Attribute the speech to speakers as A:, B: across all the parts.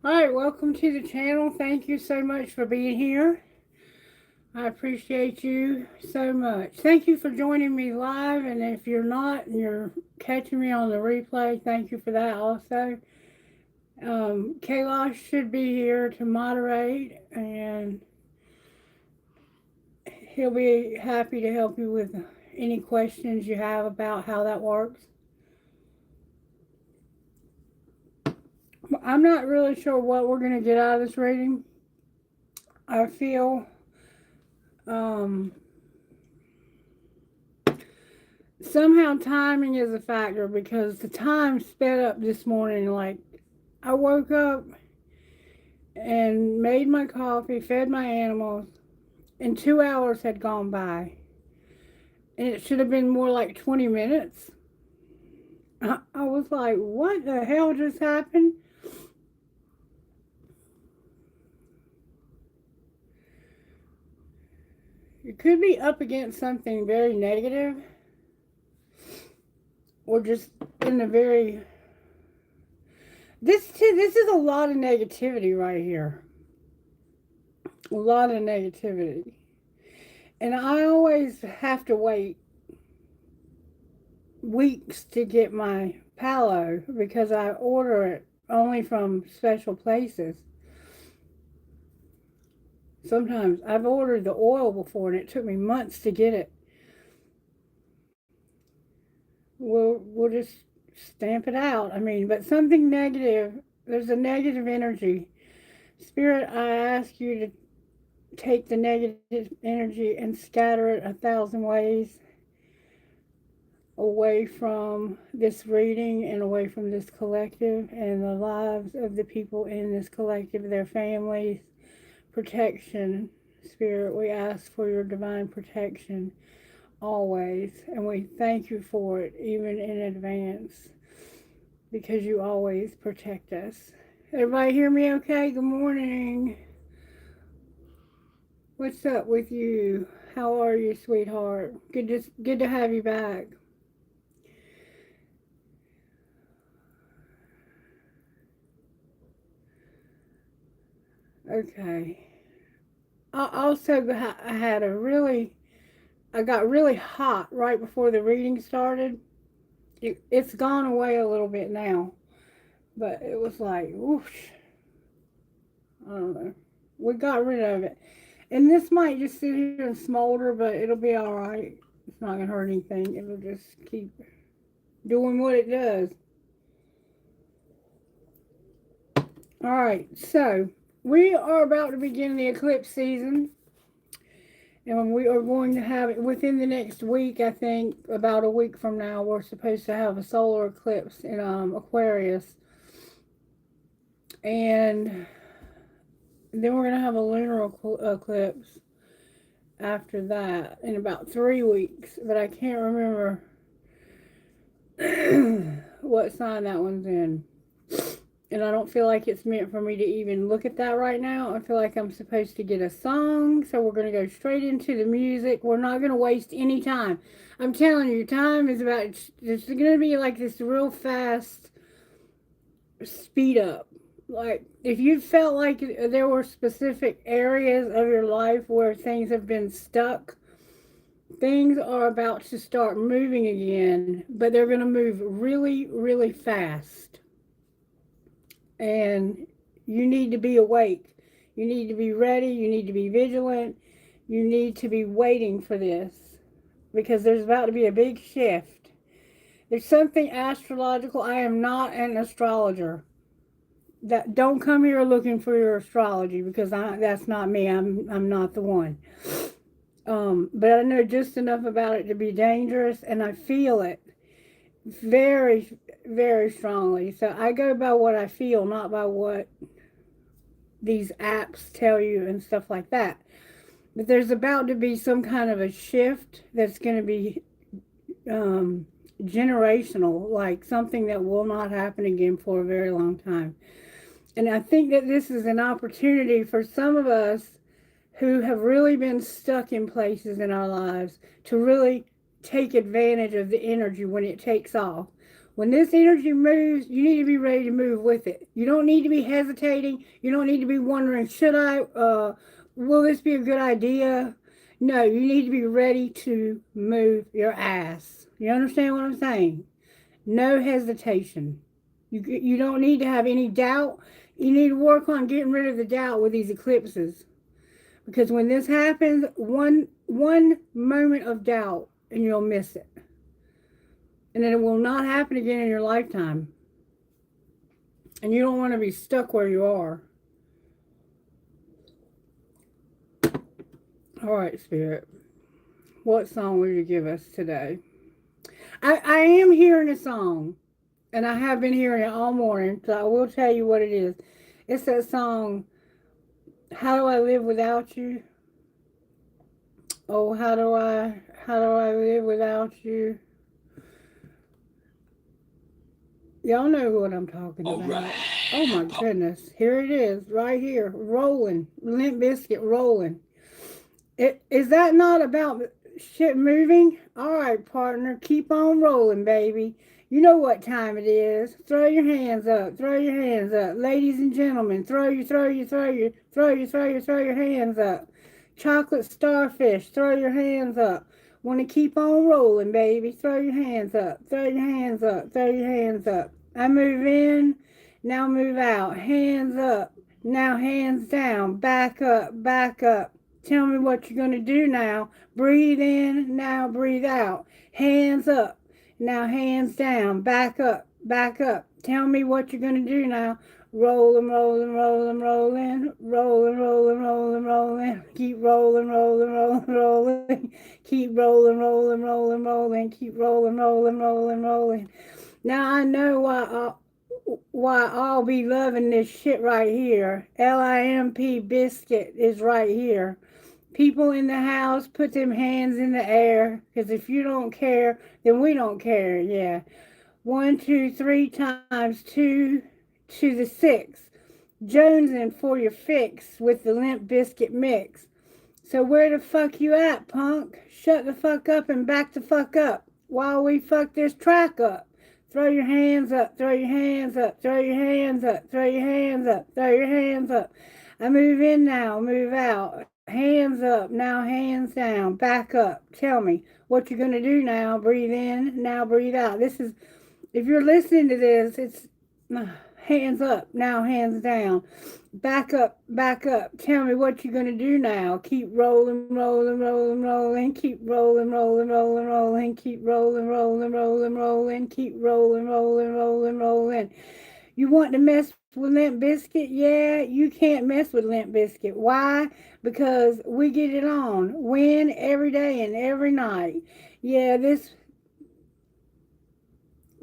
A: Alright, welcome to the channel. Thank you so much for being here. I appreciate you so much. Thank you for joining me live, and if you're not and you're catching me on the replay, thank you for that also. Kailash should be here to moderate, and he'll be happy to help you with any questions you have about how that works. I'm not really sure what we're going to get out of this reading. I feel somehow timing is a factor because the time sped up this morning. Like, I woke up and made my coffee, fed my animals, and 2 hours had gone by. And it should have been more like 20 minutes. I was like, what the hell just happened? You could be up against something very negative, or just in a very... This is a lot of negativity right here. A lot of negativity. And I always have to wait weeks to get my palo because I order it only from special places. Sometimes I've ordered the oil before and it took me months to get it. We'll just stamp it out. I mean, but something negative, there's a negative energy. Spirit, I ask you to take the negative energy and scatter it 1,000 ways away from this reading and away from this collective and the lives of the people in this collective, their families. Protection, Spirit, we ask for your divine protection always, and we thank you for it even in advance because you always protect us. Everybody hear me okay? Good morning. What's up with you? How are you, sweetheart? Good to have you back. Okay. I got really hot right before the reading started. It's gone away a little bit now, but it was like, whoosh. I don't know. We got rid of it. And this might just sit here and smolder, but it'll be all right. It's not going to hurt anything. It'll just keep doing what it does. All right, so we are about to begin the eclipse season. And we are going to have it within the next week, I think, about a week from now, we're supposed to have a solar eclipse in Aquarius. And then we're going to have a lunar eclipse after that in about 3 weeks. But I can't remember what sign that one's in. And I don't feel like it's meant for me to even look at that right now. I feel like I'm supposed to get a song. So we're going to go straight into the music. We're not going to waste any time. I'm telling you, time is about... It's going to be like this real fast speed up. Like, if you felt like there were specific areas of your life where things have been stuck, things are about to start moving again. But they're going to move really, really fast. And you need to be awake. You need to be ready. You need to be vigilant. You need to be waiting for this because there's about to be a big shift. There's something astrological. I am not an astrologer. Don't come here looking for your astrology because that's not me. I'm not the one. But I know just enough about it to be dangerous, and I feel it very, very strongly. So I go by what I feel, not by what these apps tell you and stuff like that. But there's about to be some kind of a shift that's going to be generational, like something that will not happen again for a very long time. And I think that this is an opportunity for some of us who have really been stuck in places in our lives to really take advantage of the energy when it takes off. When this energy moves, you need to be ready to move with it. You don't need to be hesitating. You don't need to be wondering, should I, will this be a good idea? No, you need to be ready to move your ass. You understand what I'm saying? No hesitation. You don't need to have any doubt. You need to work on getting rid of the doubt with these eclipses. Because when this happens, one moment of doubt and you'll miss it. And then it will not happen again in your lifetime. And you don't want to be stuck where you are. All right, Spirit. What song will you give us today? I am hearing a song. And I have been hearing it all morning. So I will tell you what it is. It's that song, How Do I Live Without You? Oh, how do I live without you? Y'all know what I'm talking about. Right. Oh my goodness. Here it is, right here. Rolling. Limp Bizkit rolling. Is that not about shit moving? Alright, partner. Keep on rolling, baby. You know what time it is. Throw your hands up. Throw your hands up. Ladies and gentlemen, throw your hands up. Chocolate starfish, throw your hands up. Want to keep on rolling, baby. Throw your hands up. Throw your hands up. Throw your hands up. I move in, now move out. Hands up, now hands down. Back up, back up. Tell me what you're going to do now. Breathe in, now breathe out. Hands up, now hands down. Back up, back up. Tell me what you're going to do now. Rolling, rolling, rolling, rolling, rolling, rolling, rolling, rolling. Keep rolling, rolling, rolling, rolling. Keep rolling, rolling, rolling, rolling. Keep rolling, rolling, rolling, rolling. Now I know why I'll be loving this shit right here. LIMP Biscuit is right here. People in the house, put them hands in the air. Because if you don't care, then we don't care. Yeah. 1, 2, 3 times 2 to the 6. Jonesing for your fix with the Limp Bizkit mix. So where the fuck you at, punk? Shut the fuck up and back the fuck up while we fuck this track up. Throw your hands up, throw your hands up, throw your hands up, throw your hands up, throw your hands up. I move in now, move out. Hands up, now hands down, back up. Tell me what you're going to do now. Breathe in, now breathe out. This is, if you're listening to this, it's hands up, now hands down. Back up, back up. Tell me what you're going to do now. Keep rolling, rolling, rolling, rolling. Keep rolling, rolling, rolling, rolling. Keep rolling, rolling, rolling, rolling. Keep rolling, rolling, rolling, rolling. You want to mess with Limp Bizkit? Yeah, you can't mess with Limp Bizkit. Why? Because we get it on. Win every day and every night. Yeah, this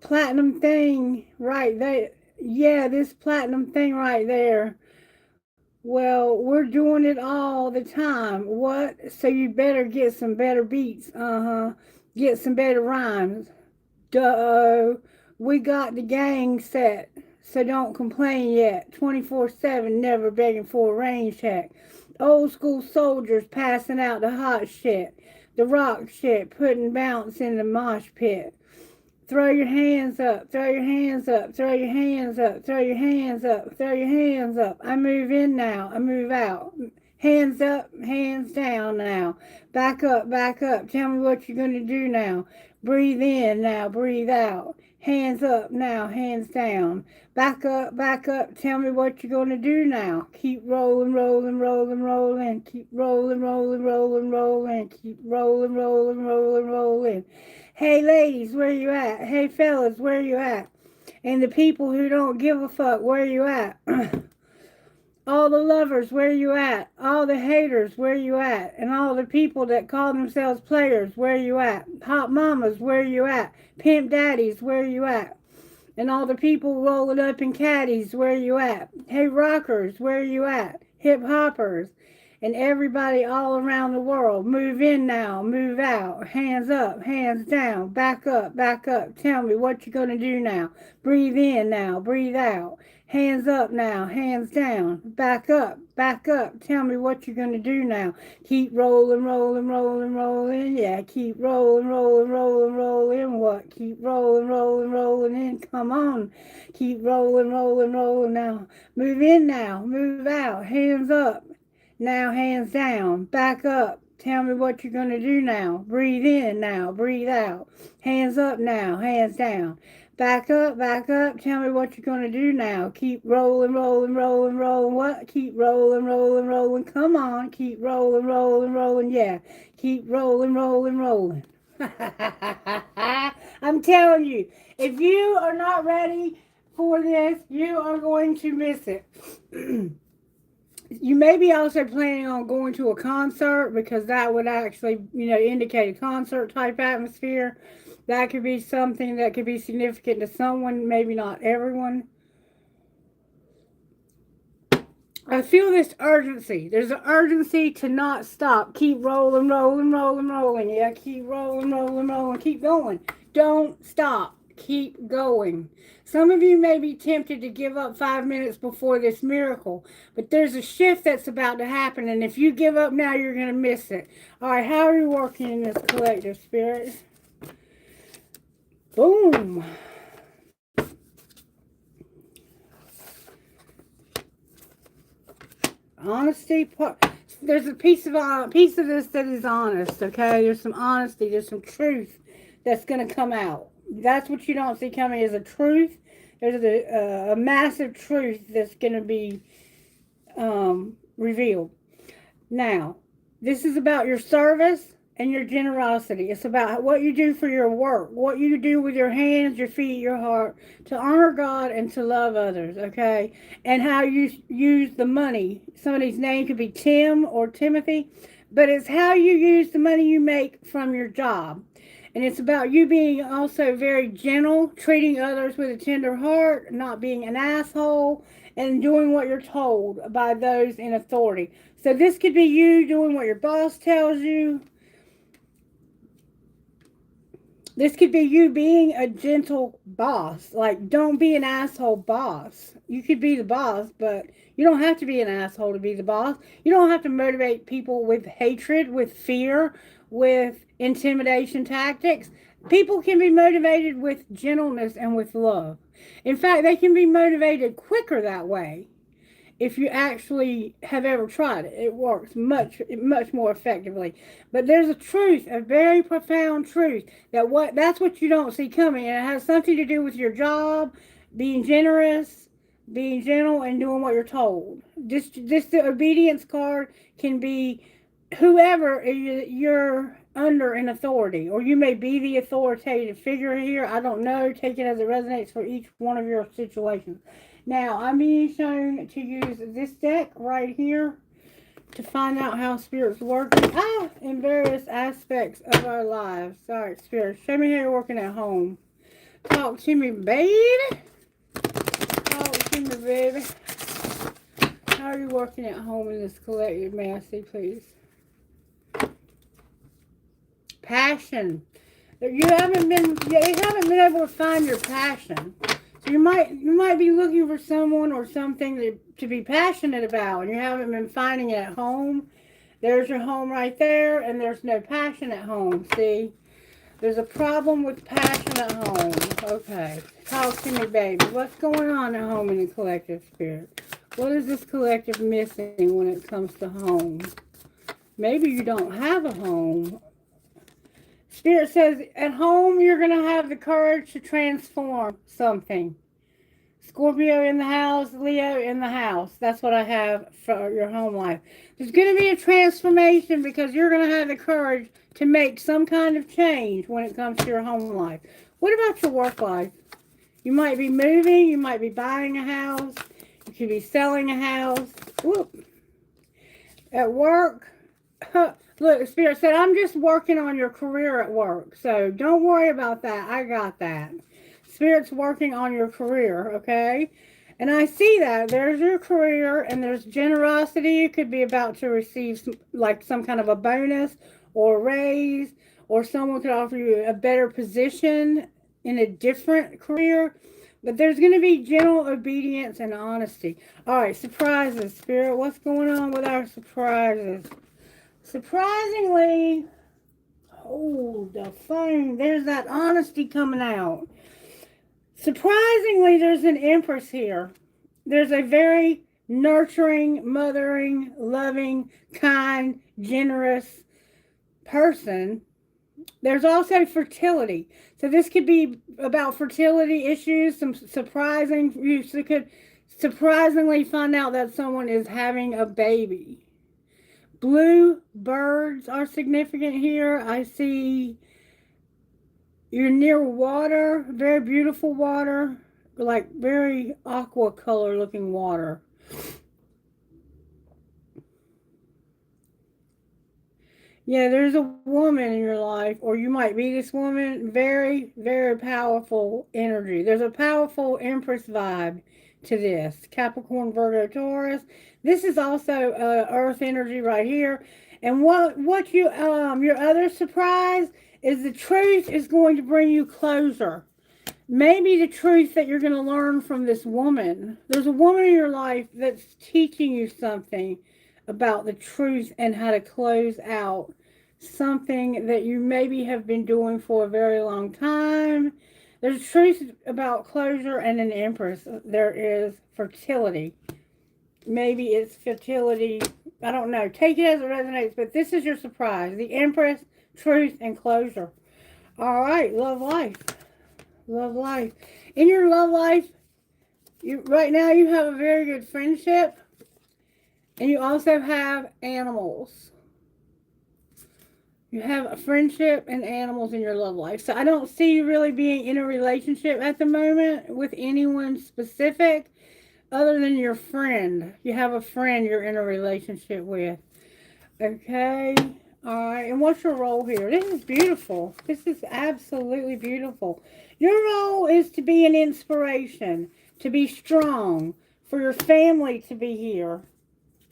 A: platinum thing right there. Yeah, this platinum thing right there. Well, we're doing it all the time. What? So you better get some better beats. Get some better rhymes. Duh. We got the gang set. So don't complain yet. 24/7, never begging for a rain check. Old school soldiers passing out the hot shit. The rock shit, putting bounce in the mosh pit. Throw your hands up, throw your hands up, throw your hands up, throw your hands up, throw your hands up. I move in now, I move out. Hands up, hands down now. Back up, back up. Tell me what you're going to do now. Breathe in now, breathe out. Hands up now, hands down. Back up, back up. Tell me what you're going to do now. Keep rolling, rolling, rolling, rolling. Keep rolling, rolling, rolling, rolling. Keep rolling, rolling, rolling, rolling. Hey ladies, where you at? Hey fellas, where you at? And the people who don't give a fuck, where you at? All the lovers, where you at? All the haters, where you at? And all the people that call themselves players, where you at? Hot mamas, where you at? Pimp daddies, where you at? And all the people rolling up in caddies, where you at? Hey rockers, where you at? Hip hoppers. And everybody all around the world, move in now, move out. Hands up, hands down, back up, back up. Tell me what you're going to do now. Breathe in now, breathe out. Hands up now, hands down, back up, back up. Tell me what you're going to do now. Keep rolling, rolling, rolling, rolling. Yeah, keep rolling, rolling, rolling, rolling. What? Keep rolling, rolling, rolling in. Come on. Keep rolling, rolling, rolling now. Move in now, move out. Hands up. Now hands down, back up. Tell me what you're going to do now. Breathe in now, breathe out. Hands up now, hands down. Back up, back up. Tell me what you're going to do now. Keep rolling, rolling, rolling, rolling. What? Keep rolling, rolling, rolling. Come on. Keep rolling, rolling, rolling. Yeah. Keep rolling, rolling, rolling. I'm telling you, if you are not ready for this, you are going to miss it. You may be also planning on going to a concert, because that would actually, indicate a concert type atmosphere. That could be something that could be significant to someone, maybe not everyone. I feel this urgency. There's an urgency to not stop. Keep rolling, rolling, rolling, rolling. Yeah, keep rolling, rolling, rolling. Keep going. Don't stop. Keep going. Some of you may be tempted to give up 5 minutes before this miracle, but there's a shift that's about to happen, and if you give up now, you're going to miss it. All right, how are you working in this collective spirit? Boom. Honesty. There's a piece of this that is honest, okay? There's some honesty. There's some truth that's going to come out. That's what you don't see coming, is a truth. There's a massive truth that's going to be revealed. Now, this is about your service and your generosity. It's about what you do for your work, what you do with your hands, your feet, your heart, to honor God and to love others, okay? And how you use the money. Somebody's name could be Tim or Timothy, but it's how you use the money you make from your job. And it's about you being also very gentle, treating others with a tender heart, not being an asshole, and doing what you're told by those in authority. So this could be you doing what your boss tells you. This could be you being a gentle boss. Like, don't be an asshole boss. You could be the boss, but you don't have to be an asshole to be the boss. You don't have to motivate people with hatred, with fear, with intimidation tactics. People can be motivated with gentleness and with love. In fact, they can be motivated quicker that way. If you actually have ever tried it, it works much more effectively. But there's a truth, a very profound truth, that's what you don't see coming. And it has something to do with your job, being generous, being gentle, and doing what you're told. Just the obedience card can be whoever you're under in authority, or you may be the authoritative figure here. I don't know. Take it as it resonates for each one of your situations. Now, I'm being shown to use this deck right here to find out how Spirit's working in various aspects of our lives. All right, Spirit, show me how you're working at home. Talk to me, baby. Talk to me, baby. How are you working at home in this collective? May I see, please? Passion. You haven't been able to find your passion. So you might be looking for someone or something to be passionate about, and you haven't been finding it at home. There's your home right there, and there's no passion at home. See? There's a problem with passion at home. Okay. Talk to me, baby. What's going on at home in the collective spirit? What is this collective missing when it comes to home? Maybe you don't have a home. Spirit says, at home, you're going to have the courage to transform something. Scorpio in the house, Leo in the house. That's what I have for your home life. There's going to be a transformation because you're going to have the courage to make some kind of change when it comes to your home life. What about your work life? You might be moving. You might be buying a house. You could be selling a house. Whoop. At work, look, Spirit said, I'm just working on your career at work. So don't worry about that. I got that. Spirit's working on your career, okay? And I see that. There's your career, and there's generosity. You could be about to receive some kind of a bonus or a raise, or someone could offer you a better position in a different career. But there's going to be gentle obedience and honesty. All right, surprises, Spirit. What's going on with our surprises? Surprisingly, oh, the phone. There's that honesty coming out. Surprisingly, there's an Empress here. There's a very nurturing, mothering, loving, kind, generous person. There's also fertility. So this could be about fertility issues, some surprising, you could surprisingly find out that someone is having a baby. Blue birds are significant here. I see you're near water, very beautiful water, like very aqua color looking water. Yeah, there's a woman in your life, or you might be this woman. Very, very powerful energy. There's a powerful Empress vibe to this. Capricorn, Virgo, Taurus. This is also Earth energy right here. And what you your other surprise is the truth is going to bring you closure. Maybe the truth that you're going to learn from this woman. There's a woman in your life that's teaching you something about the truth and how to close out something that you maybe have been doing for a very long time. There's truth about closure and an Empress. There is fertility. Maybe it's fertility. I don't know. Take it as it resonates, but this is your surprise. The Empress, truth, and closure. All right, love life. Love life. In your love life, right now you have a very good friendship. And you also have animals. You have a friendship and animals in your love life. So I don't see you really being in a relationship at the moment with anyone specific other than your friend. You have a friend you're in a relationship with. Okay. All right. And what's your role here? This is beautiful. This is absolutely beautiful. Your role is to be an inspiration, to be strong, for your family to be here.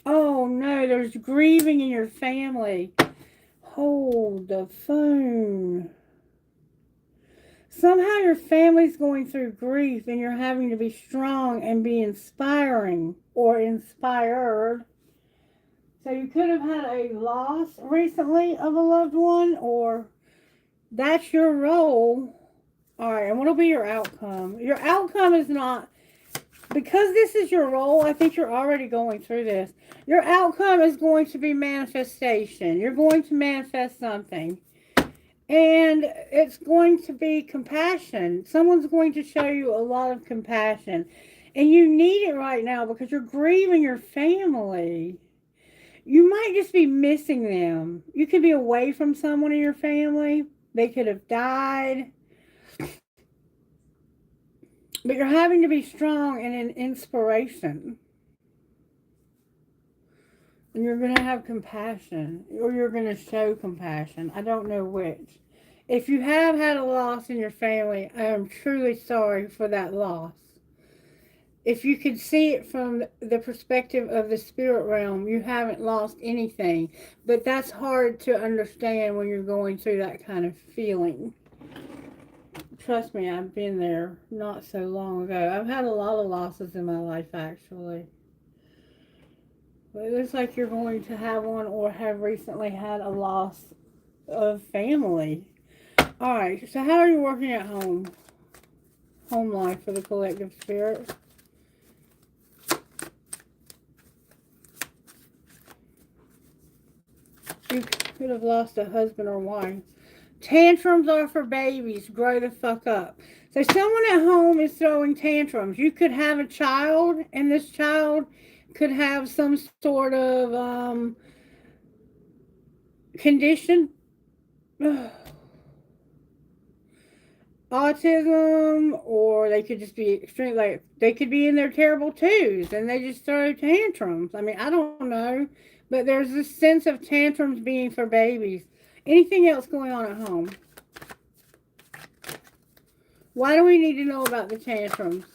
A: Oh no, there's grieving in your family. Hold the phone. Somehow your family's going through grief and you're having to be strong and be inspiring or inspired. So you could have had a loss recently of a loved one, or that's your role. All right, and what will be your outcome? Your outcome is not, because this is your role, I think you're already going through this. Your outcome is going to be manifestation. You're going to manifest something. And it's going to be compassion. Someone's going to show you a lot of compassion. And you need it right now because you're grieving your family. You might just be missing them. You could be away from someone in your family. They could have died. But you're having to be strong and an inspiration. And you're going to have compassion. Or you're going to show compassion. I don't know which. If you have had a loss in your family, I am truly sorry for that loss. If you could see it from the perspective of the spirit realm, you haven't lost anything. But that's hard to understand when you're going through that kind of feeling. Trust me, I've been there not so long ago. I've had a lot of losses in my life, actually. But it looks like you're going to have one or have recently had a loss of family. Alright, so how are you working at home? Home life for the collective spirit. You could have lost a husband or wife. Tantrums are for babies. Grow the fuck up. So someone at home is throwing tantrums. You could have a child, and this child could have some sort of condition. Autism, or they could just be extreme, like they could be in their terrible twos and they just throw tantrums. I mean, I don't know, but there's this sense of tantrums being for babies. Anything else going on at home? Why do we need to know about the tantrums?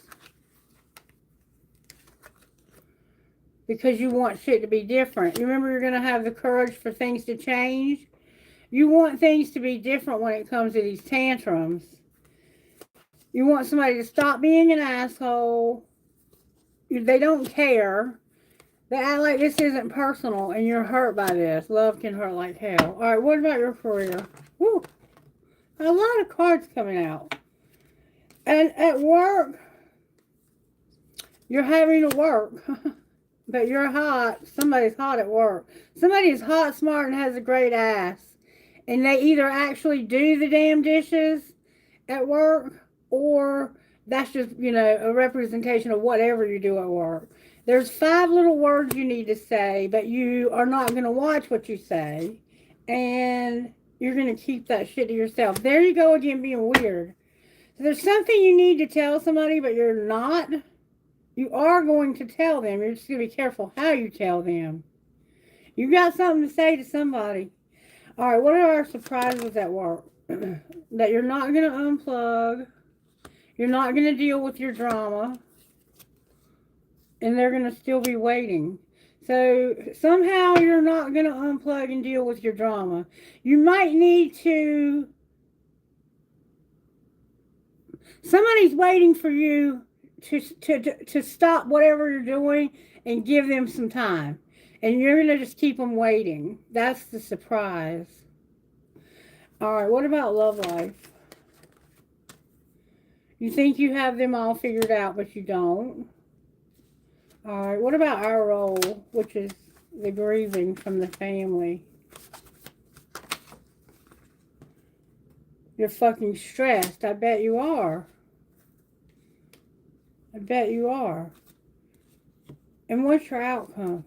A: Because you want shit to be different. You remember, you're going to have the courage for things to change. You want things to be different when it comes to these tantrums. You want somebody to stop being an asshole. They don't care. They act like this isn't personal and you're hurt by this. Love can hurt like hell. Alright, what about your career? Woo! A lot of cards coming out. And at work, you're having to work. But you're hot. Somebody's hot at work. Somebody's hot, smart, and has a great ass. And they either actually do the damn dishes at work, or that's just, you know, a representation of whatever you do at work. There's 5 little words you need to say, but you are not going to watch what you say. And you're going to keep that shit to yourself. There you go again, being weird. So there's something you need to tell somebody, but you're not. You are going to tell them. You're just going to be careful how you tell them. You got something to say to somebody. All right, what are our surprises at work? That you're not going to unplug. You're not going to deal with your drama. And they're going to still be waiting. So somehow you're not going to unplug and deal with your drama. You might need to... Somebody's waiting for you to stop whatever you're doing and give them some time. And you're going to just keep them waiting. That's the surprise. All right, what about love life? You think you have them all figured out, but you don't. All right, what about our role, which is the grieving from the family? You're fucking stressed. I bet you are. I bet you are. And what's your outcome?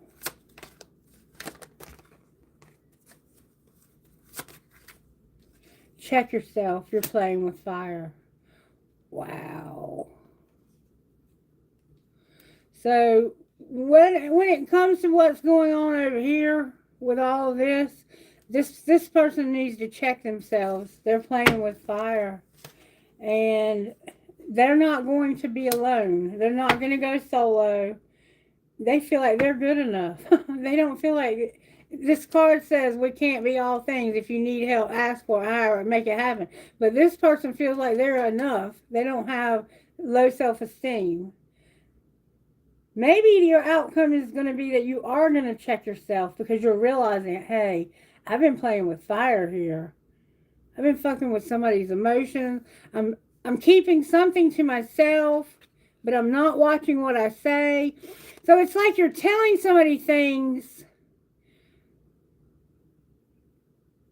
A: Check yourself. You're playing with fire. Wow. So when it comes to what's going on over here with all of this person needs to check themselves. They're playing with fire. And they're not going to be alone. They're not going to go solo. They feel like they're good enough. They don't feel like... This card says we can't be all things. If you need help, ask for it, hire it, make it happen. But this person feels like they're enough. They don't have low self-esteem. Maybe your outcome is going to be that you are going to check yourself because you're realizing, hey, I've been playing with fire here. I've been fucking with somebody's emotions. I'm keeping something to myself, but I'm not watching what I say. So it's like you're telling somebody things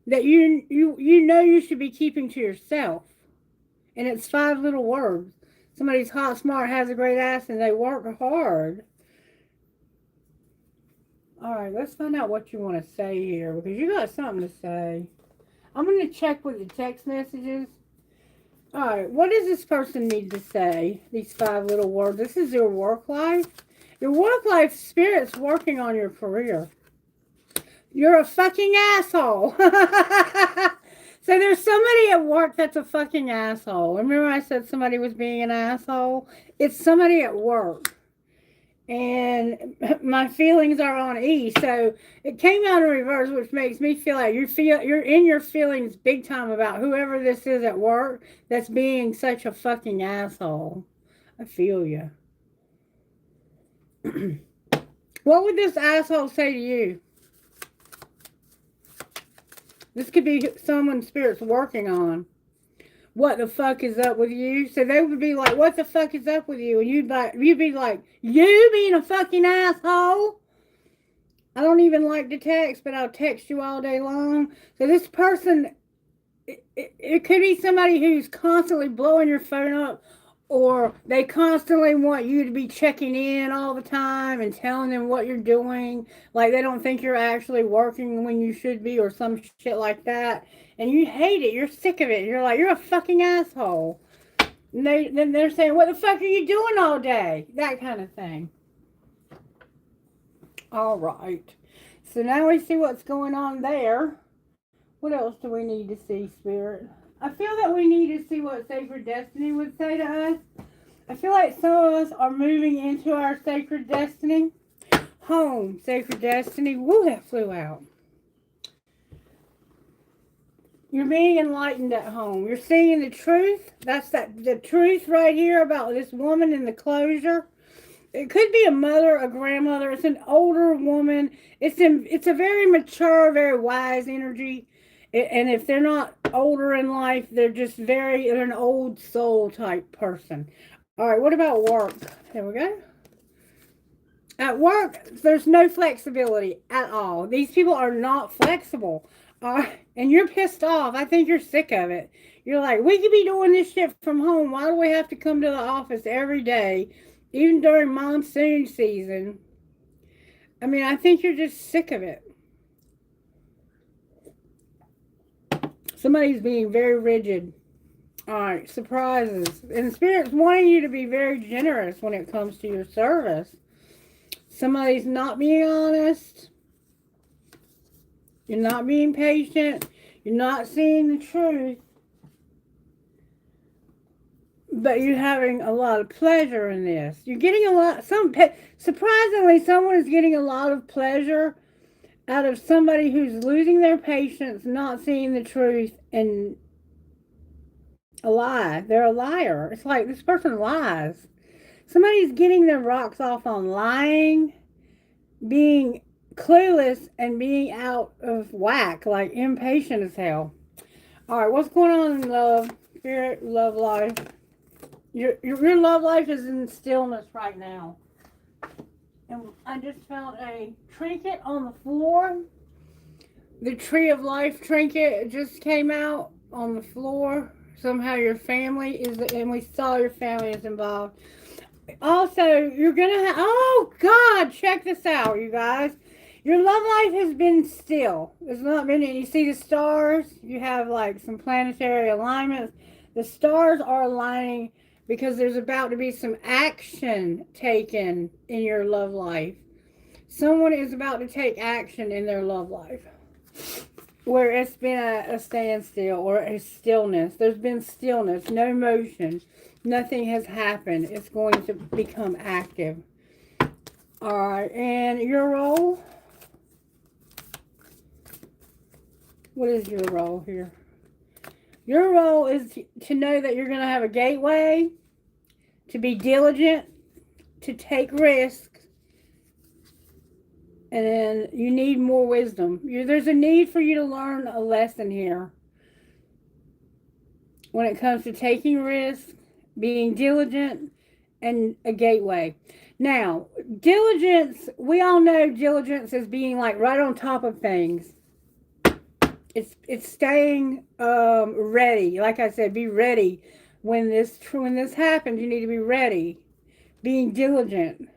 A: that you know you should be keeping to yourself. And it's 5 little words. Somebody's hot, smart, has a great ass, and they work hard. All right, let's find out what you want to say here, because you got something to say. I'm going to check with the text messages. All right, what does this person need to say? These 5 little words. This is your work life. Your work life spirit's working on your career. You're a fucking asshole. So there's somebody at work that's a fucking asshole. Remember I said somebody was being an asshole? It's somebody at work. And my feelings are on E. So it came out in reverse, which makes me feel like you're in your feelings big time about whoever this is at work that's being such a fucking asshole. I feel you. What would this asshole say to you? This could be someone spirit's working on. What the fuck is up with you? So they would be like, what the fuck is up with you? And you'd be like, you being a fucking asshole? I don't even like to text, but I'll text you all day long. So this person, it could be somebody who's constantly blowing your phone up, or they constantly want you to be checking in all the time and telling them what you're doing. Like they don't think you're actually working when you should be, or some shit like that. And you hate it. You're sick of it. You're like, you're a fucking asshole. And then they're saying, what the fuck are you doing all day? That kind of thing. All right. So now we see what's going on there. What else do we need to see, Spirit? I feel that we need to see what Sacred Destiny would say to us. I feel like some of us are moving into our Sacred Destiny. Home, Sacred Destiny. Woo, that flew out. You're being enlightened at home. You're seeing the truth. That's the truth right here about this woman in the closure. It could be a mother, a grandmother. It's an older woman. It's a very mature, very wise energy. And if they're not older in life, they're an old soul type person. All right, what about work? There we go. At work, there's no flexibility at all. These people are not flexible. And you're pissed off. I think you're sick of it. You're like, we could be doing this shit from home. Why do we have to come to the office every day, even during monsoon season? I mean, I think you're just sick of it. Somebody's being very rigid. All right, surprises. And Spirit's wanting you to be very generous when it comes to your service. Somebody's not being honest. You're not being patient. You're not seeing the truth. But you're having a lot of pleasure in this. You're getting surprisingly, someone is getting a lot of pleasure out of somebody who's losing their patience, not seeing the truth, and a lie. They're a liar. It's like this person lies. Somebody's getting their rocks off on lying, being clueless, and being out of whack, like impatient as hell. All right, what's going on in love, spirit, love life? Your love life is in stillness right now. And I just found a trinket on the floor. The Tree of Life trinket just came out on the floor. Somehow your family is, and we saw your family is involved. Also, you're going to have, oh God, check this out, you guys. Your love life has been still. There's not been any, you see the stars? You have like some planetary alignments. The stars are aligning because there's about to be some action taken in your love life. Someone is about to take action in their love life. Where it's been a standstill or a stillness. There's been stillness, no motion. Nothing has happened. It's going to become active. All right, and your role? What is your role here? Your role is to know that you're going to have a gateway, to be diligent, to take risks, and then you need more wisdom. There's a need for you to learn a lesson here when it comes to taking risks, being diligent, and a gateway. Now, diligence, we all know diligence is being like right on top of things. It's staying ready. Like I said, be ready. When this happens, you need to be ready. Being diligent.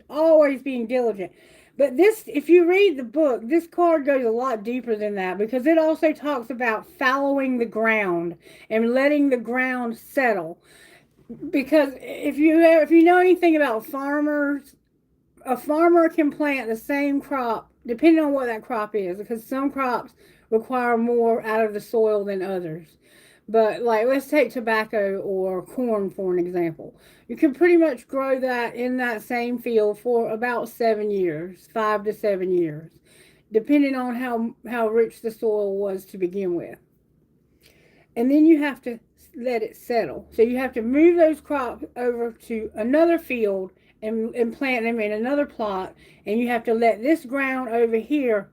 A: Always being diligent. But this, if you read the book, this card goes a lot deeper than that because it also talks about following the ground and letting the ground settle. Because if you know anything about farmers, a farmer can plant the same crop depending on what that crop is, because some crops require more out of the soil than others. But like, let's take tobacco or corn for an example. You can pretty much grow that in that same field for about 7 years, 5 to 7 years, depending on how rich the soil was to begin with. And then you have to let it settle. So you have to move those crops over to another field and plant them in another plot. And you have to let this ground over here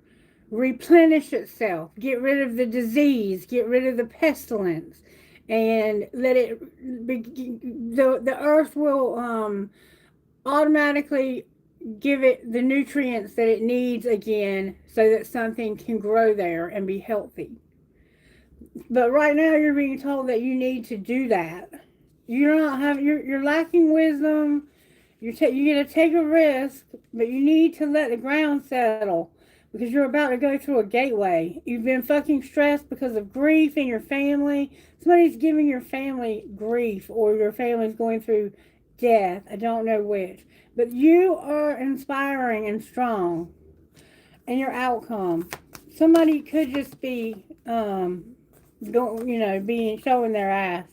A: replenish itself, get rid of the disease, get rid of the pestilence, and let it the earth will automatically give it the nutrients that it needs again so that something can grow there and be healthy. But right now you're being told that you need to do that. You're lacking wisdom. You're going to take a risk, but you need to let the ground settle. Because you're about to go through a gateway. You've been fucking stressed because of grief in your family. Somebody's giving your family grief, or your family's going through death. I don't know which. But you are inspiring and strong. And your outcome. Somebody could just be, showing their ass.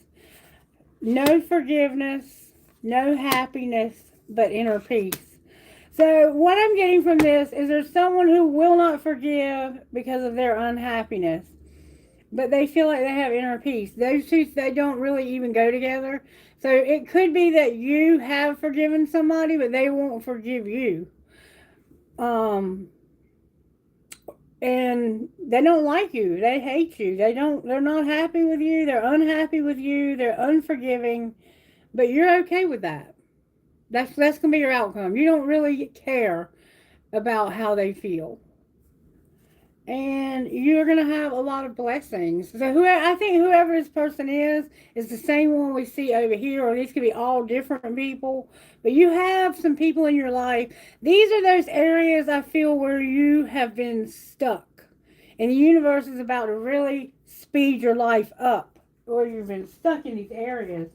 A: No forgiveness, no happiness, but inner peace. So what I'm getting from this is there's someone who will not forgive because of their unhappiness. but they feel like they have inner peace. Those two, they don't really even go together. So it could be that you have forgiven somebody, but they won't forgive you. Um, and they don't like you. They hate you. They're not happy with you. They're unhappy with you. They're unforgiving, but you're okay with that. That's going to be your outcome. You don't really care about how they feel. And you're going to have a lot of blessings. So I think whoever this person is the same one we see over here, or these could be all different people. But you have some people in your life. These are those areas I feel where you have been stuck. And the universe is about to really speed your life up, or you've been stuck in these areas.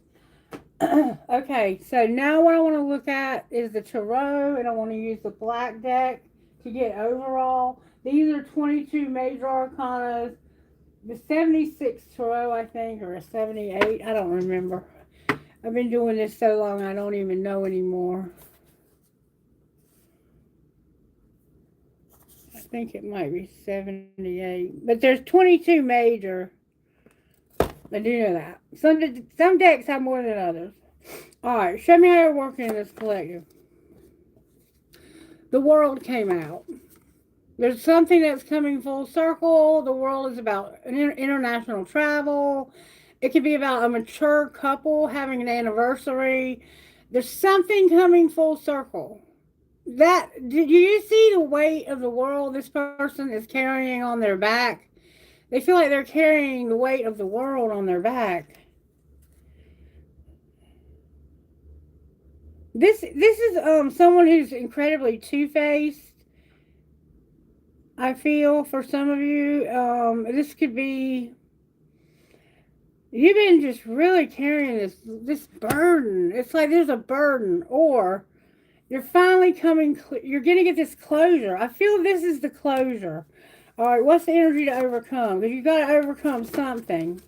A: Okay, so now what I want to look at is the tarot, and I want to use the black deck to get overall. These are 22 major arcanas. The 76 tarot, I think, or a 78. I don't remember. I've been doing this so long, I don't even know anymore. I think it might be 78. But there's 22 major. I do know that. Some decks have more than others. Alright, show me how you're working in this collective. The World came out. There's something that's coming full circle. The World is about international travel. It could be about a mature couple having an anniversary. There's something coming full circle. Did you see the weight of the world this person is carrying on their back? They feel like they're carrying the weight of the world on their back. This is someone who's incredibly two-faced. I feel for some of you, this could be you've been just really carrying this burden. It's like there's a burden, or you're finally you're going to get this closure. I feel this is the closure. All right, what's the energy to overcome? Because you've got to overcome something.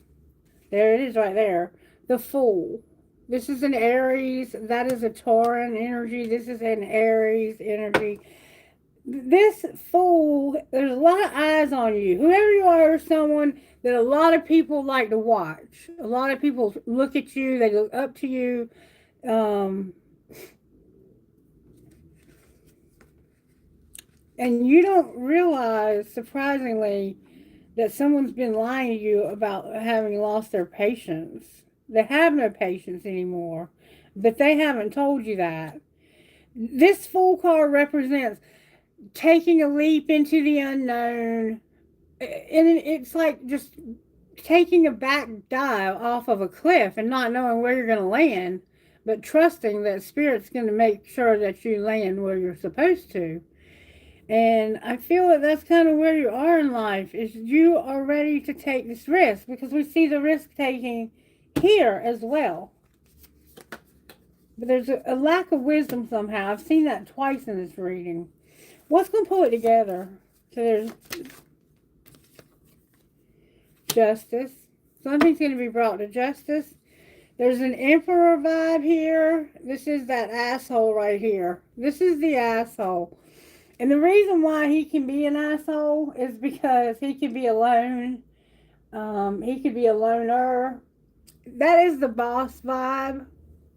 A: There it is right there. The Fool. This is an Aries. That is a Tauran energy. This is an Aries energy. This Fool, there's a lot of eyes on you. Whoever you are, someone that a lot of people like to watch. A lot of people look at you. They look up to you. And you don't realize, surprisingly, that someone's been lying to you about having lost their patience. They have no patience anymore, but they haven't told you that. This Fool card represents taking a leap into the unknown, and it's like just taking a back dive off of a cliff and not knowing where you're going to land, but trusting that Spirit's going to make sure that you land where you're supposed to. And I feel that that's kind of where you are in life, is you are ready to take this risk, because we see the risk taking here as well. But there's a lack of wisdom somehow. I've seen that twice in this reading. What's going to pull it together? So there's justice. Something's going to be brought to justice. There's an Emperor vibe here. This is that asshole right here. This is the asshole. And the reason why he can be an asshole is because he can be alone. He could be a loner. That is the boss vibe.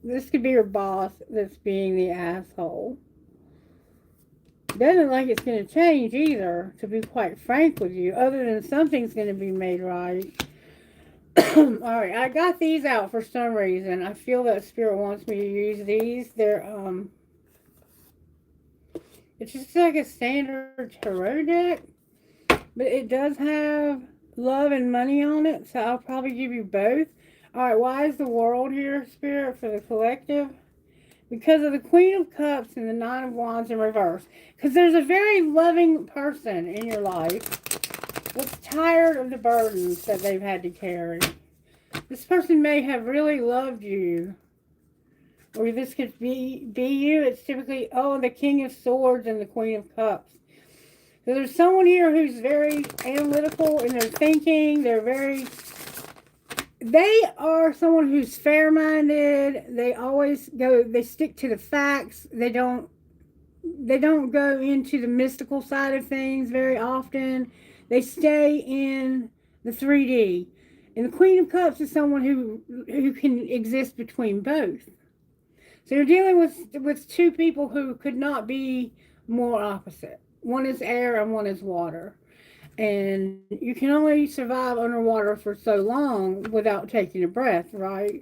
A: This could be your boss that's being the asshole. Doesn't look like it's going to change either, to be quite frank with you, other than something's going to be made right. Alright, I got these out for some reason. I feel that Spirit wants me to use these. They're, it's just like a standard tarot deck, but it does have love and money on it, so I'll probably give you both. Alright, why is the World here, Spirit, for the collective? Because of the Queen of Cups and the Nine of Wands in reverse. Because there's a very loving person in your life that's tired of the burdens that they've had to carry. This person may have really loved you. Or this could be you. It's typically, the King of Swords and the Queen of Cups. So there's someone here who's very analytical in their thinking. They are someone who's fair-minded. They stick to the facts. They don't go into the mystical side of things very often. They stay in the 3D. And the Queen of Cups is someone who can exist between both. So you're dealing with two people who could not be more opposite. One is air and one is water. And you can only survive underwater for so long without taking a breath, right?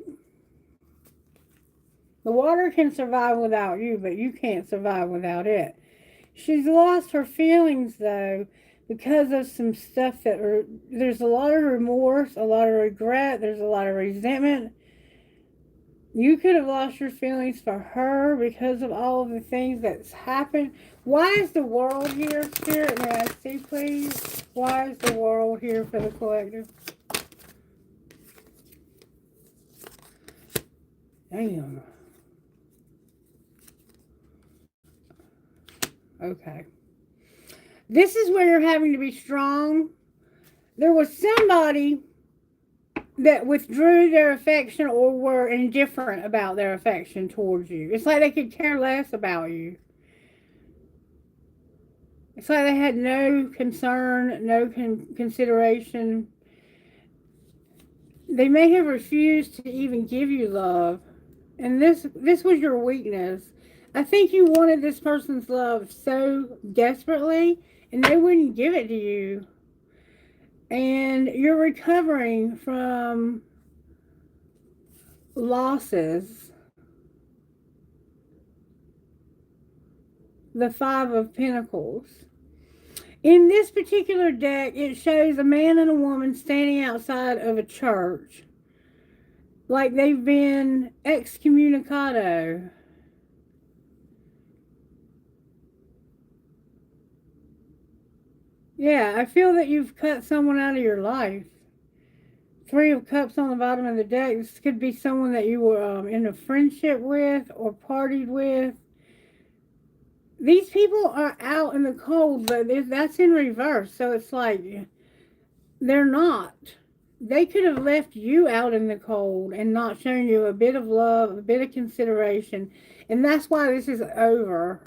A: The water can survive without you, but you can't survive without it. She's lost her feelings, though, because of some stuff there's a lot of remorse, a lot of regret, there's a lot of resentment. You could have lost your feelings for her because of all of the things that's happened. Why is the world here, Spirit? May I see, please? Why is the world here for the collective? Damn. Okay. This is where you're having to be strong. There was somebody that withdrew their affection or were indifferent about their affection towards you. It's like they could care less about you. It's like they had no concern, no consideration. They may have refused to even give you love. And this was your weakness. I think you wanted this person's love so desperately, and they wouldn't give it to you. And you're recovering from losses. The Five of Pentacles. In this particular deck, it shows a man and a woman standing outside of a church. Like they've been excommunicado. Yeah, I feel that you've cut someone out of your life. Three of Cups on the bottom of the deck. This could be someone that you were in a friendship with or partied with. These people are out in the cold, but that's in reverse. So it's like they're not. They could have left you out in the cold and not shown you a bit of love, a bit of consideration. And that's why this is over.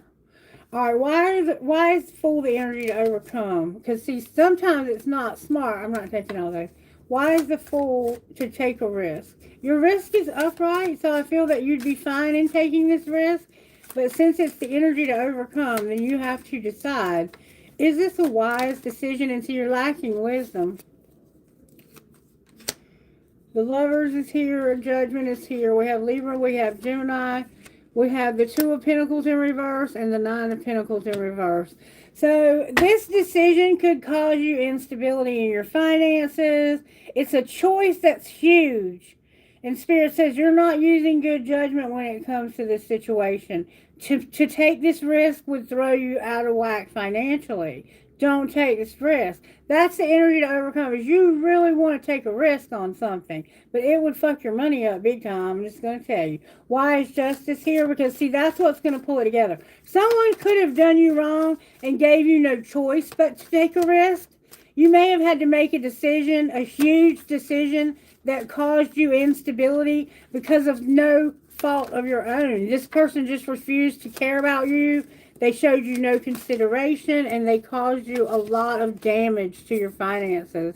A: All right, why is Fool the energy to overcome? Because, see, sometimes it's not smart. I'm not taking all those. Why is the Fool to take a risk? Your risk is upright, so I feel that you'd be fine in taking this risk. But since it's the energy to overcome, then you have to decide, is this a wise decision? And so you're lacking wisdom. The Lovers is here, Judgment is here. We have Libra, we have Gemini. We have the Two of Pentacles in reverse and the Nine of Pentacles in reverse. So this decision could cause you instability in your finances. It's a choice that's huge. And Spirit says you're not using good judgment when it comes to this situation. To take this risk would throw you out of whack financially. Don't take this risk. That's the energy to overcome. Is you really want to take a risk on something, but it would fuck your money up big time. I'm just going to tell you. Why is Justice here? Because, see, that's what's going to pull it together. Someone could have done you wrong and gave you no choice but to take a risk. You may have had to make a decision, a huge decision that caused you instability because of no fault of your own. This person just refused to care about you. They showed you no consideration, and they caused you a lot of damage to your finances.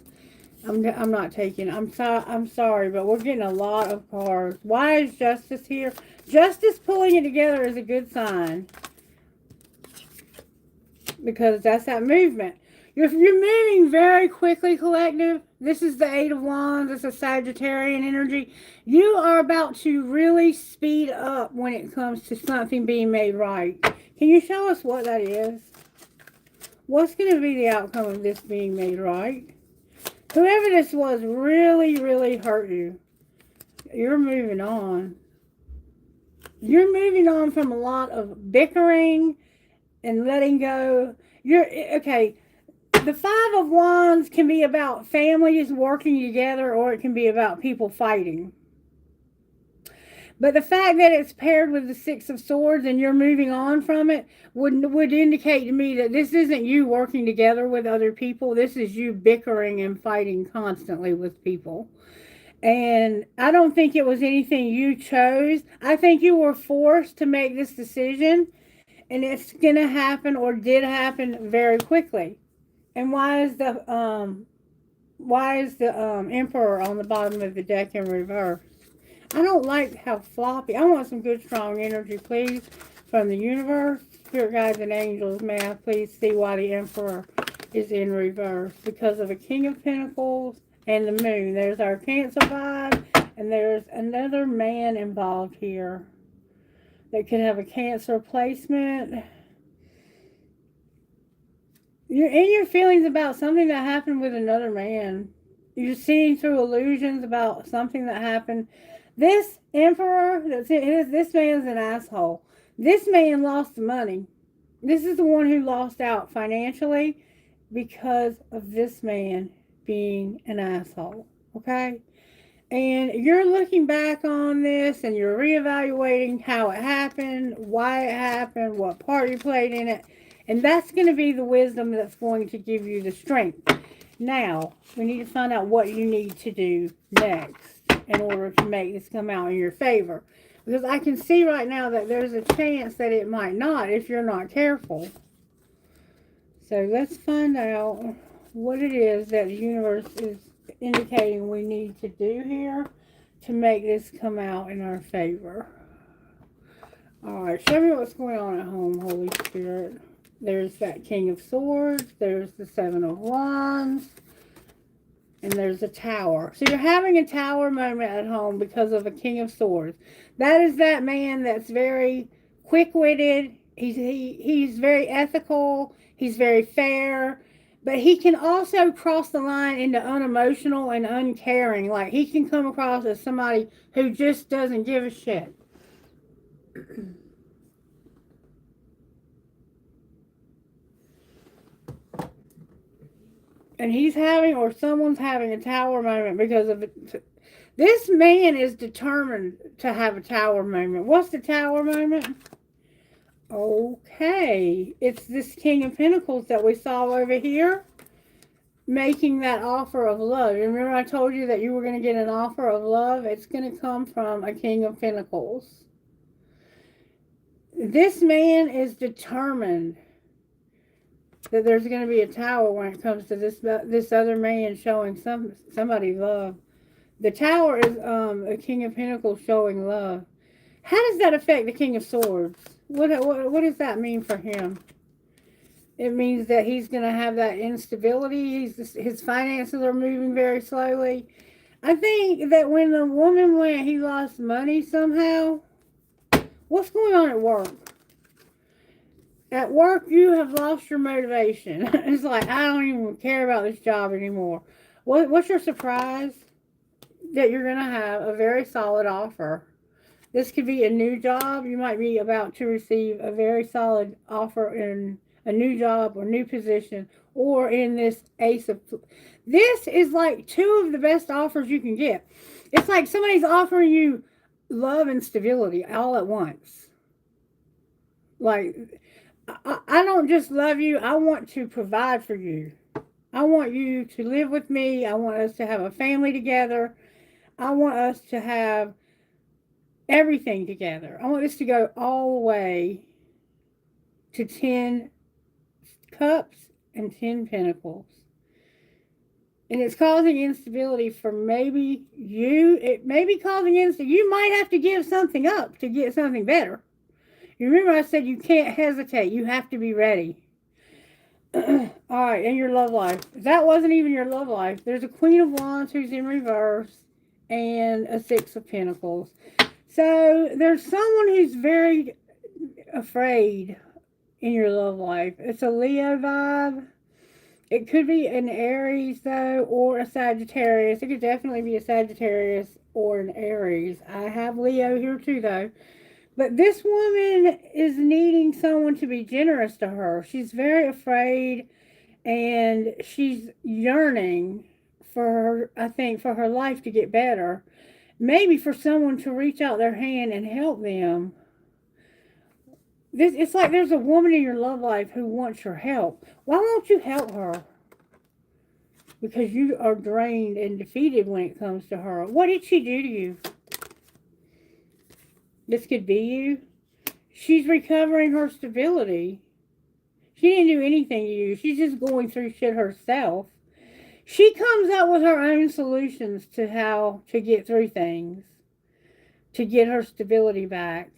A: I'm not taking. I'm sorry, but we're getting a lot of cards. Why is Justice here? Justice pulling it together is a good sign, because that's that movement. You're moving very quickly, collective. This is the Eight of Wands. It's a Sagittarian energy. You are about to really speed up when it comes to something being made right. Can you show us what that is? What's going to be the outcome of this being made right? Whoever this was really, really hurt you. You're moving on. You're moving on from a lot of bickering and letting go. Okay. The Five of Wands can be about families working together, or it can be about people fighting. But the fact that it's paired with the Six of Swords and you're moving on from it would indicate to me that this isn't you working together with other people. This is you bickering and fighting constantly with people. And I don't think it was anything you chose. I think you were forced to make this decision, and it's going to happen, or did happen, very quickly. And why is the Why is the Emperor on the bottom of the deck in reverse? I don't like how floppy. I want some good, strong energy, please, from the universe. Spirit guides and angels, may I please see why the Emperor is in reverse? Because of a King of Pentacles and the Moon. There's our Cancer vibe, and there's another man involved here that could have a Cancer placement. You're in your feelings about something that happened with another man. You're seeing through illusions about something that happened. This Emperor, this man's an asshole. This man lost money. This is the one who lost out financially because of this man being an asshole. Okay? And you're looking back on this and you're reevaluating how it happened, why it happened, what part you played in it. And that's going to be the wisdom that's going to give you the strength. Now, we need to find out what you need to do next in order to make this come out in your favor. Because I can see right now that there's a chance that it might not if you're not careful. So let's find out what it is that the universe is indicating we need to do here to make this come out in our favor. Alright, show me what's going on at home, Holy Spirit. There's that King of Swords. There's the Seven of Wands. And there's a Tower. So you're having a Tower moment at home because of a King of Swords. That is that man that's very quick-witted. He's very ethical. He's very fair. But he can also cross the line into unemotional and uncaring. Like, he can come across as somebody who just doesn't give a shit. And he's having, or someone's having, a Tower moment because of it. This man is determined to have a Tower moment. What's the Tower moment? Okay. It's this King of Pentacles that we saw over here making that offer of love. Remember I told you that you were going to get an offer of love? It's going to come from a King of Pentacles. This man is determined that there's going to be a Tower when it comes to this other man showing somebody love. The Tower is a King of Pentacles showing love. How does that affect the King of Swords? What does that mean for him? It means that he's going to have that instability. His finances are moving very slowly. I think that when the woman went, he lost money somehow. What's going on at work? At work, you have lost your motivation. It's like, I don't even care about this job anymore. What's your surprise? That you're going to have a very solid offer. This could be a new job. You might be about to receive a very solid offer in a new job or new position, or in this Ace of... This is like two of the best offers you can get. It's like somebody's offering you love and stability all at once. Like, I don't just love you. I want to provide for you. I want you to live with me. I want us to have a family together. I want us to have everything together. I want this to go all the way to 10 Cups and 10 Pentacles. And it's causing instability for maybe you. It may be causing instability. You might have to give something up to get something better. You remember I said you can't hesitate. You have to be ready. Alright, in your love life. That wasn't even your love life. There's a Queen of Wands who's in reverse and a Six of Pentacles. So there's someone who's very afraid in your love life. It's a Leo vibe. It could be an Aries though, or a Sagittarius. It could definitely be a Sagittarius or an Aries. I have Leo here too though. But this woman is needing someone to be generous to her. She's very afraid and she's yearning for her, I think, for her life to get better. Maybe for someone to reach out their hand and help them. It's like there's a woman in your love life who wants your help. Why won't you help her? Because you are drained and defeated when it comes to her. What did she do to you? This could be you. She's recovering her stability. She didn't do anything to you. She's just going through shit herself. She comes up with her own solutions to how to get through things, to get her stability back.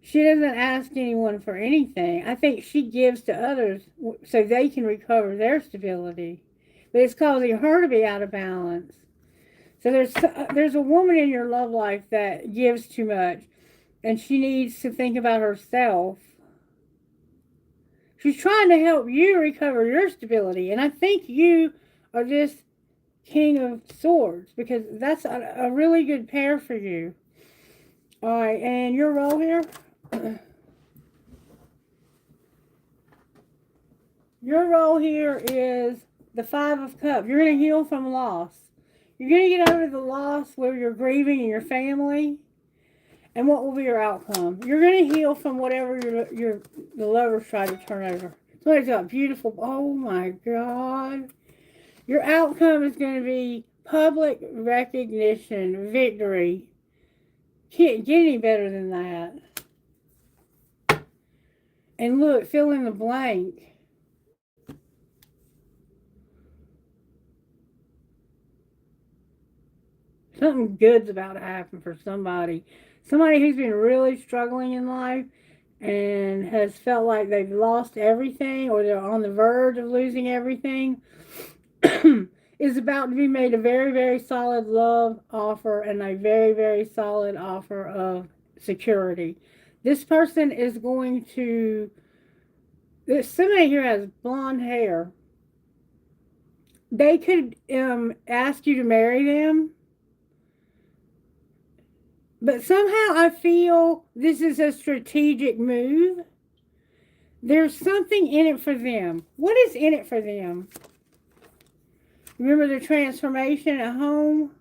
A: She doesn't ask anyone for anything. I think she gives to others so they can recover their stability. But it's causing her to be out of balance. So there's a woman in your love life that gives too much, and she needs to think about herself. She's trying to help you recover your stability, and I think you are this King of Swords because that's a really good pair for you. All right, and your role here. Your role here is the Five of Cups. You're going to heal from loss. You're going to get over the loss where you're grieving in your family. And what will be your outcome? You're going to heal from whatever the lovers try to turn over. Somebody's got beautiful. Oh my God. Your outcome is going to be public recognition, victory. Can't get any better than that. And look, fill in the blank. Something good's about to happen for somebody. Somebody who's been really struggling in life and has felt like they've lost everything or they're on the verge of losing everything is about to be made a very, very solid love offer and a very, very solid offer of security. This person is going to... Somebody here has blonde hair. They could ask you to marry them. But somehow I feel this is a strategic move. There's something in it for them. What is in it for them? Remember the transformation at home?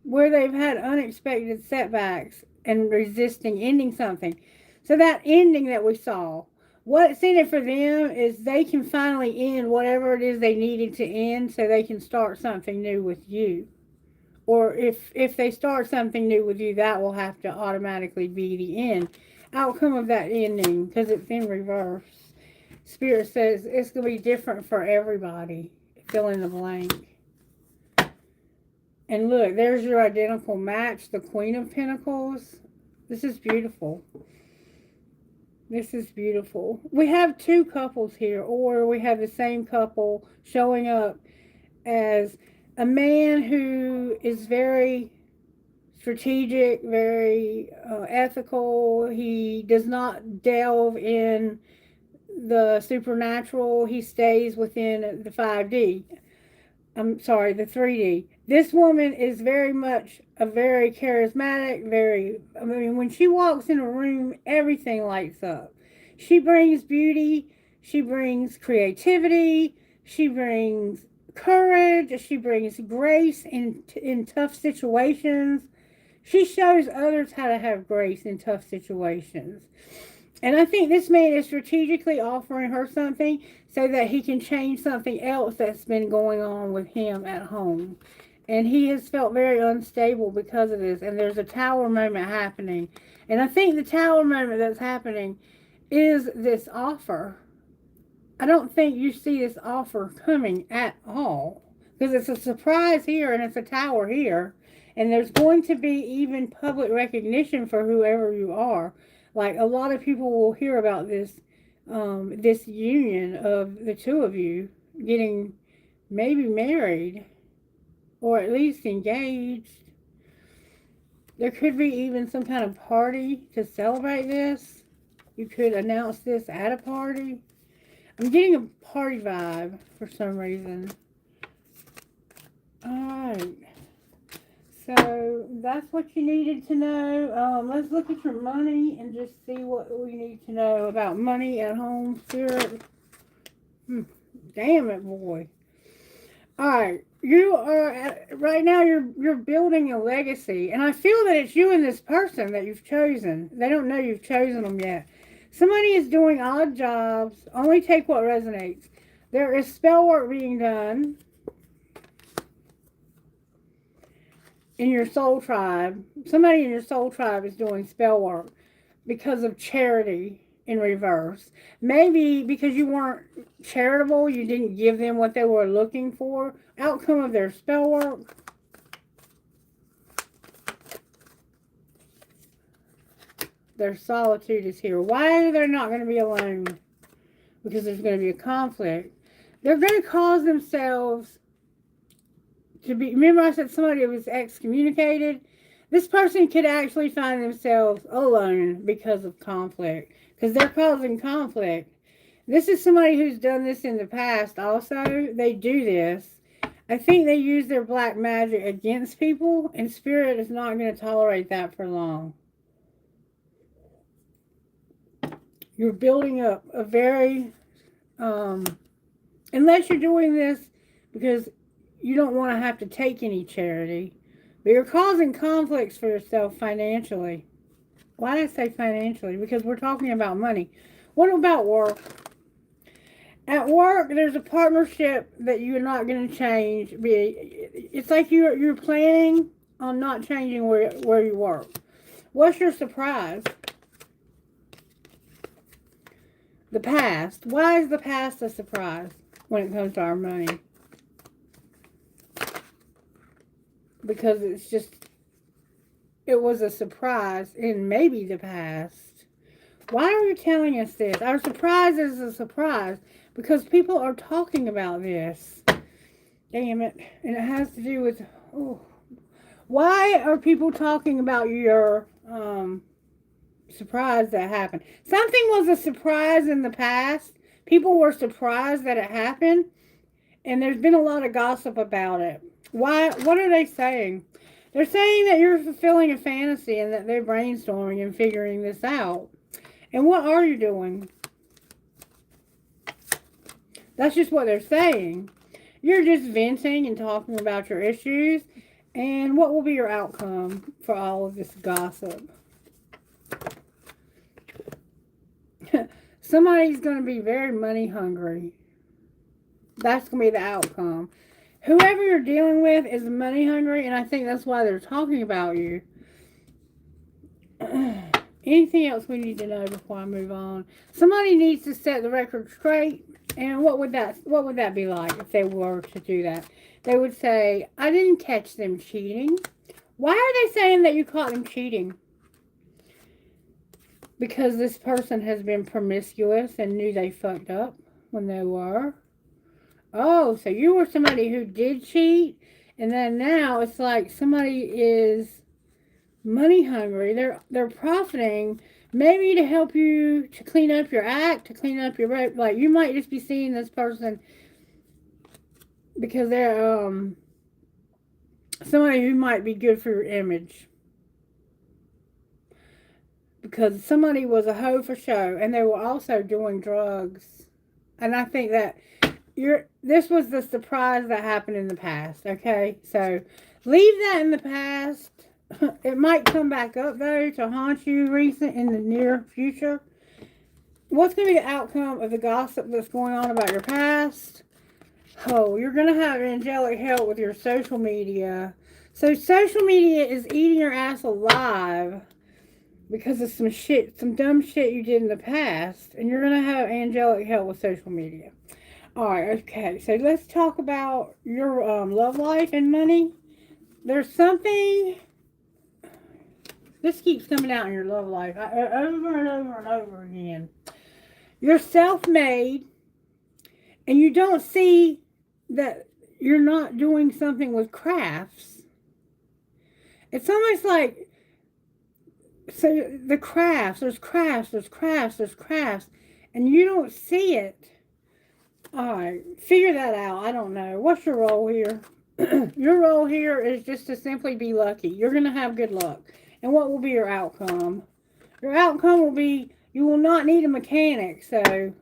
A: Where they've had unexpected setbacks and resisting ending something. So that ending that we saw, what's in it for them is they can finally end whatever it is they needed to end so they can start something new with you. Or if they start something new with you, that will have to automatically be the end. Outcome of that ending, because it's in reverse. Spirit says it's going to be different for everybody. Fill in the blank. And look, there's your identical match, the Queen of Pentacles. This is beautiful. This is beautiful. We have two couples here, or we have the same couple showing up as a man who is very strategic, very ethical. He does not delve in the supernatural. He stays within the 5D. I'm sorry, the 3D. This woman is very much a very charismatic, I mean, when she walks in a room, everything lights up. She brings beauty. She brings creativity. She brings courage. She brings grace in tough situations. She shows others how to have grace in tough situations. And I think this man is strategically offering her something so that he can change something else that's been going on with him at home. And he has felt very unstable because of this. And there's a tower moment happening. And I think the tower moment that's happening is this offer. I don't think you see this offer coming at all. Because it's a surprise here and it's a tower here. And there's going to be even public recognition for whoever you are. Like, a lot of people will hear about this this union of the two of you getting maybe married or at least engaged. There could be even some kind of party to celebrate this. You could announce this at a party. I'm getting a party vibe for some reason. Alright. So that's what you needed to know. Let's look at your money and just see what we need to know about money at home, Spirit. Damn it, boy. Alright, you are right now. You're building a legacy, and I feel that it's you and this person that you've chosen. They don't know you've chosen them yet. Somebody is doing odd jobs. Only take what resonates. There is spell work being done in your soul tribe. Somebody in your soul tribe is doing spell work because of charity. in reverse. Maybe because you weren't charitable, you didn't give them what they were looking for. Outcome of their spell work. Their solitude is here. Why are they not going to be alone? Because there's going to be a conflict. They're going to cause themselves to be... Remember I said somebody was excommunicated? This person could actually find themselves alone because of conflict. Because they're causing conflict. This is somebody who's done this in the past also. They do this. I think they use their black magic against people. And Spirit is not going to tolerate that for long. You're building up a very... unless you're doing this because you don't want to have to take any charity. But you're causing conflicts for yourself financially. Why did I say financially? Because we're talking about money. What about work? At work, there's a partnership that you're not going to change. It's like you're planning on not changing where you work. What's your surprise? The past. Why is the past a surprise when it comes to our money? Because it's just, it was a surprise in maybe the past. Why are you telling us this? Our surprise is a surprise because people are talking about this. Damn it. And it has to do with, why are people talking about your surprise that happened? Something was a surprise in the past. People were surprised that it happened. And there's been a lot of gossip about it. Why? What are they saying? They're saying that you're fulfilling a fantasy and that they're brainstorming and figuring this out. And what are you doing? That's just what they're saying. You're just venting and talking about your issues. And what will be your outcome for all of this gossip? Somebody's going to be very money hungry. That's going to be the outcome. Whoever you're dealing with is money hungry, and I think that's why they're talking about you. Anything else we need to know before I move on? Somebody needs to set the record straight, and what would that be like if they were to do that? They would say, I didn't catch them cheating. Why are they saying that you caught them cheating? Because this person has been promiscuous and knew they fucked up when they were. Oh, so you were somebody who did cheat, and then now it's like somebody is money hungry. They're profiting, maybe to help you to clean up your act, to clean up your, like you might just be seeing this person because they're somebody who might be good for your image. Because somebody was a hoe for show, and they were also doing drugs. And I think that this was the surprise that happened in the past, okay? So, leave that in the past. It might come back up, though, to haunt you in the near future. What's going to be the outcome of the gossip that's going on about your past? Oh, you're going to have angelic help with your social media. So, social media is eating your ass alive because of some dumb shit you did in the past. And you're going to have angelic help with social media. Alright, okay, so let's talk about your love life and money. There's something, this keeps coming out in your love life, over and over and over again. You're self-made, and you don't see that you're not doing something with crafts. It's almost like, so the crafts, there's crafts, and you don't see it. Alright, figure that out. I don't know. What's your role here? Your role here is just to simply be lucky. You're going to have good luck. And what will be your outcome? Your outcome will be, you will not need a mechanic, so,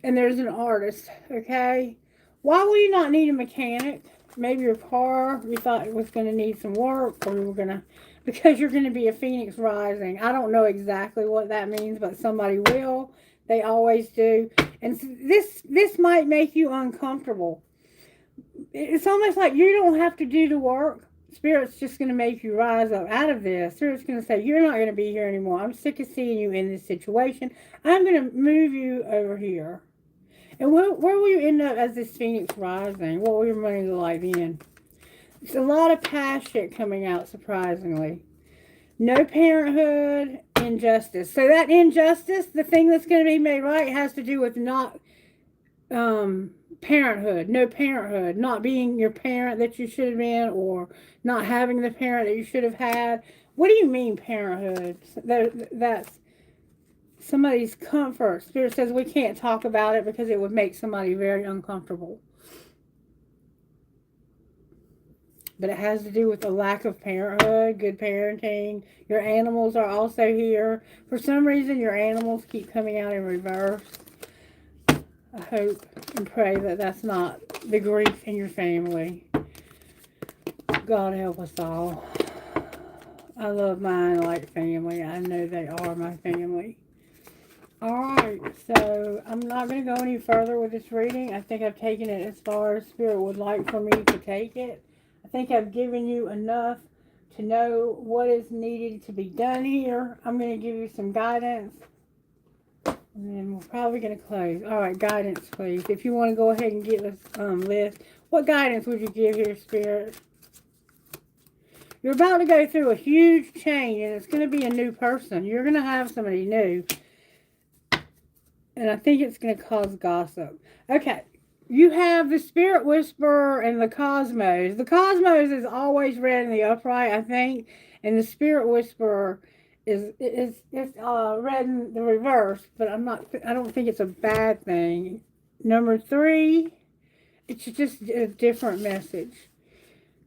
A: and there's an artist, okay? Why will you not need a mechanic? Maybe your car, you thought it was going to need some work, or you were going to, because you're going to be a phoenix rising. I don't know exactly what that means, but somebody will. They always do. And this might make you uncomfortable. It's almost like you don't have to do the work. Spirit's just going to make you rise up out of this. Spirit's going to say, you're not going to be here anymore. I'm sick of seeing you in this situation. I'm going to move you over here. And where will you end up as this phoenix rising? What will your money look like then? There's a lot of past shit coming out, surprisingly. No parenthood, injustice. So that injustice, the thing that's going to be made right, has to do with not parenthood, no parenthood, not being your parent that you should have been, or not having the parent that you should have had. What do you mean parenthood? That's somebody's comfort. Spirit says we can't talk about it because it would make somebody very uncomfortable. But it has to do with the lack of parenthood, good parenting. Your animals are also here. For some reason, your animals keep coming out in reverse. I hope and pray that that's not the grief in your family. God help us all. I love mine like family. I know they are my family. Alright, so I'm not going to go any further with this reading. I think I've taken it as far as Spirit would like for me to take it. I think I've given you enough to know what is needed to be done here. I'm going to give you some guidance. And then we're probably going to close. Alright, guidance please. If you want to go ahead and get this list. What guidance would you give here, Spirit? You're about to go through a huge change, and it's going to be a new person. You're going to have somebody new. And I think it's going to cause gossip. Okay. You have the Spirit Whisperer and the Cosmos. The Cosmos is always read in the upright, I think. And the Spirit Whisperer is read in the reverse. But I don't think it's a bad thing. Number 3, it's just a different message.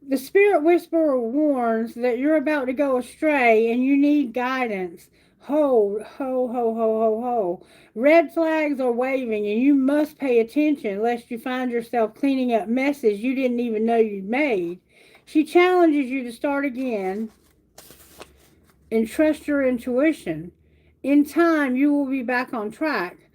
A: The Spirit Whisperer warns that you're about to go astray and you need guidance. Hold, ho, ho, ho, ho, ho. Red flags are waving and you must pay attention lest you find yourself cleaning up messes you didn't even know you'd made. She challenges you to start again and trust your intuition. In time, you will be back on track.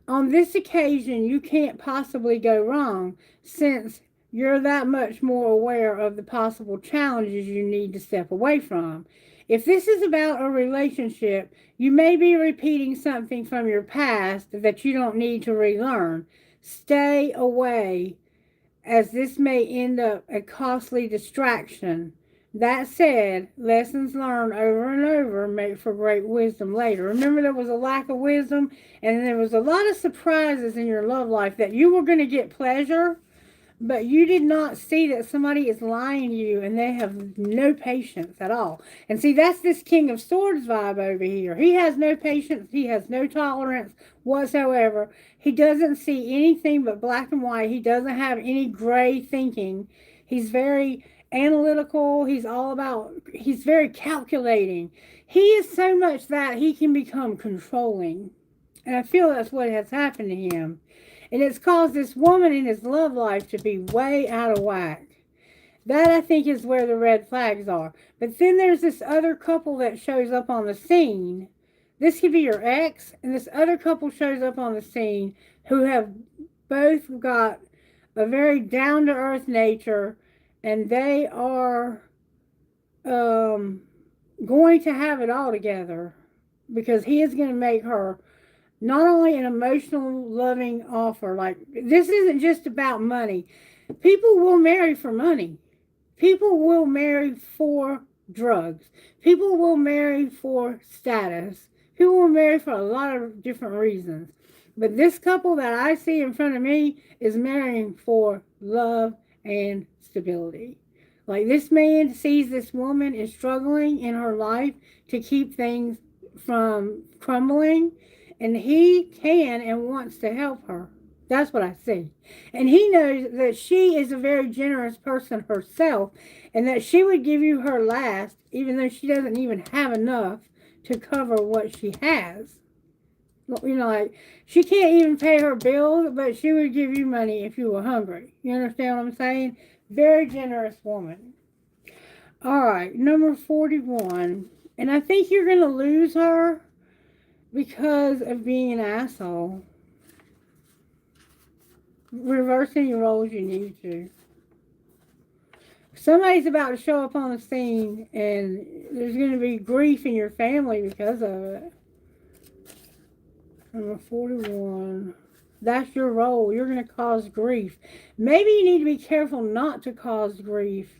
A: On this occasion, you can't possibly go wrong since you're that much more aware of the possible challenges you need to step away from. If this is about a relationship, you may be repeating something from your past that you don't need to relearn. Stay away, as this may end up a costly distraction. That said, lessons learned over and over make for great wisdom later. Remember, there was a lack of wisdom, and there was a lot of surprises in your love life that you were going to get pleasure, but you did not see that somebody is lying to you and they have no patience at all. And see, that's this King of Swords vibe over here. He has no patience. He has no tolerance whatsoever. He doesn't see anything but black and white. He doesn't have any gray thinking. He's very analytical. He's very calculating. He is so much that he can become controlling. And I feel that's what has happened to him. And it's caused this woman in his love life to be way out of whack. That, I think, is where the red flags are. But then there's this other couple that shows up on the scene. This could be your ex, and this other couple shows up on the scene who have both got a very down-to-earth nature, and they are going to have it all together because he is going to make her not only an emotional, loving offer. Like, this isn't just about money. People will marry for money. People will marry for drugs. People will marry for status. People will marry for a lot of different reasons. But this couple that I see in front of me is marrying for love and stability. Like, this man sees this woman is struggling in her life to keep things from crumbling. And he can and wants to help her. That's what I see. And he knows that she is a very generous person herself, and that she would give you her last, even though she doesn't even have enough to cover what she has. You know, like, she can't even pay her bills, but she would give you money if you were hungry. You understand what I'm saying? Very generous woman. All right, number 41. And I think you're going to lose her because of being an asshole. Reverse any roles you need to. Somebody's about to show up on the scene, and there's going to be grief in your family because of it. Number 41. That's your role. You're going to cause grief. Maybe you need to be careful not to cause grief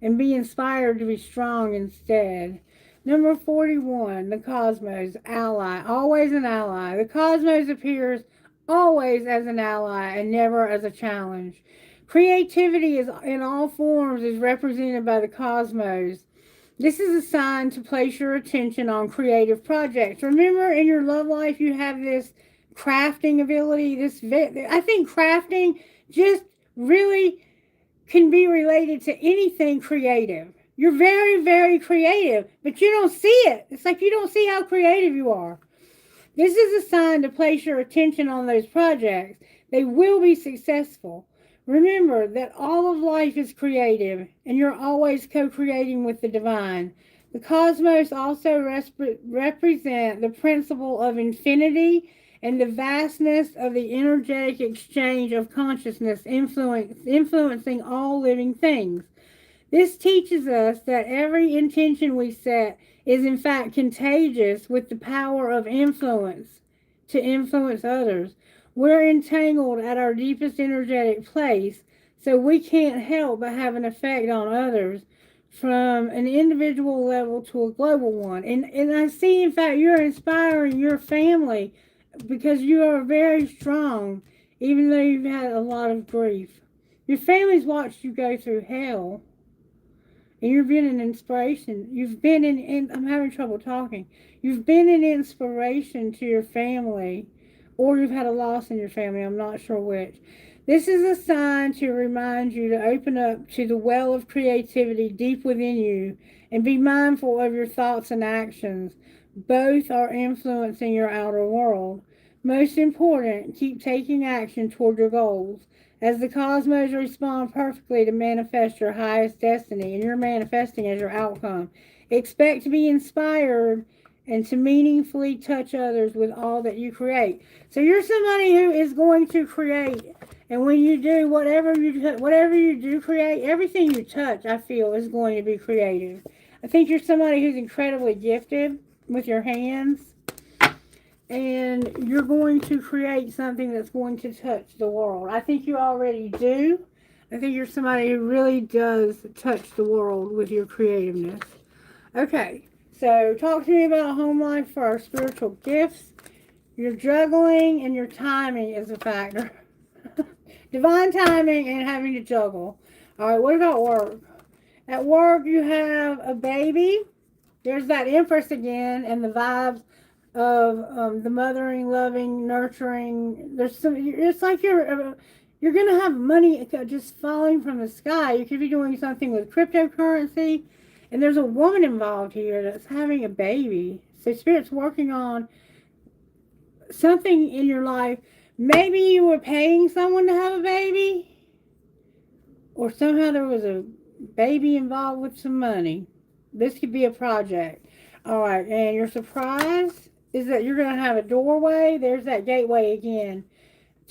A: and be inspired to be strong instead. Number 41, the cosmos, ally, always an ally. The cosmos appears always as an ally and never as a challenge. Creativity is in all forms is represented by the cosmos. This is a sign to place your attention on creative projects. Remember, in your love life, you have this crafting ability. I think crafting just really can be related to anything creative. You're very, very creative, but you don't see it. It's like you don't see how creative you are. This is a sign to place your attention on those projects. They will be successful. Remember that all of life is creative, and you're always co-creating with the divine. The cosmos also represent the principle of infinity and the vastness of the energetic exchange of consciousness influencing all living things. This teaches us that every intention we set is in fact contagious with the power of influence to influence others. We're entangled at our deepest energetic place, so we can't help but have an effect on others from an individual level to a global one. And I see, in fact, you're inspiring your family because you are very strong, even though you've had a lot of grief. Your family's watched you go through hell, and you've been an inspiration. You've been I'm having trouble talking. You've been an inspiration to your family, or you've had a loss in your family. I'm not sure which. This is a sign to remind you to open up to the well of creativity deep within you and be mindful of your thoughts and actions. Both are influencing your outer world. Most important, keep taking action toward your goals. As the cosmos respond perfectly to manifest your highest destiny, and you're manifesting as your outcome. Expect to be inspired and to meaningfully touch others with all that you create. So you're somebody who is going to create, and when you do whatever you do create, everything you touch, I feel, is going to be creative. I think you're somebody who's incredibly gifted with your hands, and you're going to create something that's going to touch the world. I think you already do. I think you're somebody who really does touch the world with your creativeness. Okay. So talk to me about home life for our spiritual gifts. Your juggling and your timing is a factor. Divine timing and having to juggle. All right, what about work? At work, you have a baby. There's that Empress again, and the vibes of the mothering, loving, nurturing. It's like you're going to have money just falling from the sky. You could be doing something with cryptocurrency. And there's a woman involved here that's having a baby. So Spirit's working on something in your life. Maybe you were paying someone to have a baby. Or somehow there was a baby involved with some money. This could be a project. All right, and your surprise is that you're going to have a doorway. There's that gateway again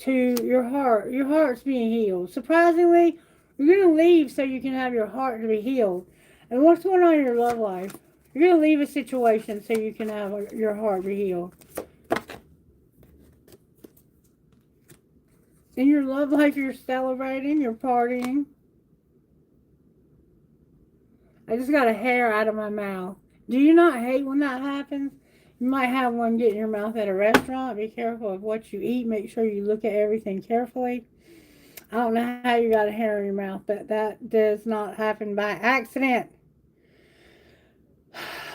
A: to your heart. Your heart's being healed. Surprisingly, you're going to leave so you can have your heart to be healed. And what's going on in your love life? You're going to leave a situation so you can have your heart be healed. In your love life, you're celebrating, you're partying. I just got a hair out of my mouth. Do you not hate when that happens? You might have one get in your mouth at a restaurant. Be careful of what you eat. Make sure you look at everything carefully. I don't know how you got a hair in your mouth, but that does not happen by accident.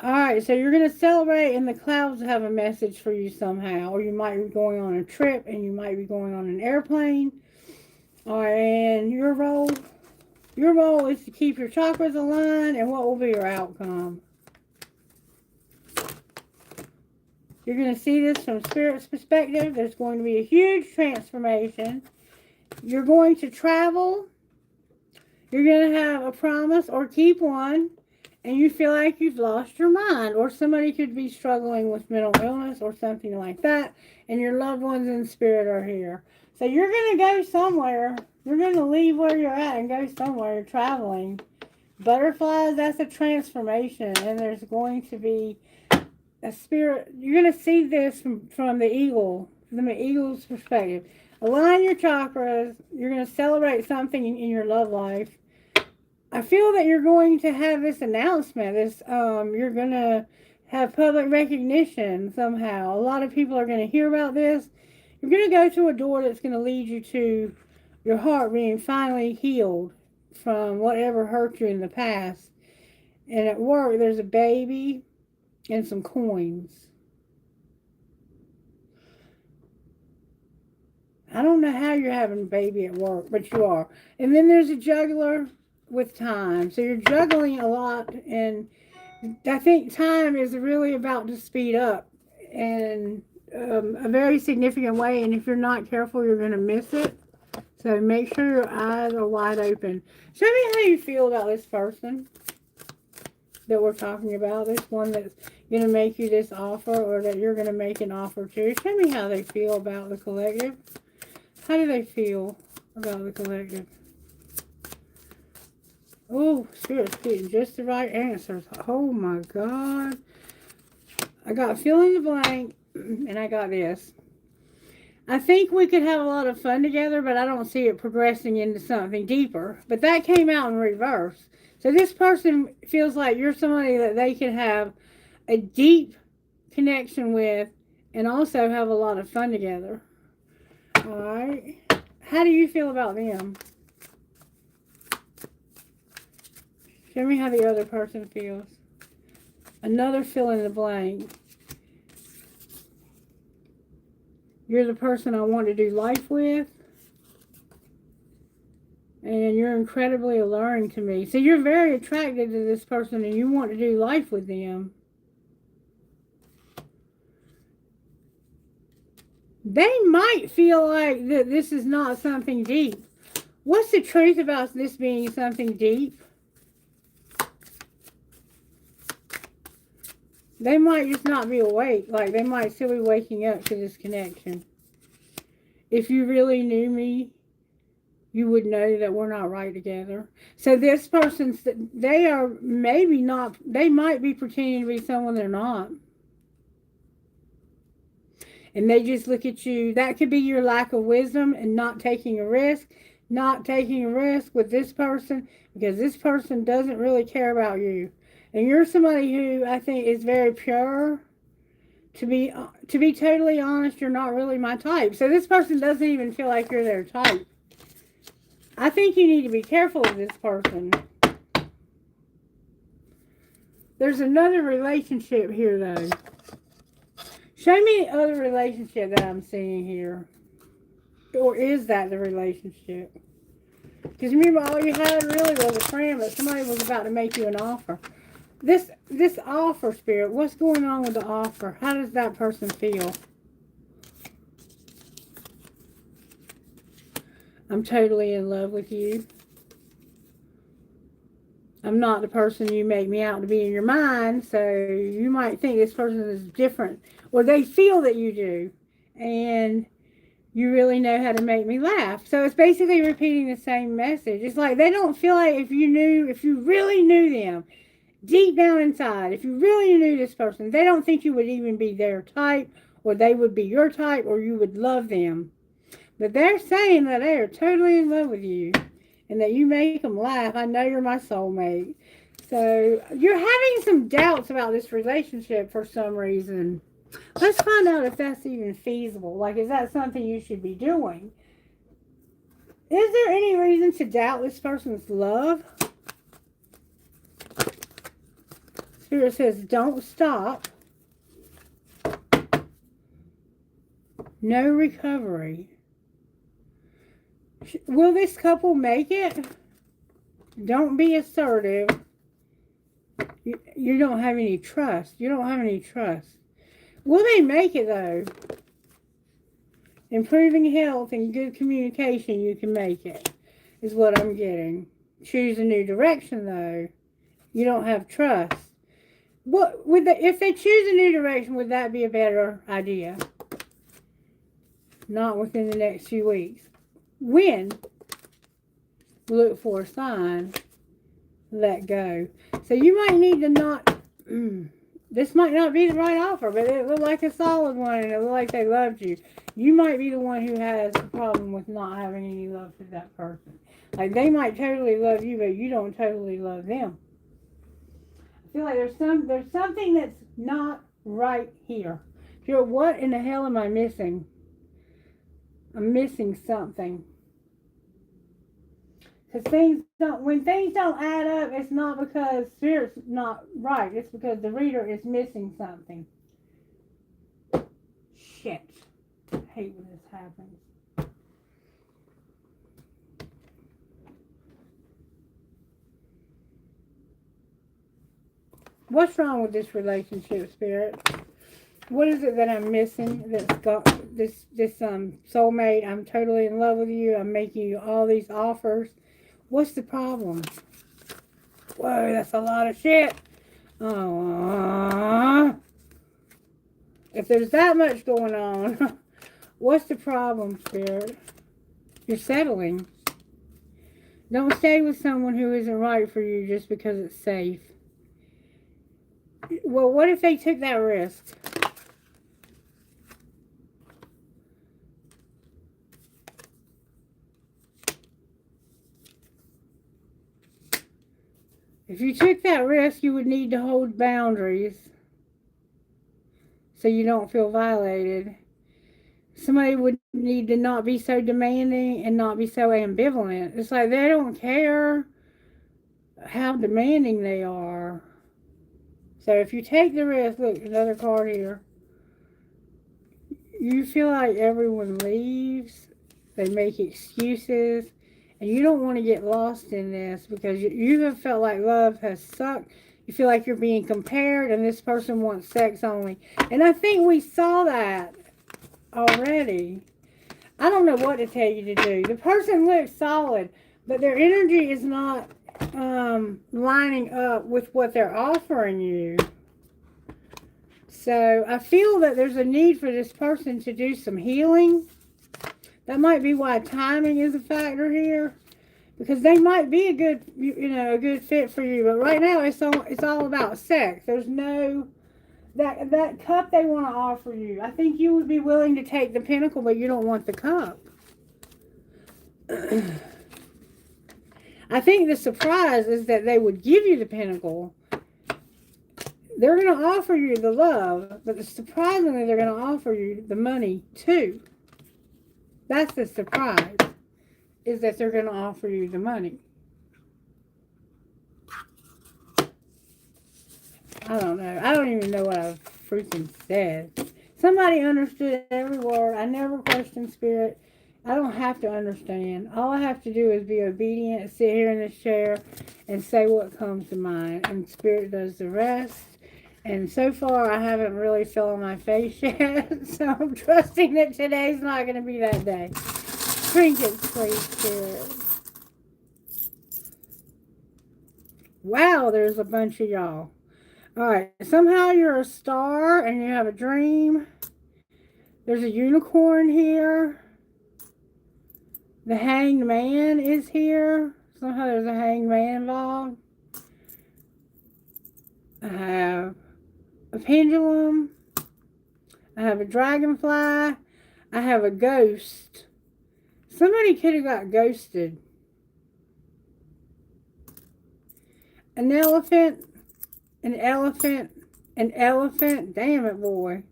A: Alright, so you're going to celebrate, and the clouds have a message for you somehow. Or you might be going on a trip, and you might be going on an airplane. Alright, and your role is to keep your chakras aligned, and what will be your outcome? You're going to see this from Spirit's perspective. There's going to be a huge transformation. You're going to travel. You're going to have a promise or keep one. And you feel like you've lost your mind. Or somebody could be struggling with mental illness or something like that. And your loved ones in spirit are here. So you're going to go somewhere. You're going to leave where you're at and go somewhere. You're traveling. Butterflies, that's a transformation, and there's going to be a spirit. You're going to see this from the eagle's perspective. Align your chakras. You're going to celebrate something in your love life. I feel that you're going to have this announcement. You're going to have public recognition somehow. A lot of people are going to hear about this. You're going to go through a door that's going to lead you to your heart being finally healed from whatever hurt you in the past. And at work, there's a baby and some coins. I don't know how you're having a baby at work, but you are. And then there's a juggler with time. So you're juggling a lot, and I think time is really about to speed up in a very significant way, and if you're not careful, you're going to miss it. So make sure your eyes are wide open. Show me how you feel about this person that we're talking about, this one that's going to make you this offer, or that you're going to make an offer to. Show me how they feel about the collective. How do they feel about the collective? Oh, Spirit's getting just the right answers. Oh my God. I got fill in the blank, and I got this. I think we could have a lot of fun together, but I don't see it progressing into something deeper. But that came out in reverse. So this person feels like you're somebody that they can have a deep connection with and also have a lot of fun together. All right. How do you feel about them? Show me how the other person feels. Another fill in the blank. You're the person I want to do life with. And you're incredibly alluring to me. So you're very attracted to this person and you want to do life with them. They might feel like that this is not something deep. What's the truth about this being something deep? They might just not be awake. Like, they might still be waking up to this connection. If you really knew me, you would know that we're not right together. So this person, they are maybe not, they might be pretending to be someone they're not. And they just look at you. That could be your lack of wisdom and not taking a risk. Not taking a risk with this person because this person doesn't really care about you. And you're somebody who I think is very pure. To be totally honest, you're not really my type. So this person doesn't even feel like you're their type. I think you need to be careful of this person. There's another relationship here, though. Show me the other relationship that I'm seeing here. Or is that the relationship? Because remember, all you had really was a friend, but somebody was about to make you an offer. This offer, Spirit, what's going on with the offer? How does that person feel? I'm totally in love with you. I'm not the person you make me out to be in your mind, so you might think this person is different. Or they feel that you do. And you really know how to make me laugh. So it's basically repeating the same message. It's like they don't feel like if you really knew them, deep down inside, if you really knew this person, they don't think you would even be their type, or they would be your type, or you would love them. But they're saying that they are totally in love with you, and that you make them laugh. I know you're my soulmate. So you're having some doubts about this relationship for some reason. Let's find out if that's even feasible. Like, is that something you should be doing? Is there any reason to doubt this person's love? Spirit says, don't stop. No recovery. Will this couple make it? Don't be assertive. You don't have any trust. You don't have any trust. Will they make it, though? Improving health and good communication, you can make it, is what I'm getting. Choose a new direction, though. You don't have trust. If they choose a new direction, would that be a better idea? Not within the next few weeks. When? Look for a sign. let go. So you might need to not, this might not be the right offer, but it looked like a solid one and it looked like they loved you. You might be the one who has a problem with not having any love for that person. Like they might totally love you, but you don't totally love them. I feel like there's something that's not right here. Feel, what in the hell am I missing? I'm missing something. Because when things don't add up, it's not because Spirit's not right. It's because the reader is missing something. Shit. I hate when this happens. What's wrong with this relationship, Spirit? What is it that I'm missing that's got this soulmate? I'm totally in love with you. I'm making you all these offers. What's the problem? Whoa, that's a lot of shit. If there's that much going on, what's the problem, Spirit? You're settling. Don't stay with someone who isn't right for you just because it's safe. Well, what if they took that risk? If you took that risk, you would need to hold boundaries so you don't feel violated. Somebody would need to not be so demanding and not be so ambivalent. It's like they don't care how demanding they are. So if you take the risk, look, another card here. You feel like everyone leaves. They make excuses. And you don't want to get lost in this because you have felt like love has sucked. You feel like you're being compared and this person wants sex only. And I think we saw that already. I don't know what to tell you to do. The person looks solid, but their energy is not lining up with what they're offering you. So I feel that there's a need for this person to do some healing. That might be why timing is a factor here, because they might be a good fit for you. But right now, it's all about sex. There's no that cup they want to offer you. I think you would be willing to take the pinnacle, but you don't want the cup. I think the surprise is that they would give you the pinnacle. They're going to offer you the love, but surprisingly, they're going to offer you the money too. That's the surprise, is that they're going to offer you the money. I don't know. I don't even know what I freaking said. Somebody understood every word. I never question Spirit. I don't have to understand. All I have to do is be obedient and sit here in this chair and say what comes to mind. And Spirit does the rest. And so far, I haven't really fell on my face yet. So I'm trusting that today's not going to be that day. Trinkets, please, Spirit. Wow, there's a bunch of y'all. Alright, somehow you're a star and you have a dream. There's a unicorn here. The hanged man is here. Somehow there's a hanged man involved. I have a pendulum. I have a dragonfly. I have a ghost. Somebody could have got ghosted. An elephant. An elephant. An elephant. Damn it, boy.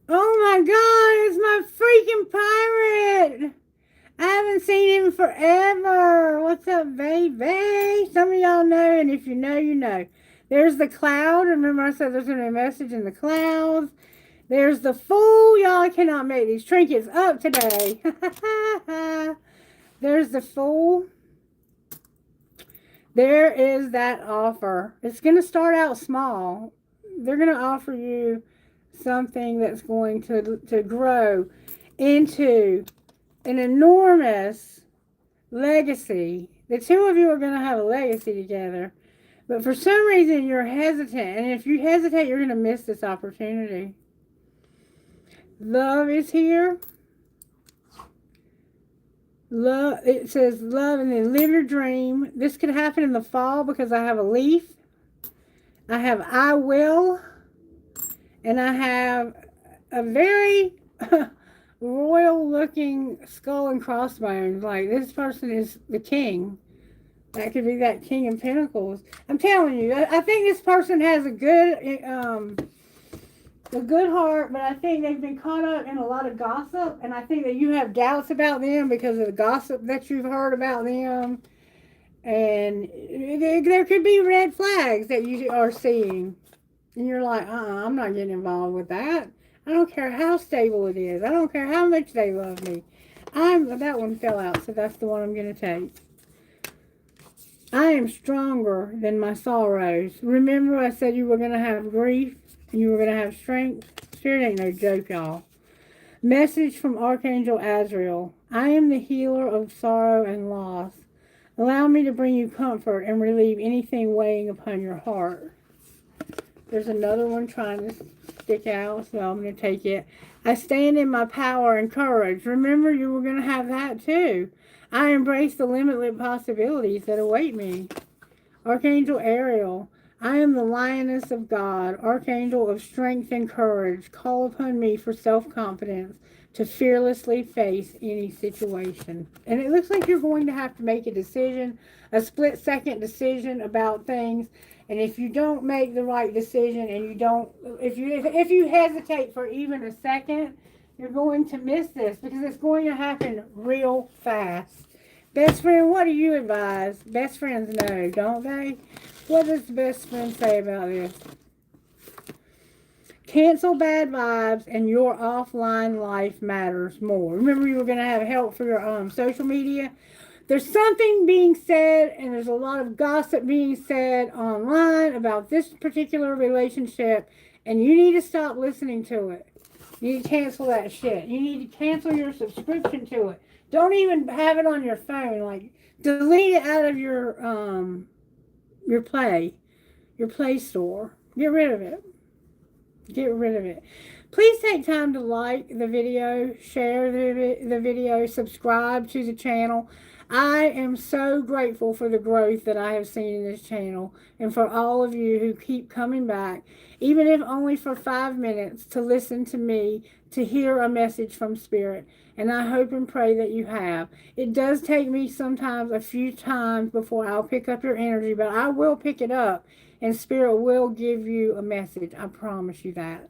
A: Oh my God, it's my freaking pirate. I haven't seen him forever. What's up, baby? Some of y'all know, and if you know, you know. There's the cloud. Remember I said there's going to be a message in the clouds. There's the fool. Y'all, I cannot make these trinkets up today. There's the fool. There is that offer. It's going to start out small. They're going to offer you something that's going to grow into an enormous legacy. The two of you are going to have a legacy together. But for some reason, you're hesitant. And if you hesitate, you're going to miss this opportunity. Love is here. Love, it says love, and then live your dream. This could happen in the fall because I have a leaf. I have I will, and I have a very royal looking skull and crossbones. Like, this person is the king. That could be that King of Pentacles. I'm telling you, I think this person has a good heart, but I think they've been caught up in a lot of gossip, and I think that you have doubts about them because of the gossip that you've heard about them, and there could be red flags that you are seeing, and you're like, I'm not getting involved with that. I don't care how stable it is. I don't care how much they love me. That one fell out, so that's the one I'm going to take. I am stronger than my sorrows. Remember I said you were going to have grief and you were going to have strength? Spirit ain't no joke, y'all. Message from Archangel Azrael. I am the healer of sorrow and loss. Allow me to bring you comfort and relieve anything weighing upon your heart. There's another one trying to stick out, so I'm going to take it. I stand in my power and courage. Remember, you were going to have that too. I embrace the limitless possibilities that await me. Archangel Ariel. I am the lioness of God, archangel of strength and courage. Call upon me for self-confidence to fearlessly face any situation. And it looks like you're going to have to make a decision, a split-second decision about things. And if you don't make the right decision, and you don't, if you hesitate for even a second, you're going to miss this because it's going to happen real fast. Best friend, what do you advise? Best friends know, don't they? What does the best friend say about this? Cancel bad vibes and your offline life matters more. Remember, you were going to have help for your social media. There's something being said, and there's a lot of gossip being said online about this particular relationship, and you need to stop listening to it. You need to cancel that shit. You need to cancel your subscription to it. Don't even have it on your phone. Like, delete it out of your Play Store. Get rid of it. Get rid of it. Please take time to like the video, share the video, subscribe to the channel. I am so grateful for the growth that I have seen in this channel, and for all of you who keep coming back, even if only for 5 minutes, to listen to me, to hear a message from Spirit. And I hope and pray that you have. It does take me sometimes a few times before I'll pick up your energy, but I will pick it up, and Spirit will give you a message. I promise you that.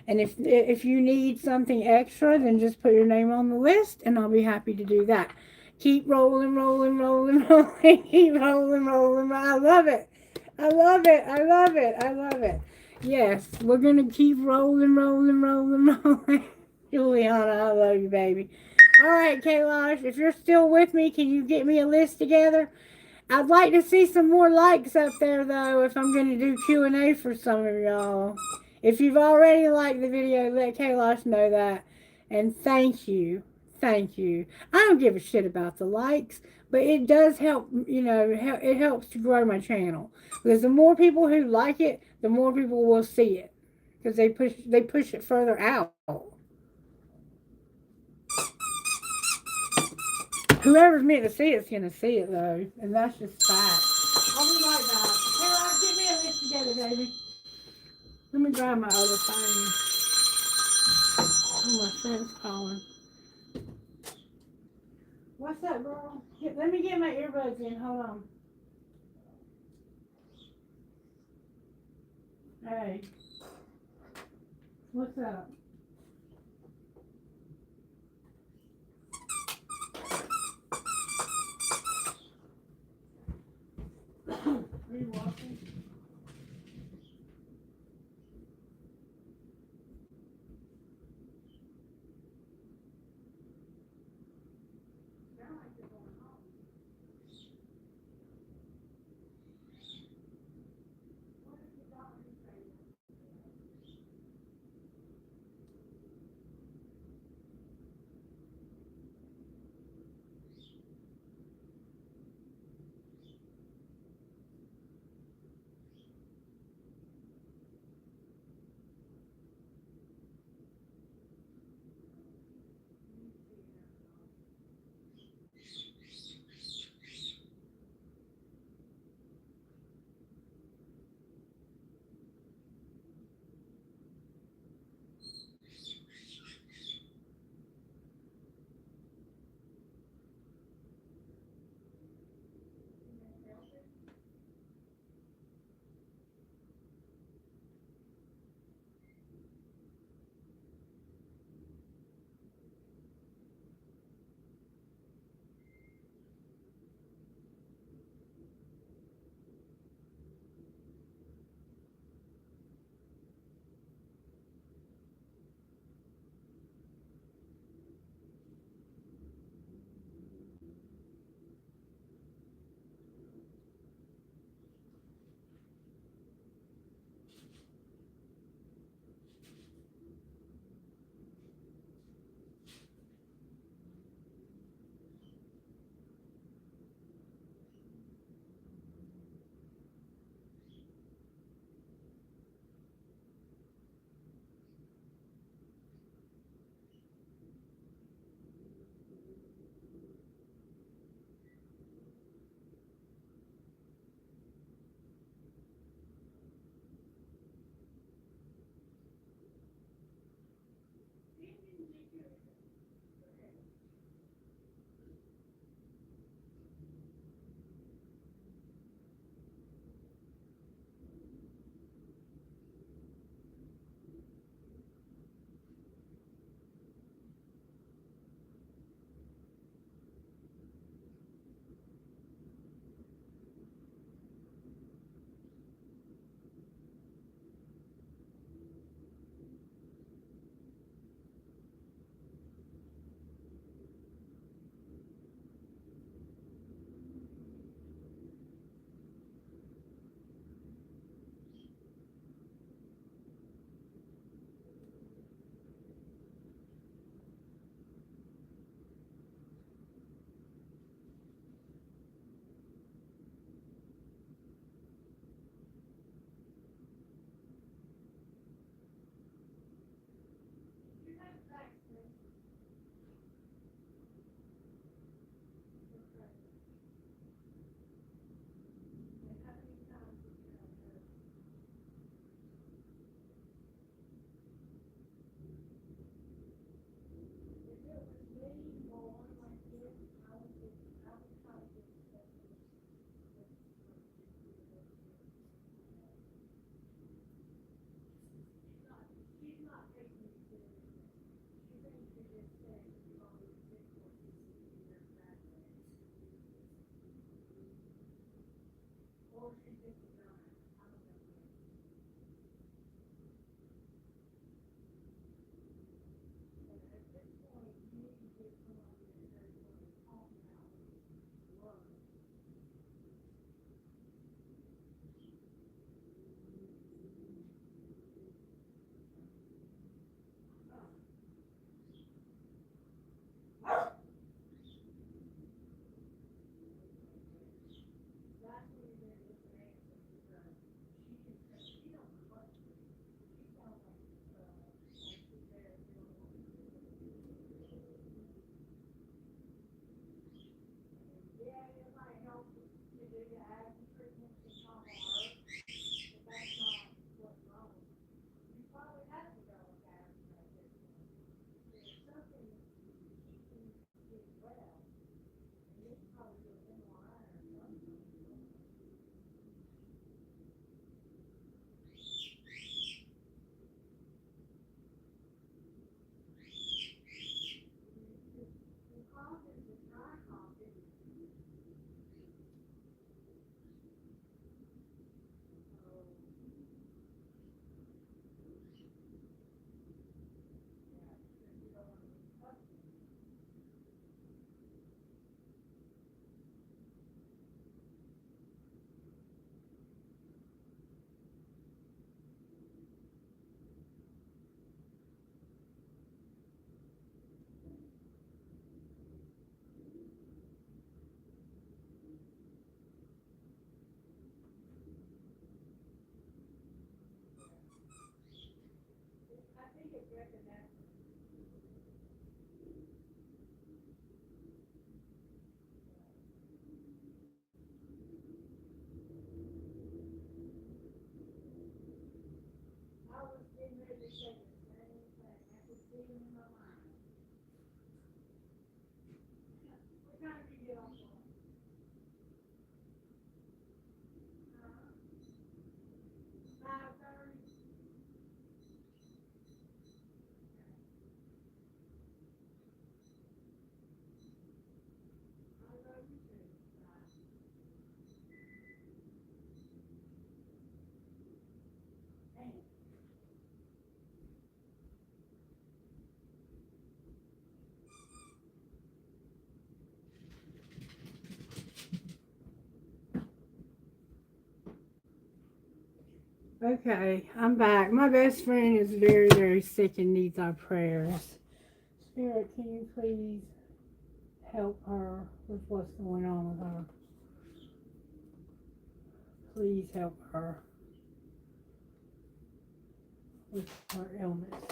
A: And if you need something extra, then just put your name on the list, and I'll be happy to do that. Keep rolling, rolling, rolling, rolling. Keep rolling, rolling. I love it. I love it. I love it. I love it. Yes, we're going to keep rolling, rolling, rolling, rolling. Juliana, I love you, baby. All right, Kailash, if you're still with me, can you get me a list together? I'd like to see some more likes up there, though, if I'm going to do Q&A for some of y'all. If you've already liked the video, let Kailash know that. And thank you. Thank you. I don't give a shit about the likes, but it does help, it helps to grow my channel. Because the more people who like it, the more people will see it. Because they push it further out. Whoever's meant to see it's going to see it, though. And that's just fact. I'll be right back. Hey, get me a list together, baby. Let me grab my other phone. Oh, my friend's calling. What's up, girl? Let me get my earbuds in. Hold on. Hey. What's up? Are you walking? Okay, I'm back. My best friend is very, very sick and needs our prayers. Spirit, can you please help her with what's going on with her? Please help her with her illness.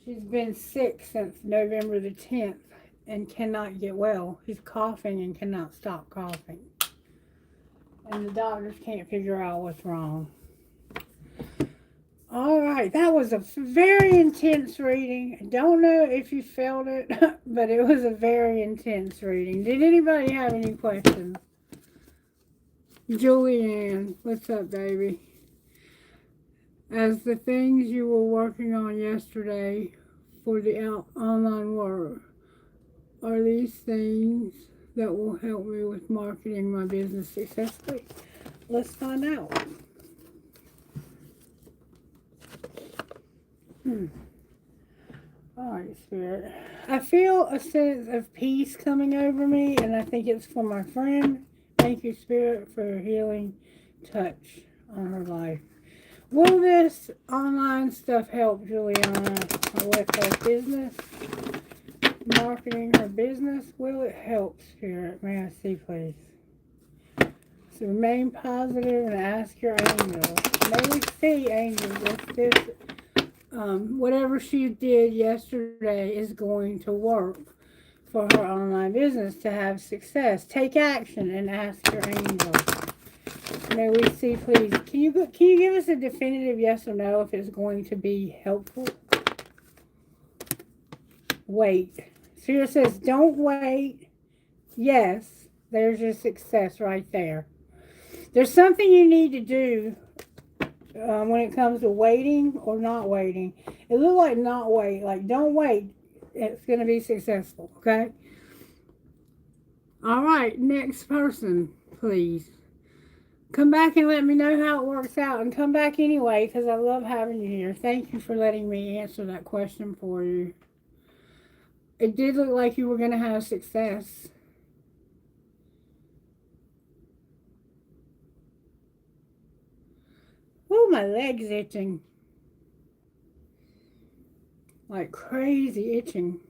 A: She's been sick since November the 10th and cannot get well. She's coughing and cannot stop coughing. And the doctors can't figure out what's wrong. All right, that was a very intense reading. I don't know if you felt it, but it was a very intense reading. Did anybody have any questions? Julianne, what's up, baby? As the things you were working on yesterday for the online work, are these things that will help me with marketing my business successfully? Let's find out. All right, Spirit. I feel a sense of peace coming over me, and I think it's for my friend. Thank you, Spirit, for your healing touch on her life. Will this online stuff help Juliana with her business? Marketing her business? Will it help, Spirit? May I see, please? So remain positive and ask your angels. May we see, angels, if this whatever she did yesterday is going to work for her online business to have success. Take action and ask your angels. May we see, please. Can you give us a definitive yes or no if it's going to be helpful? Wait. Spirit says, don't wait. Yes, there's your success right there. There's something you need to do when it comes to waiting or not waiting. It looks like not wait. Like, don't wait. It's going to be successful, okay? All right, next person, please. Come back and let me know how it works out. And come back anyway, because I love having you here. Thank you for letting me answer that question for you. It did look like you were going to have success. Oh, my leg's itching. Like crazy itching.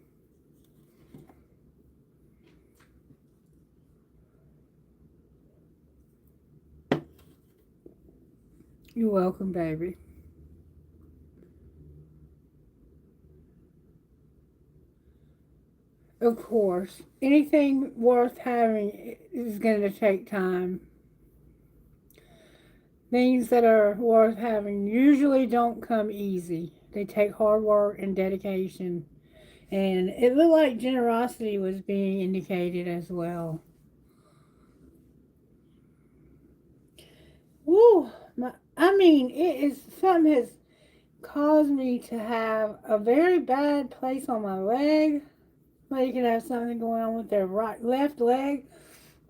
A: You're welcome, baby. Of course, anything worth having is going to take time. Things that are worth having usually don't come easy. They take hard work and dedication. And it looked like generosity was being indicated as well. Woo! I mean, it is something has caused me to have a very bad place on my leg. Well, you can have something going on with their left leg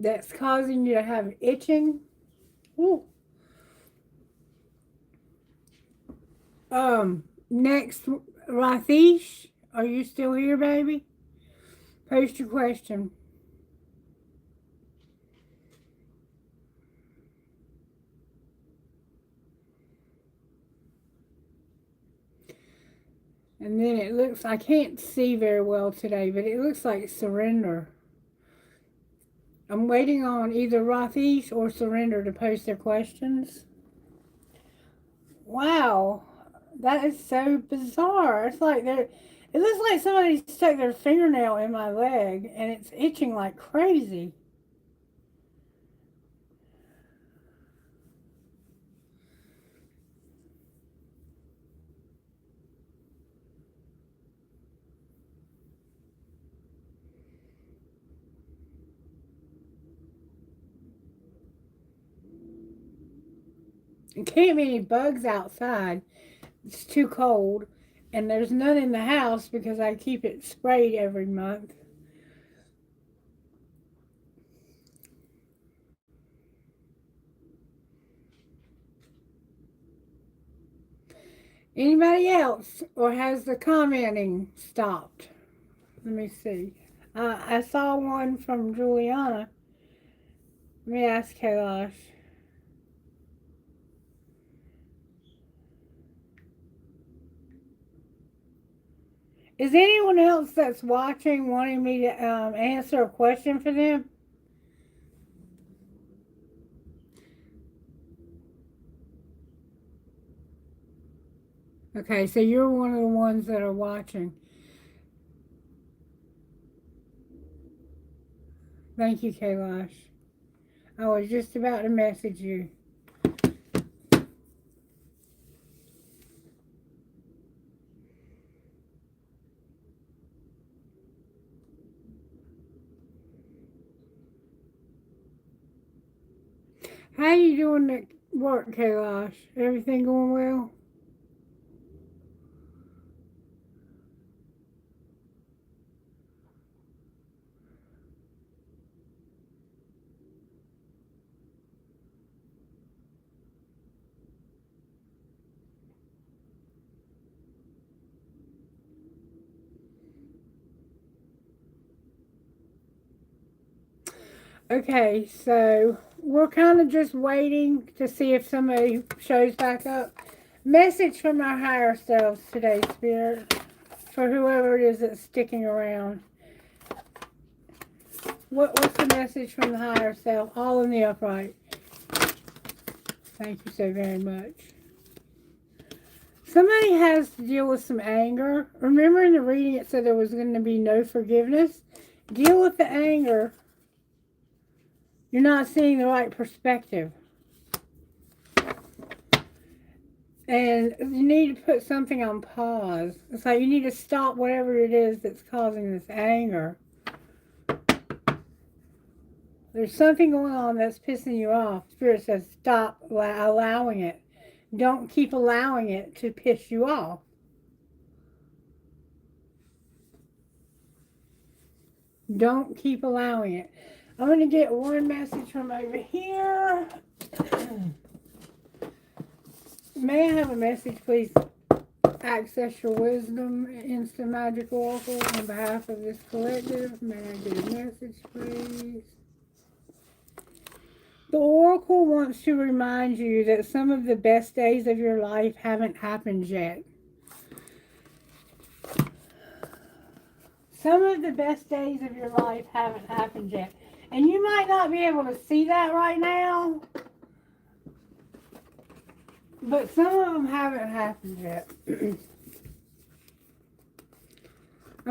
A: that's causing you to have itching. Woo. Next, Rathish, are you still here, baby? Post your question. And then it looks, I can't see very well today, but it looks like surrender. I'm waiting on either Rathish or Surrender to post their questions. Wow, that is so bizarre. It's like it looks like somebody stuck their fingernail in my leg and it's itching like crazy. There can't be any bugs outside. It's too cold. And there's none in the house because I keep it sprayed every month. Anybody else? Or has the commenting stopped? Let me see. I saw one from Juliana. Let me ask Kailash. Is anyone else that's watching wanting me to answer a question for them? Okay, so you're one of the ones that are watching. Thank you, Kailash. I was just about to message you. How you doing at work, Kailash? Everything going well? Okay, so we're kind of just waiting to see if somebody shows back up. Message from our higher selves today, Spirit, for whoever it is that's sticking around. What's the message from the higher self? All in the upright. Thank you so very much. Somebody has to deal with some anger. Remember in the reading it said there was going to be no forgiveness? Deal with the anger. You're not seeing the right perspective. And you need to put something on pause. It's like you need to stop whatever it is that's causing this anger. There's something going on that's pissing you off. Spirit says stop allowing it. Don't keep allowing it to piss you off. Don't keep allowing it. I'm going to get one message from over here. May I have a message, please? Access your wisdom, instant magic oracle, on behalf of this collective. May I get a message, please? The oracle wants to remind you that some of the best days of your life haven't happened yet. Some of the best days of your life haven't happened yet. And you might not be able to see that right now, but some of them haven't happened yet. I'm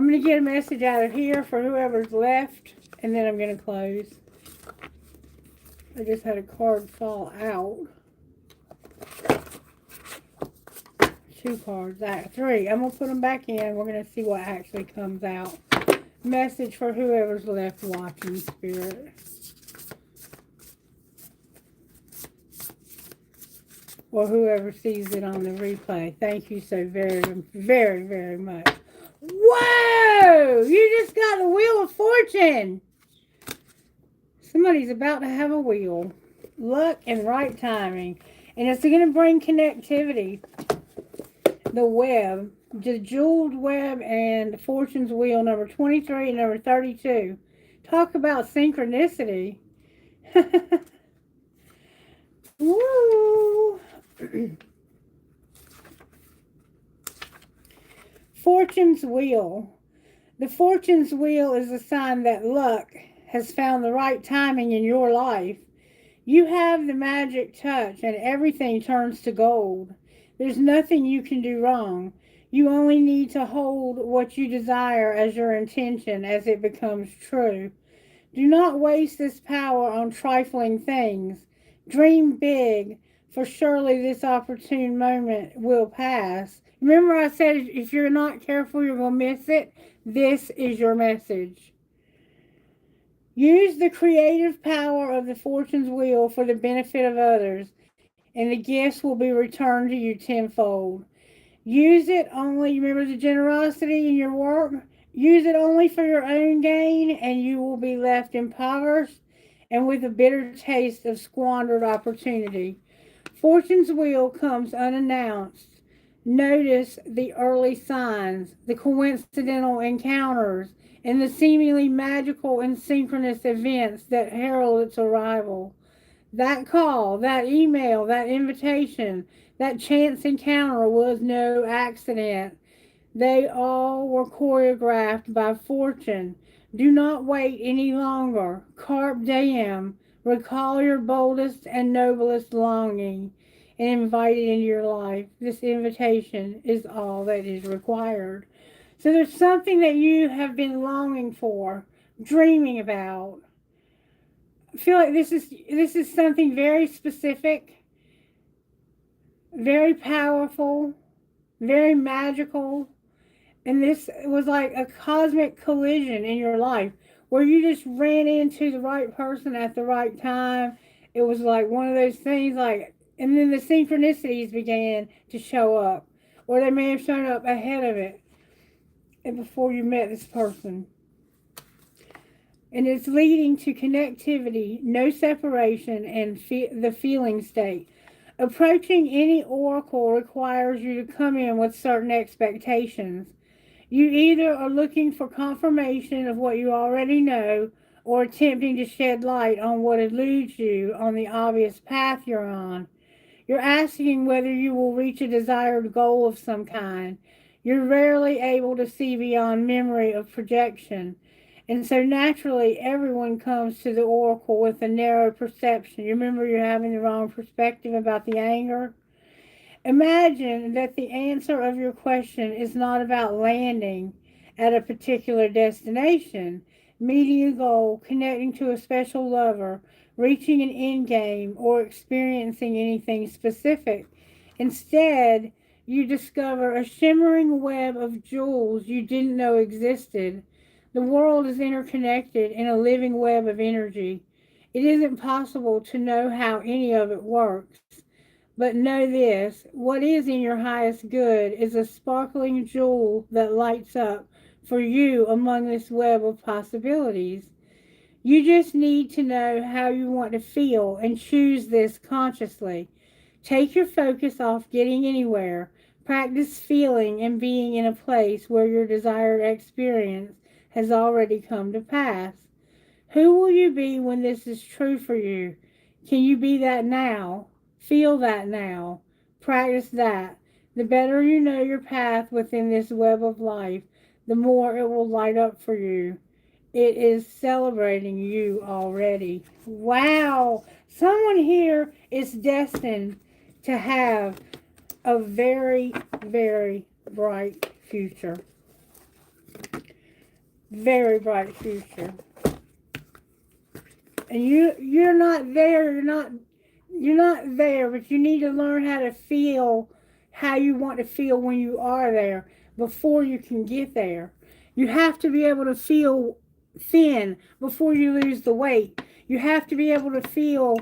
A: going to get a message out of here for whoever's left, and then I'm going to close. I just had a card fall out. 2 cards, 3. I'm going to put them back in. We're going to see what actually comes out. Message for whoever's left watching, Spirit. Or whoever sees it on the replay. Thank you so very, very, very much. Whoa! You just got the Wheel of Fortune. Somebody's about to have a wheel. Luck and right timing. And it's going to bring connectivity. The web. The jeweled web and Fortune's wheel number 23 and number 32. Talk about synchronicity. Woo! Fortune's wheel. The Fortune's wheel is a sign that luck has found the right timing in your life. You have the magic touch and everything turns to gold. There's nothing you can do wrong. You only need to hold what you desire as your intention as it becomes true. Do not waste this power on trifling things. Dream big, for surely this opportune moment will pass. Remember I said if you're not careful, you're going to miss it. This is your message. Use the creative power of the Fortune's wheel for the benefit of others, and the gifts will be returned to you tenfold. Use it only, remember the generosity in your work? Use it only for your own gain, and you will be left impoverished and with a bitter taste of squandered opportunity. Fortune's wheel comes unannounced. Notice the early signs, the coincidental encounters, and the seemingly magical and synchronous events that herald its arrival. That call, that email, that invitation, that chance encounter was no accident. They all were choreographed by Fortune. Do not wait any longer. Carpe diem. Recall your boldest and noblest longing and invite it into your life. This invitation is all that is required. So there's something that you have been longing for, dreaming about. I feel like this is something very specific, very powerful, very magical. And this was like a cosmic collision in your life where you just ran into the right person at the right time. It was like one of those things like, and then the synchronicities began to show up. Or they may have shown up ahead of it and before you met this person. And it's leading to connectivity, no separation, and the feeling state. Approaching any oracle requires you to come in with certain expectations. You either are looking for confirmation of what you already know or attempting to shed light on what eludes you on the obvious path you're on. You're asking whether you will reach a desired goal of some kind. You're rarely able to see beyond memory of projection. And so naturally, everyone comes to the oracle with a narrow perception. You remember you're having the wrong perspective about the anger? Imagine that the answer of your question is not about landing at a particular destination, meeting a goal, connecting to a special lover, reaching an end game, or experiencing anything specific. Instead, you discover a shimmering web of jewels you didn't know existed. The world is interconnected in a living web of energy. It isn't possible to know how any of it works. But know this, what is in your highest good is a sparkling jewel that lights up for you among this web of possibilities. You just need to know how you want to feel and choose this consciously. Take your focus off getting anywhere. Practice feeling and being in a place where your desired experience has already come to pass. Who will you be when this is true for you? Can you be that now? Feel that now. Practice that. The better you know your path within this web of life, the more it will light up for you. It is celebrating you already. Wow! Someone here is destined to have a very, very bright future. Very bright future. And you're not there, you're not there, but you need to learn how to feel how you want to feel when you are there before you can get there. You have to be able to feel thin before you lose the weight. You have to be able to feel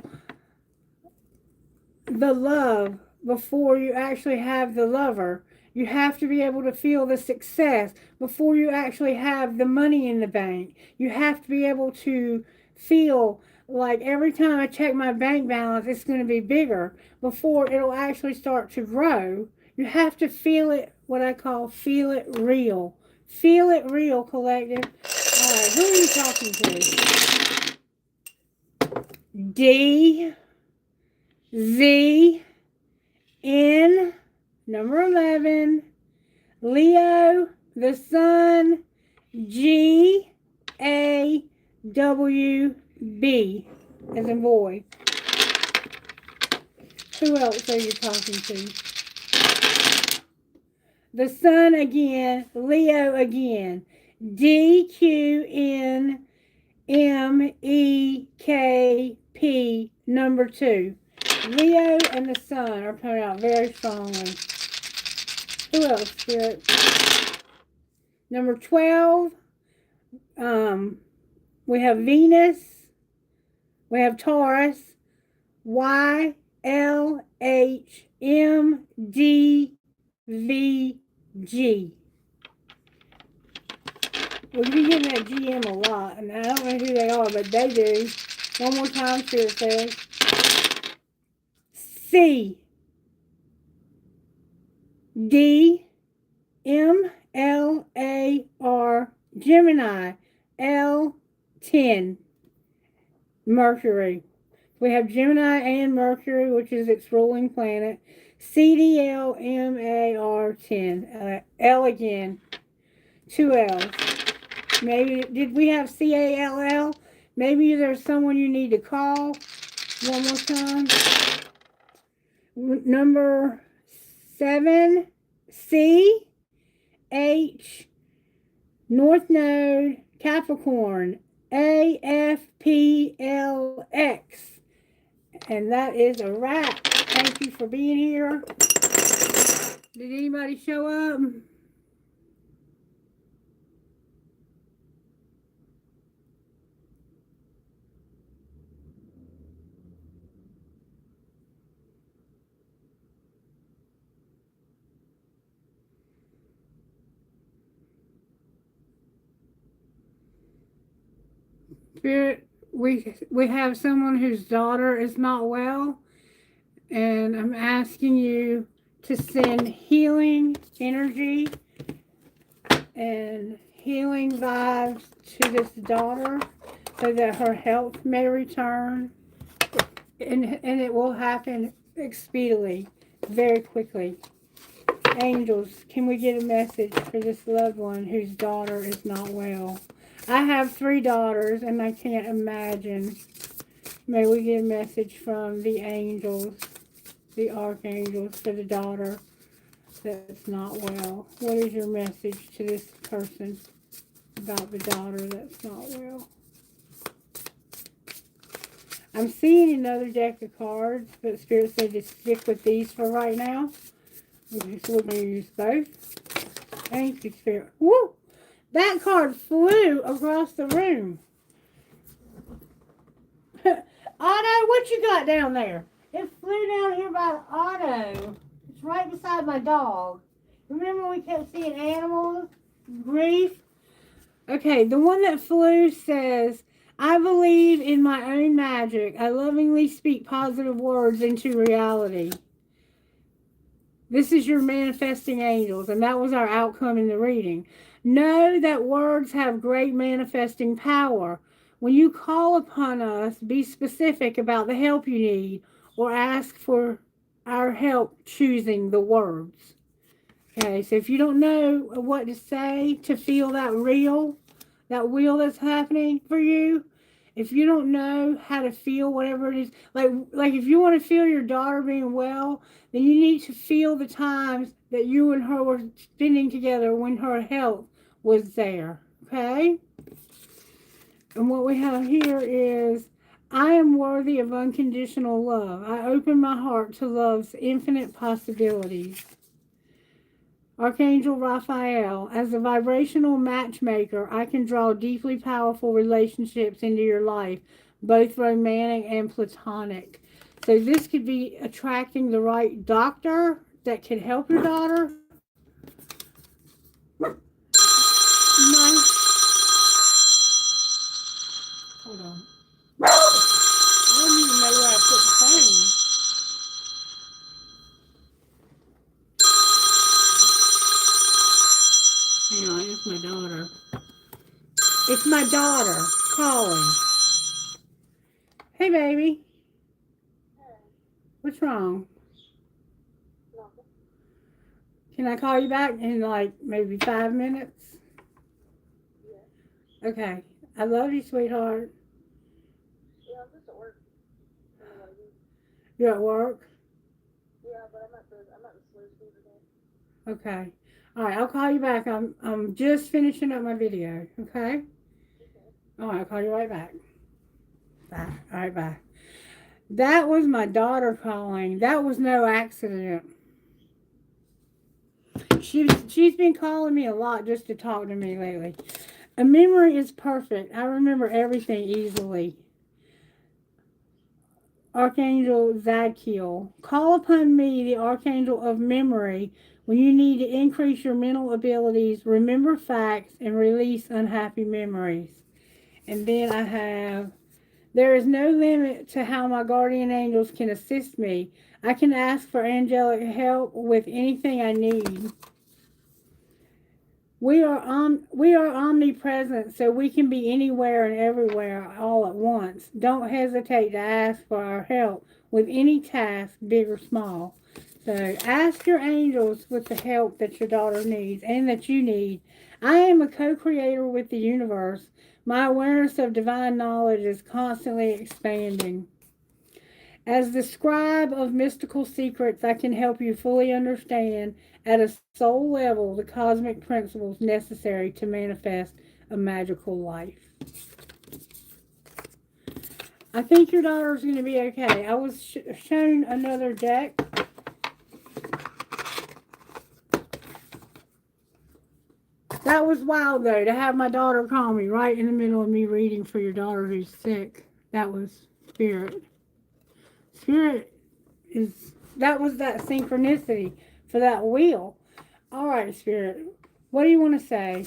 A: the love before you actually have the lover. You have to be able to feel the success before you actually have the money in the bank. You have to be able to feel like every time I check my bank balance, it's going to be bigger before it'll actually start to grow. You have to feel it, what I call feel it real. Feel it real, collective. All right, who are you talking to? D, Z, N, number 11, Leo, the sun, G, A, W, B, as in boy. Who else are you talking to? The sun again, Leo again, D, Q, N, M, E, K, P, number 2. Leo and the sun are coming out very strongly. Who else, Spirit? Number 12, we have Venus, we have Taurus, Y, L, H, M, D, V, G. We've been getting that GM a lot, and I don't know who they are, but they do. One more time, Spirit says. C, D, M, L, A, R, Gemini, L, 10, Mercury. We have Gemini and Mercury, which is its ruling planet. C, D, L, M, A, R, 10. L again. 2 L's. Maybe, did we have C, A, L, L? Maybe there's someone you need to call. One more time. Number 7, C, H, North Node, Capricorn, A, F, P, L, X. And that is a wrap. Thank you for being here. Did anybody show up? Spirit, we have someone whose daughter is not well, and I'm asking you to send healing energy and healing vibes to this daughter so that her health may return, and it will happen speedily, very quickly. Angels, can we get a message for this loved one whose daughter is not well? I have 3 daughters, and I can't imagine. May we get a message from the angels, the archangels, for the daughter that's not well. What is your message to this person about the daughter that's not well? I'm seeing another deck of cards, but Spirit said to stick with these for right now. So we're going to use both. Thank you, Spirit. Woo! That card flew across the room. Otto, what you got down there? It flew down here by Otto. It's right beside my dog. Remember we kept seeing animals? Grief? Okay, the one that flew says, I believe in my own magic. I lovingly speak positive words into reality. This is your manifesting angels, and that was our outcome in the reading. Know that words have great manifesting power. When you call upon us, be specific about the help you need or ask for our help choosing the words. Okay, so if you don't know what to say to feel that wheel that's happening for you, if you don't know how to feel whatever it is, like if you want to feel your daughter being well, then you need to feel the times that you and her were spending together when her health was there. Okay? And what we have here is, I am worthy of unconditional love. I open my heart to love's infinite possibilities. Archangel Raphael, as a vibrational matchmaker, I can draw deeply powerful relationships into your life, both romantic and platonic. So this could be attracting the right doctor that can help your daughter. Hold on. I don't even know where I put the phone. Hang on, it's my daughter. It's my daughter calling. Hey, baby. What's wrong? Can I call you back in like maybe 5 minutes? Yeah. Okay. I love you, sweetheart. Yeah, I'm just at work. You're at work? Yeah, but I'm at the slow school today. Okay. All right, I'll call you back. I'm just finishing up my video. Okay. All right, I'll call you right back. Bye. All right, bye. That was my daughter calling. That was no accident. She's been calling me a lot just to talk to me lately. A memory is perfect. I remember everything easily. Archangel Zadkiel. Call upon me, the Archangel of Memory, when you need to increase your mental abilities, remember facts, and release unhappy memories. And then I have, there is no limit to how my guardian angels can assist me. I can ask for angelic help with anything I need. We are omnipresent, so we can be anywhere and everywhere all at once. Don't hesitate to ask for our help with any task, big or small. So ask your angels with the help that your daughter needs and that you need. I am a co-creator with the universe. My awareness of divine knowledge is constantly expanding. As the scribe of mystical secrets, I can help you fully understand at a soul level the cosmic principles necessary to manifest a magical life. I think your daughter's going to be okay. I was shown another deck. That was wild, though, to have my daughter call me right in the middle of me reading for your daughter who's sick. That was Spirit. Spirit is, that was that synchronicity for that wheel. All right, Spirit, what do you want to say?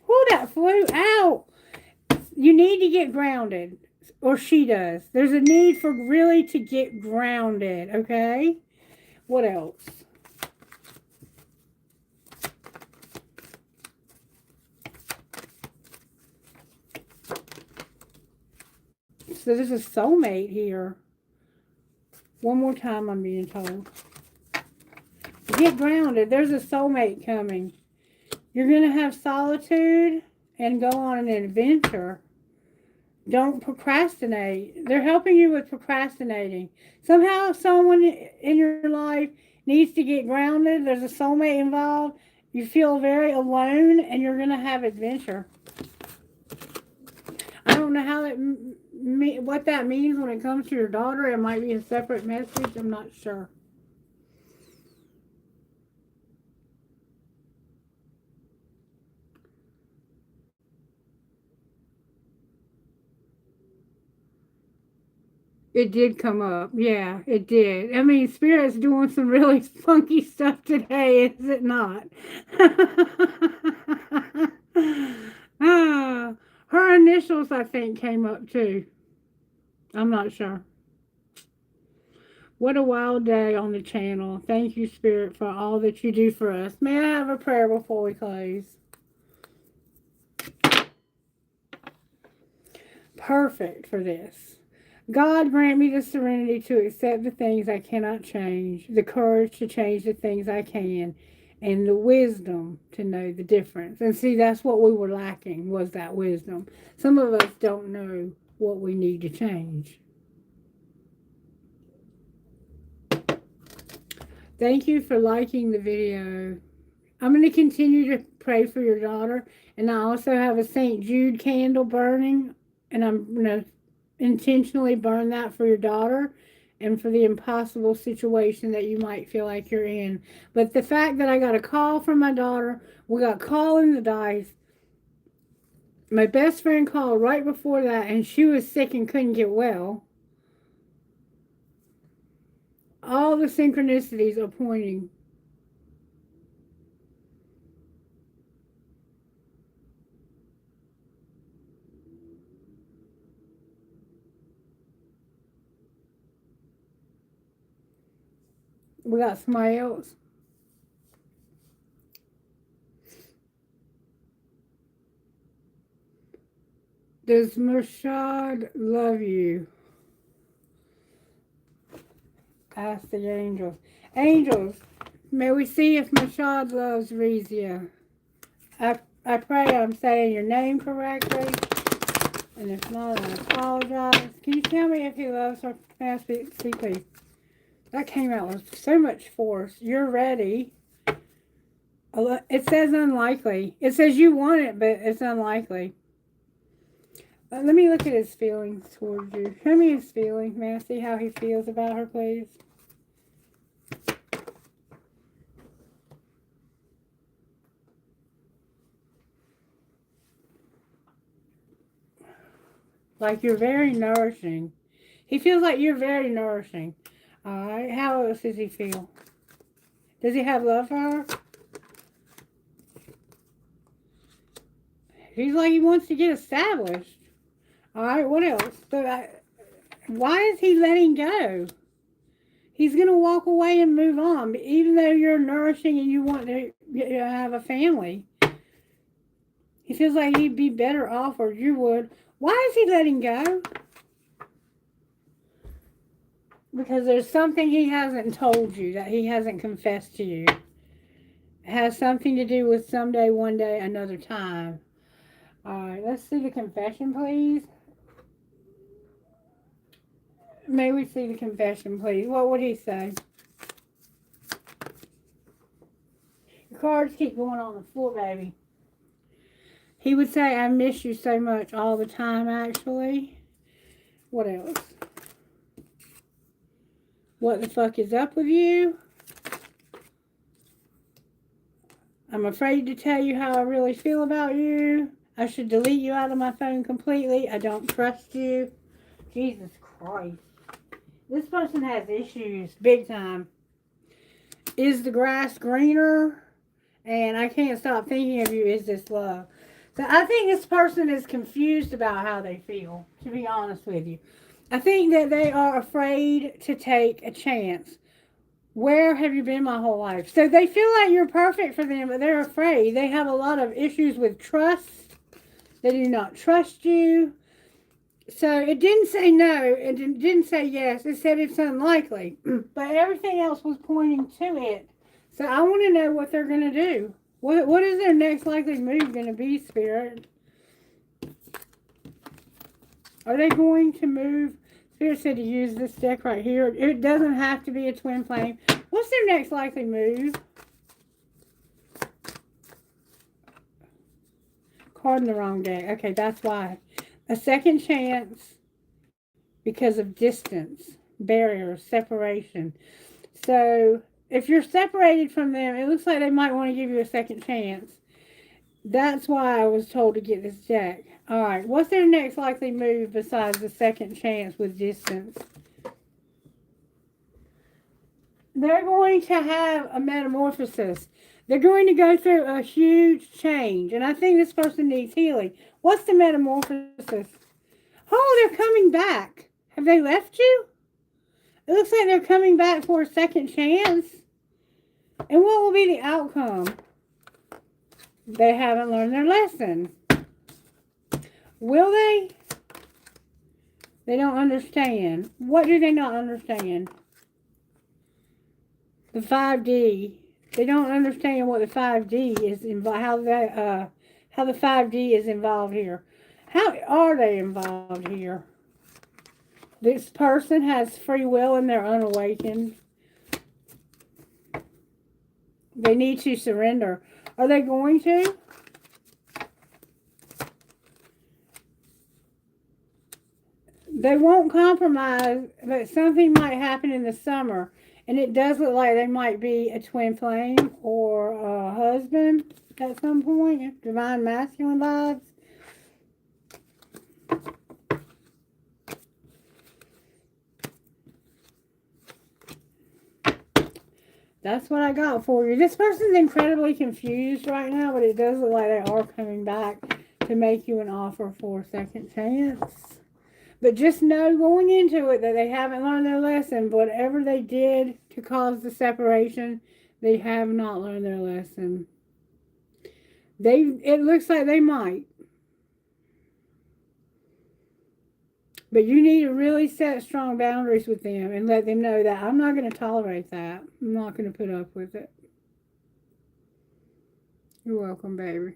A: Whoo, that flew out. You need to get grounded, or she does. There's a need for really to get grounded, okay? What else? So there's a soulmate here. One more time, I'm being told. Get grounded. There's a soulmate coming. You're going to have solitude and go on an adventure. Don't procrastinate. They're helping you with procrastinating. Somehow someone in your life needs to get grounded. There's a soulmate involved. You feel very alone and you're going to have adventure. I don't know how that, what that means when it comes to your daughter. It might be a separate message. I'm not sure. It did come up. Yeah, it did. I mean, Spirit's doing some really funky stuff today, is it not? Ah, Her initials, I think, came up too. I'm not sure. What a wild day on the channel. Thank you, Spirit, for all that you do for us. May I have a prayer before we close? Perfect for this. God, grant me the serenity to accept the things I cannot change, the courage to change the things I can, and the wisdom to know the difference. And see, that's what we were lacking, was that wisdom. Some of us don't know what we need to change. Thank you for liking the video. I'm going to continue to pray for your daughter. And I also have a St. Jude candle burning. And I'm going to intentionally burn that for your daughter and for the impossible situation that you might feel like you're in. But the fact that I got a call from my daughter, we got call in the dice. My best friend called right before that, and she was sick and couldn't get well. All the synchronicities are pointing. We got somebody else. Does Mashad love you? Ask the angels. Angels, may we see if Mashad loves Rezia. I pray I'm saying your name correctly. And if not, I apologize. Can you tell me if he loves her? See, please. That came out with so much force. You're ready. It says unlikely. It says you want it, but it's unlikely. Let me look at his feelings towards you. Show me his feelings. May I see how he feels about her, please? Like you're very nourishing. He feels like you're very nourishing. Alright, how else does he feel? Does he have love for her? He's like he wants to get established. Alright, what else? So, why is he letting go? He's going to walk away and move on, even though you're nourishing and you want to have a family. He feels like he'd be better off, or you would. Why is he letting go? Because there's something he hasn't told you, that he hasn't confessed to you. It has something to do with someday, one day, another time. Alright, let's see the confession, please. May we see the confession, please? What would he say? Your cards keep going on the floor, baby. He would say, I miss you so much all the time, actually. What else? What the fuck is up with you? I'm afraid to tell you how I really feel about you. I should delete you out of my phone completely. I don't trust you. Jesus Christ. This person has issues, big time. Is the grass greener? And I can't stop thinking of you. Is this love? So I think this person is confused about how they feel, to be honest with you. I think that they are afraid to take a chance. Where have you been my whole life? So they feel like you're perfect for them, but they're afraid. They have a lot of issues with trust. They do not trust you. So it didn't say no. It didn't say yes. It said it's unlikely. But everything else was pointing to it. So I want to know what they're going to do. What is their next likely move going to be, Spirit? Are they going to move? Spirit said to use this deck right here. It doesn't have to be a twin flame. What's their next likely move? Card in the wrong deck. Okay, that's why. A second chance because of distance, barriers, separation. So if you're separated from them, it looks like they might want to give you a second chance. That's why I was told to get this deck. Alright, what's their next likely move besides the second chance with distance? They're going to have a metamorphosis. They're going to go through a huge change, and I think this person needs healing. What's the metamorphosis? Oh, they're coming back. Have they left you? It looks like they're coming back for a second chance. And what will be the outcome? They haven't learned their lesson. Will they? They don't understand. What do they not understand? The 5D. They don't understand what the 5D is involved. How the 5D is involved here. How are they involved here? This person has free will and they're unawakened. They need to surrender. Are they going to? They won't compromise, but something might happen in the summer. And it does look like they might be a twin flame or a husband at some point. Divine masculine vibes. That's what I got for you. This person's incredibly confused right now, but it does look like they are coming back to make you an offer for a second chance. But just know going into it that they haven't learned their lesson. Whatever they did to cause the separation, they have not learned their lesson. It looks like they might. But you need to really set strong boundaries with them and let them know that I'm not going to tolerate that. I'm not going to put up with it. You're welcome, baby.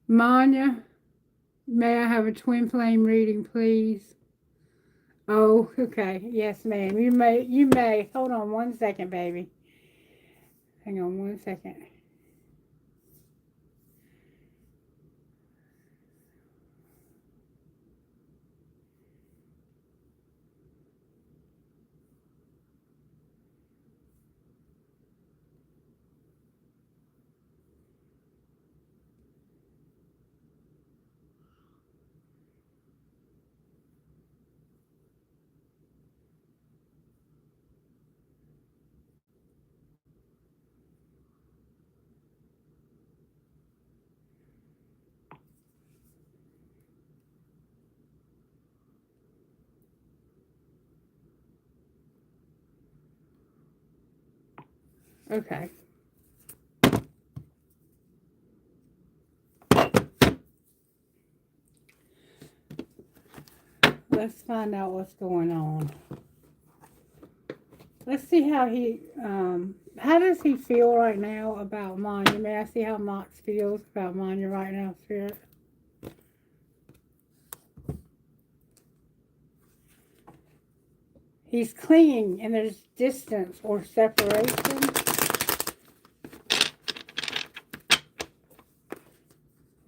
A: Manya, may I have a twin flame reading, please? Oh, okay. Yes, ma'am. You may. Hold on one second, baby. Hang on one second. Okay. Let's find out what's going on. Let's see how does he feel right now about Manya? May I see how Mox feels about Manya right now, Spirit? He's clinging and there's distance or separation.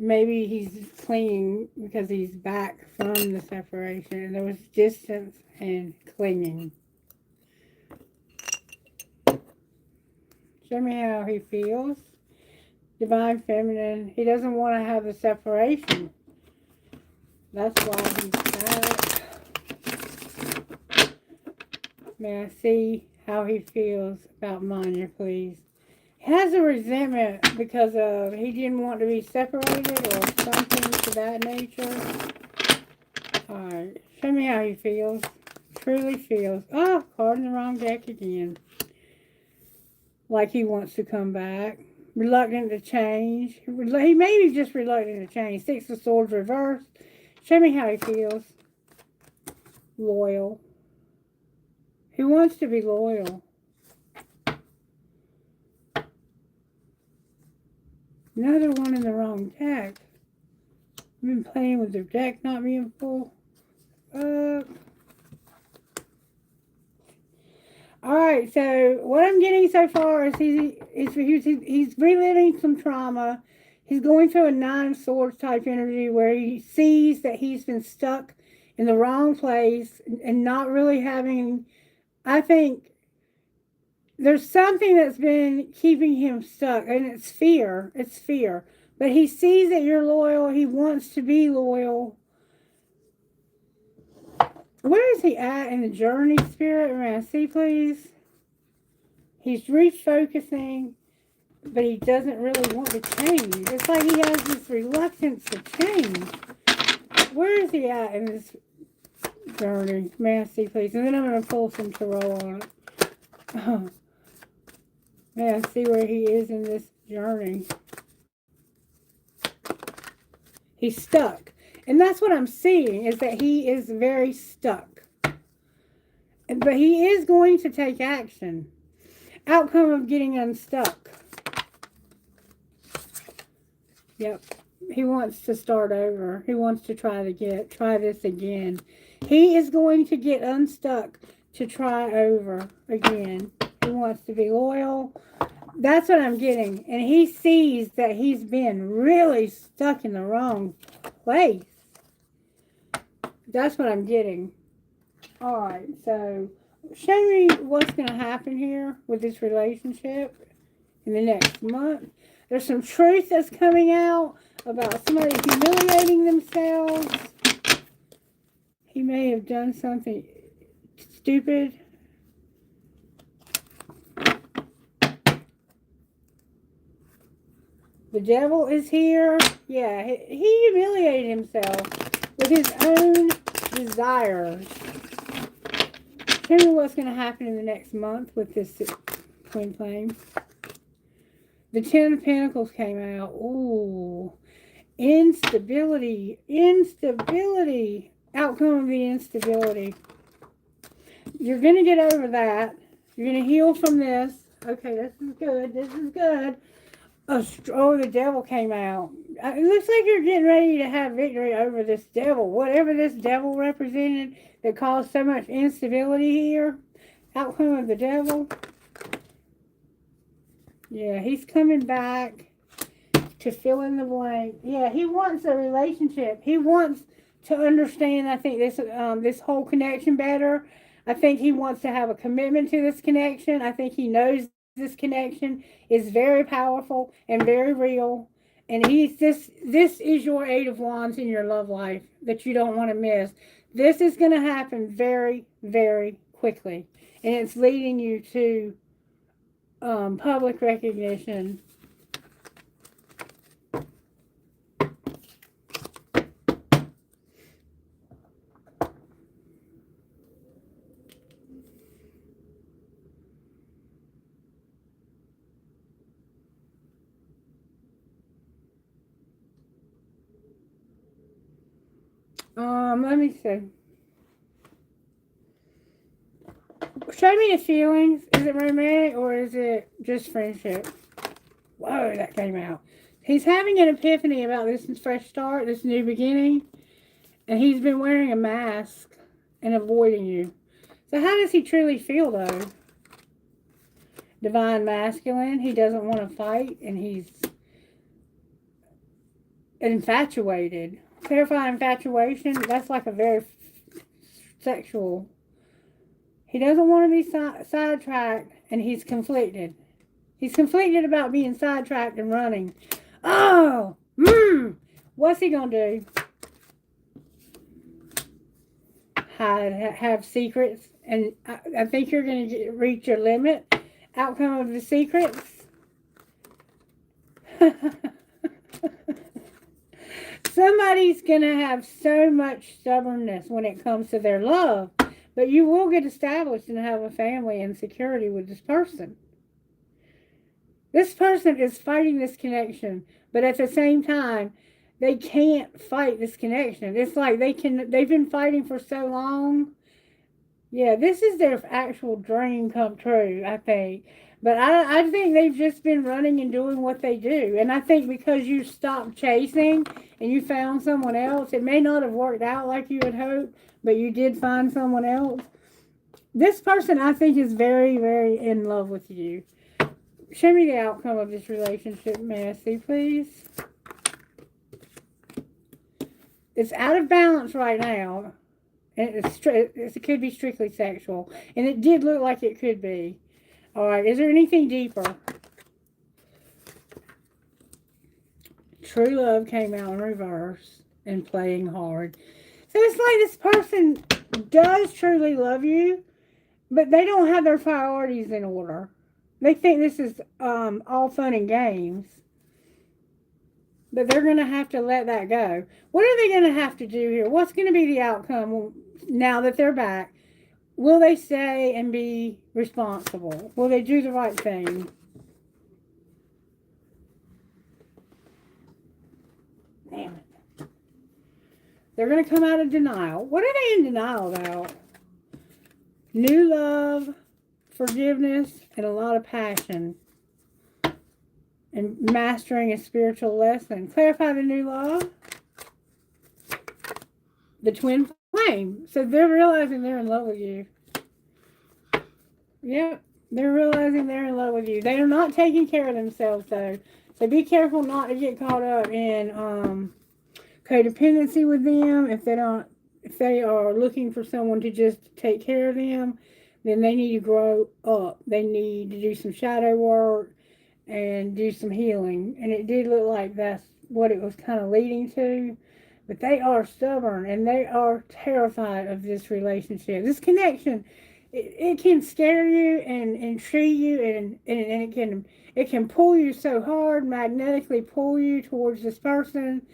A: Maybe he's clinging because he's back from the separation and there was distance and clinging. Show me how he feels. Divine Feminine. He doesn't want to have the separation. That's why he's back. May I see how he feels about Manya, please? He has a resentment because of he didn't want to be separated or something to that nature. Alright, show me how he feels. Truly feels. Oh, card in the wrong deck again. Like he wants to come back. Reluctant to change. He may be just reluctant to change. Six of Swords reversed. Show me how he feels. Loyal. He wants to be loyal. Another one in the wrong deck. I've been playing with the deck not being full. Alright, so what I'm getting so far is he's reliving some trauma. He's going through a Nine of Swords type energy where he sees that he's been stuck in the wrong place and not really having, I think there's something that's been keeping him stuck, and it's fear. It's fear. But he sees that you're loyal. He wants to be loyal. Where is he at in the journey, Spirit? May I see, please? He's refocusing, but he doesn't really want to change. It's like he has this reluctance to change. Where is he at in this journey? May I see, please? And then I'm going to pull some tarot on it. Oh. May I see where he is in this journey? He's stuck. And that's what I'm seeing, is that he is very stuck. But he is going to take action. Outcome of getting unstuck. Yep. He wants to start over. He wants to try this again. He is going to get unstuck to try over again. He wants to be loyal. That's what I'm getting. And he sees that he's been really stuck in the wrong place. That's what I'm getting. Alright, so show me what's going to happen here with this relationship in the next month. There's some truth that's coming out about somebody humiliating themselves. He may have done something stupid. The devil is here. Yeah, he humiliated himself with his own desires. Tell me what's going to happen in the next month with this twin flame. The Ten of Pentacles came out. Ooh. Instability. Instability. Outcome of the instability. You're going to get over that. You're going to heal from this. Okay, this is good. This is good. Oh, the devil came out. It looks like you're getting ready to have victory over this devil. Whatever this devil represented that caused so much instability here. Outcome of the devil. Yeah, he's coming back to fill in the blank. Yeah, he wants a relationship. He wants to understand, I think, this whole connection better. I think he wants to have a commitment to this connection. I think he knows this connection is very powerful and very real. And this is your Eight of Wands in your love life that you don't want to miss. This is going to happen very, very quickly. And it's leading you to public recognition. Let me see. Show me the feelings. Is it romantic or is it just friendship? Whoa, that came out. He's having an epiphany about this fresh start, this new beginning. And he's been wearing a mask and avoiding you. So how does he truly feel, though? Divine masculine. He doesn't want to fight. And he's infatuated. Clarify infatuation. That's like a very sexual. He doesn't want to be sidetracked, and he's conflicted. He's conflicted about being sidetracked and running. Oh, what's he going to do? Hide, have secrets, and I think you're going to reach your limit. Outcome of the secrets. Somebody's going to have so much stubbornness when it comes to their love. But you will get established and have a family and security with this person. This person is fighting this connection. But at the same time, they can't fight this connection. It's like they've been fighting for so long. Yeah, this is their actual dream come true, I think. But I think they've just been running and doing what they do. And I think because you stopped chasing and you found someone else, it may not have worked out like you had hoped, but you did find someone else. This person, I think, is very, very in love with you. Show me the outcome of this relationship, may I see, please? It's out of balance right now. And it could be strictly sexual. And it did look like it could be. All right, is there anything deeper? True love came out in reverse and playing hard. So it's like this person does truly love you, but they don't have their priorities in order. They think this is all fun and games, but they're going to have to let that go. What are they going to have to do here? What's going to be the outcome now that they're back? Will they stay and be responsible? Will they do the right thing? Damn it. They're going to come out of denial. What are they in denial about? New love, forgiveness, and a lot of passion. And mastering a spiritual lesson. Clarify the new love. The twin flame. So they're realizing they're in love with you. Yep. They're realizing they're in love with you. They are not taking care of themselves, though. So be careful not to get caught up in codependency with them. If they are looking for someone to just take care of them, then they need to grow up. They need to do some shadow work and do some healing. And it did look like that's what it was kind of leading to. But they are stubborn and they are terrified of this relationship. This connection, it can scare you and intrigue you, and it can pull you so hard, magnetically pull you towards this person,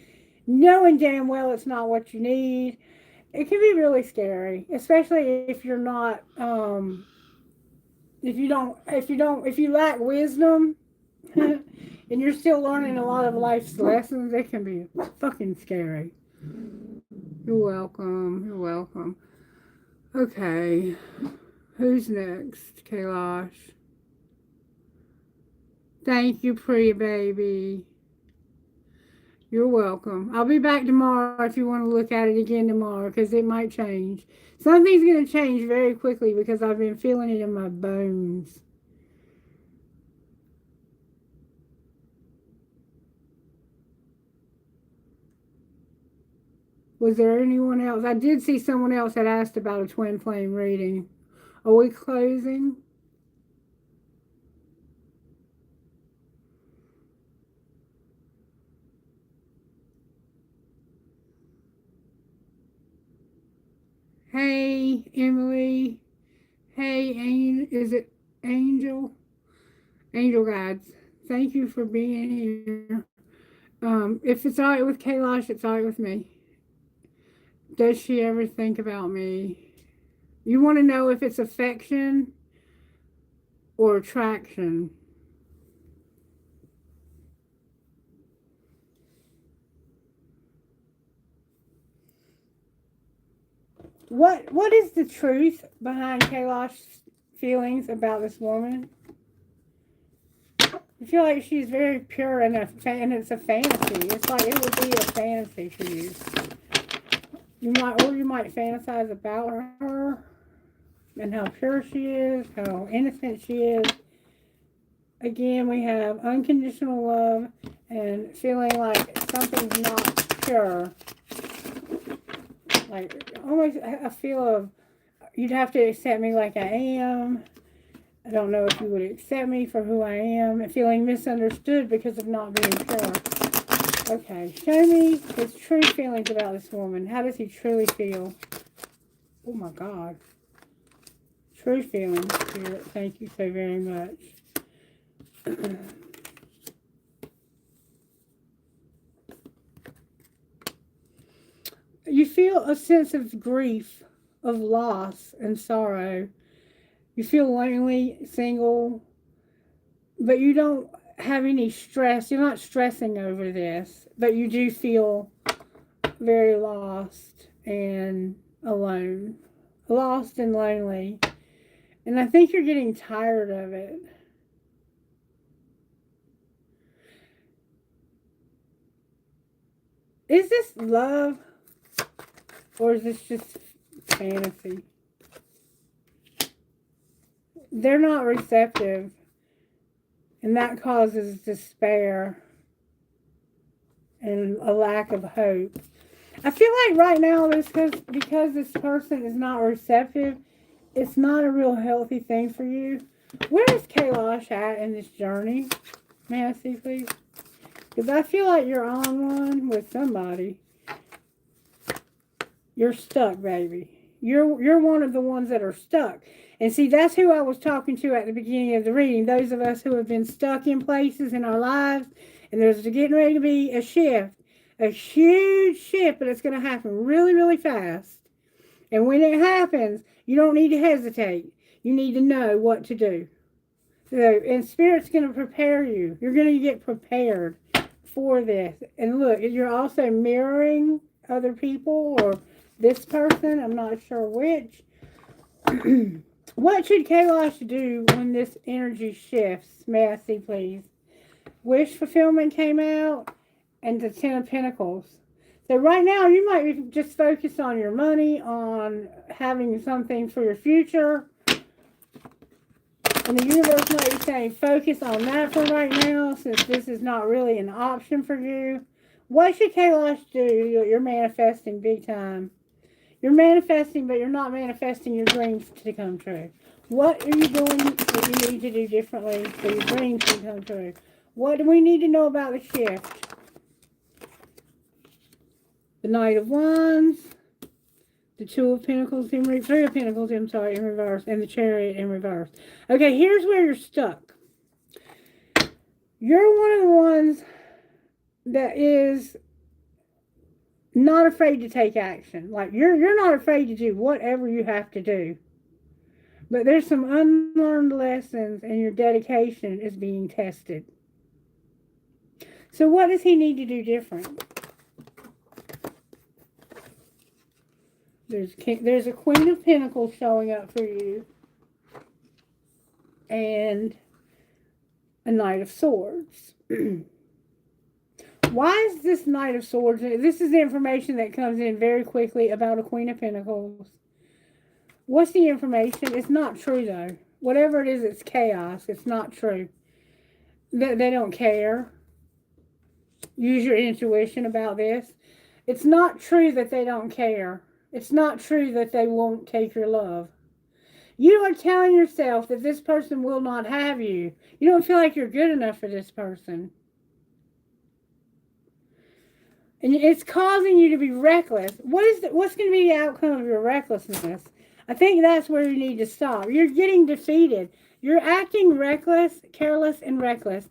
A: knowing damn well it's not what you need. It can be really scary, especially if you're not if you lack wisdom and you're still learning a lot of life's lessons. It can be fucking scary. You're welcome. You're welcome. Okay. Who's next? Kailash. Thank you, pretty baby. You're welcome. I'll be back tomorrow if you want to look at it again tomorrow, because it might change. Something's going to change very quickly because I've been feeling it in my bones. Was there anyone else? I did see someone else had asked about a twin flame reading. Are we closing? Hey, Emily. Hey, is it Angel? Angel Guides. Thank you for being here. If it's all right with Kailash, it's all right with me. Does she ever think about me? You want to know if it's affection or attraction? What is the truth behind Kailash's feelings about this woman? I feel like she's very pure and it's a fantasy. It's like it would be a fantasy for you. You might fantasize about her and how pure she is, how innocent she is. Again, we have unconditional love and feeling like something's not pure. Like almost a feel of you'd have to accept me like I am. I don't know if you would accept me for who I am. And feeling misunderstood because of not being pure. Okay, show me his true feelings about this woman. How does he truly feel? Oh my God. True feelings, Spirit. Thank you so very much. You feel a sense of grief, of loss and sorrow. You feel lonely, single, but you don't have any stress. You're not stressing over this, but you do feel very lost and alone. Lost and lonely. And I think you're getting tired of it. Is this love or is this just fantasy? They're not receptive, and that causes despair and a lack of hope. I feel like right now, because this person is not receptive, it's not a real healthy thing for you. Where is Kailash at in this journey? May I see, please? Because I feel like you're on one with somebody. You're stuck, baby. You're one of the ones that are stuck. And see, that's who I was talking to at the beginning of the reading. Those of us who have been stuck in places in our lives, and there's getting ready to be a shift, a huge shift, but it's going to happen really, really fast. And when it happens, you don't need to hesitate. You need to know what to do. So, and Spirit's going to prepare you. You're going to get prepared for this. And look, you're also mirroring other people or this person. I'm not sure which. What should Kailash do when this energy shifts? May I see, please? Wish fulfillment came out, and the Ten of Pentacles. So right now, you might be just focused on your money, on having something for your future. And the universe might be saying, focus on that for right now, since this is not really an option for you. What should Kailash do? You're manifesting big time. You're manifesting, but you're not manifesting your dreams to come true. What are you doing that you need to do differently so your dreams can come true? What do we need to know about the shift? The Knight of Wands, the Two of Pentacles, Three of Pentacles, in reverse, and the Chariot in reverse. Okay, here's where you're stuck. You're one of the ones that is not afraid to take action. Like, you're not afraid to do whatever you have to do. But there's some unlearned lessons, and your dedication is being tested. So what does he need to do different? There's a Queen of Pentacles showing up for you. And a Knight of Swords. Why is this Knight of Swords? This is the information that comes in very quickly about a Queen of Pentacles. What's the information? It's not true, though. Whatever it is, it's chaos. It's not true. They don't care. Use your intuition about this. It's not true that they don't care. It's not true that they won't take your love. You are telling yourself that this person will not have you. You don't feel like you're good enough for this person. And it's causing you to be reckless. What's going to be the outcome of your recklessness? I think that's where you need to stop. You're getting defeated. You're acting reckless, careless, and reckless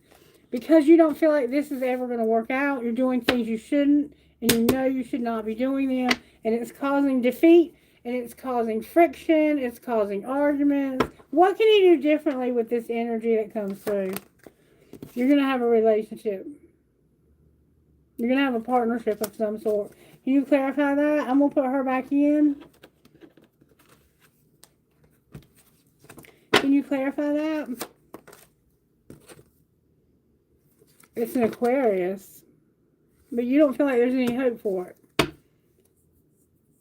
A: because you don't feel like this is ever going to work out. You're doing things you shouldn't, and you know you should not be doing them. And it's causing defeat, and it's causing friction. It's causing arguments. What can you do differently with this energy that comes through? You're going to have a relationship. You're going to have a partnership of some sort. Can you clarify that? I'm going to put her back in. Can you clarify that? It's an Aquarius. But you don't feel like there's any hope for it.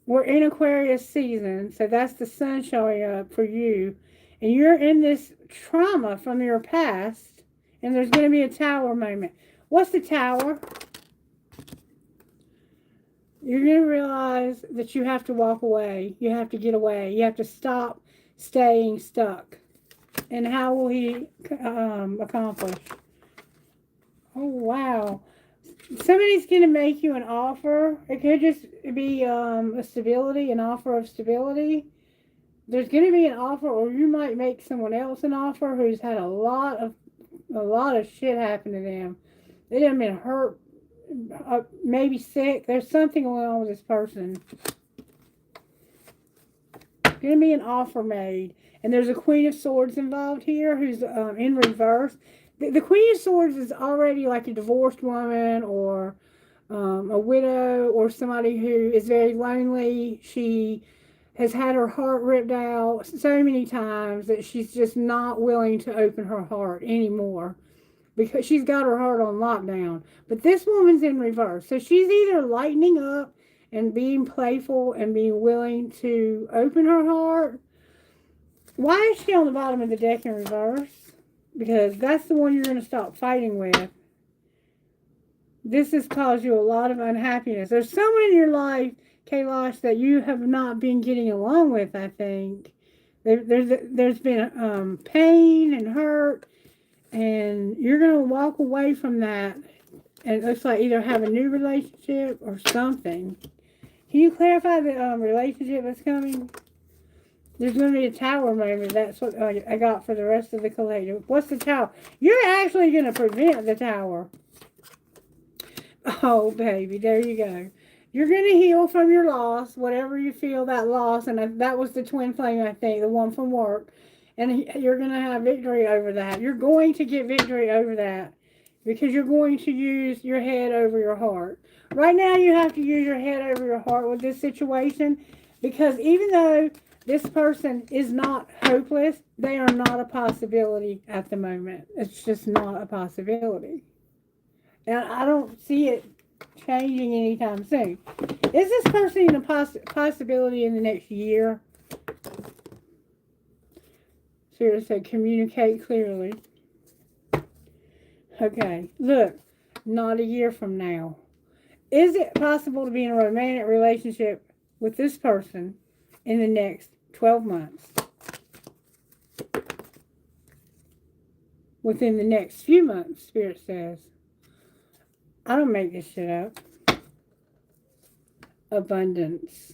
A: We're in Aquarius season. So that's the sun showing up for you. And you're in this trauma from your past. And there's going to be a tower moment. What's the tower? You're going to realize that you have to walk away. You have to get away. You have to stop staying stuck. And how will he accomplish? Oh, wow. Somebody's going to make you an offer. It could just be a stability, an offer of stability. There's going to be an offer, or you might make someone else an offer who's had a lot of shit happen to them. They haven't been hurt, maybe sick. There's something going on with this person. There's going to be an offer made. And there's a Queen of Swords involved here who's in reverse. The Queen of Swords is already like a divorced woman or a widow or somebody who is very lonely. She has had her heart ripped out so many times that she's just not willing to open her heart anymore because she's got her heart on lockdown. But this woman's in reverse. So she's either lightening up and being playful and being willing to open her heart. Why is she on the bottom of the deck in reverse? Because that's the one you're going to stop fighting with. This has caused you a lot of unhappiness. There's someone in your life, Kailash, that you have not been getting along with, I think. There's been pain and hurt, and you're going to walk away from that, and it looks like either have a new relationship or something. Can you clarify the relationship that's coming? There's going to be a tower moment. That's what I got for the rest of the collective. What's the tower? You're actually going to prevent the tower. Oh, baby, there you go. You're going to heal from your loss, whatever you feel that loss. And that was the twin flame, I think, the one from work. And you're going to have victory over that. You're going to get victory over that because you're going to use your head over your heart. Right now, you have to use your head over your heart with this situation because even though this person is not hopeless, they are not a possibility at the moment. It's just not a possibility. And I don't see it changing anytime soon. Is this person a possibility in the next year? Spirit said, communicate clearly. Okay, look, not a year from now. Is it possible to be in a romantic relationship with this person in the next 12 months? Within the next few months, Spirit says. I don't make this shit up. Abundance.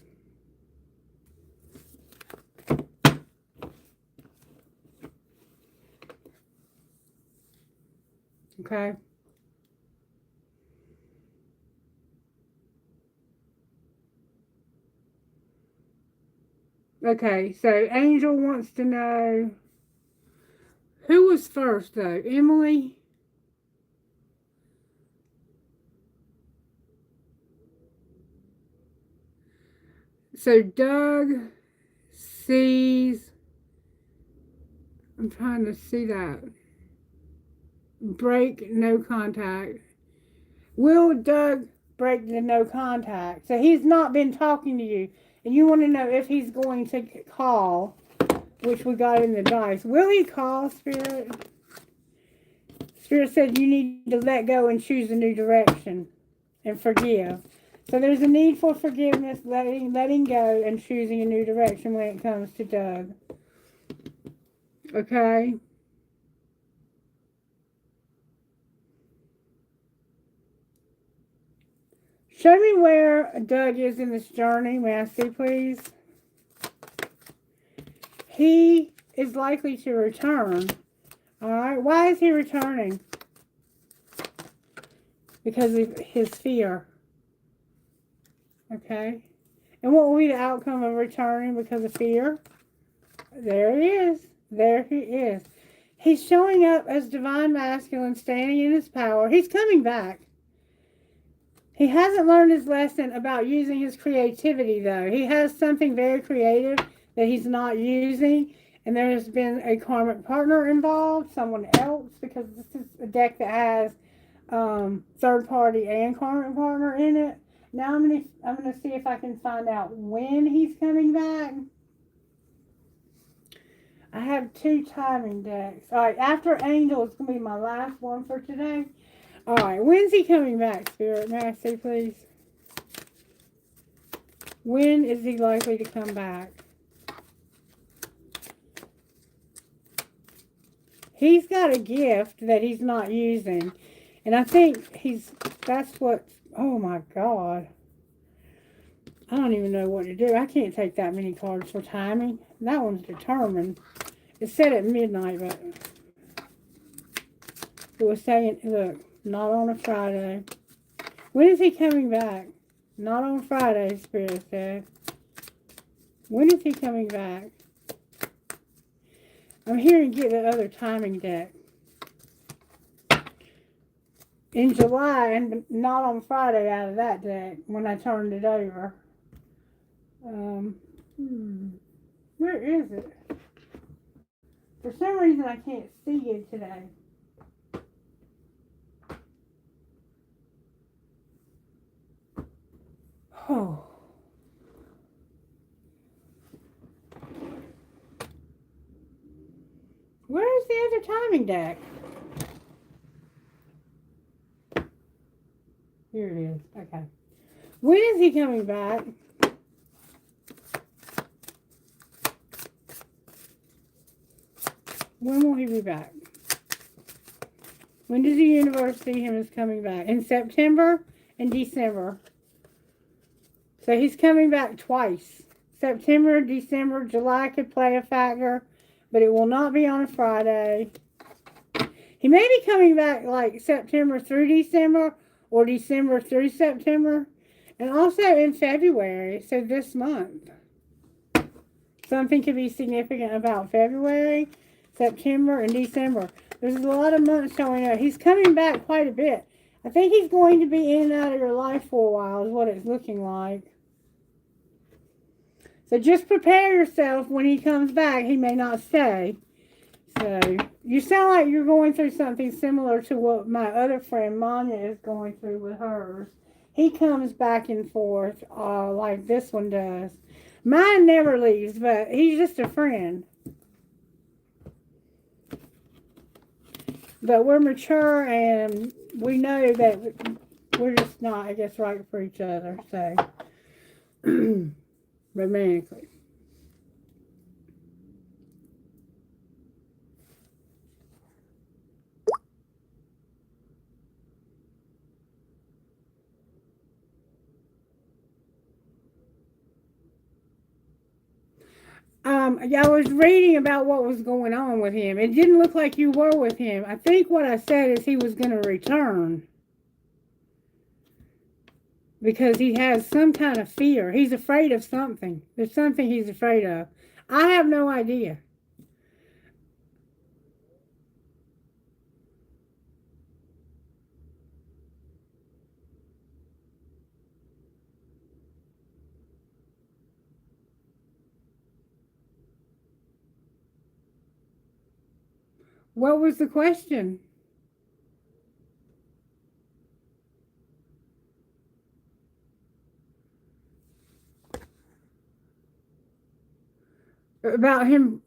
A: Okay. Okay, so Angel wants to know who was first, though? Emily? So Doug sees, I'm trying to see that. Break no contact. Will Doug break the no contact? So he's not been talking to you. And you want to know if he's going to call, which we got in the dice. Will he call, Spirit? Spirit said you need to let go and choose a new direction and forgive. So there's a need for forgiveness, letting go, and choosing a new direction when it comes to Doug. Okay? Show me where Doug is in this journey. May I see, please? He is likely to return. All right. Why is he returning? Because of his fear. Okay. And what will be the outcome of returning because of fear? There he is. There he is. He's showing up as divine masculine, standing in his power. He's coming back. He hasn't learned his lesson about using his creativity, though. He has something very creative that he's not using. And there has been a karmic partner involved, someone else, because this is a deck that has third party and karmic partner in it. Now I'm gonna see if I can find out when he's coming back. I have 2 timing decks. All right, after Angel, it's gonna be my last one for today. All right, when's he coming back, Spirit? May I see, please? When is he likely to come back? He's got a gift that he's not using. And I think that's what, oh my God. I don't even know what to do. I can't take that many cards for timing. That one's determined. It's set at midnight, but it was saying, look, not on a Friday. When is he coming back? Not on Friday, Spirit said. When is he coming back? I'm hearing get the other timing deck. In July, and not on Friday out of that deck when I turned it over. Where is it? For some reason I can't see it today. Oh. Where is the other timing deck? Here it is. Okay. When is he coming back? When will he be back? When does the universe see him as coming back? In September and December. So he's coming back twice, September, December, July could play a factor, but it will not be on a Friday. He may be coming back like September through December or December through September, and also in February, so this month. Something could be significant about February, September, and December. There's a lot of months showing up. He's coming back quite a bit. I think he's going to be in and out of your life for a while is what it's looking like. So just prepare yourself when he comes back. He may not stay. So you sound like you're going through something similar to what my other friend Manya is going through with hers. He comes back and forth like this one does. Mine never leaves, but he's just a friend. But we're mature and we know that we're just not, I guess, right for each other. So, romantically. I was reading about what was going on with him. It didn't look like you were with him. I think what I said is he was going to return. Because he has some kind of fear. He's afraid of something. There's something he's afraid of. I have no idea. What was the question? About him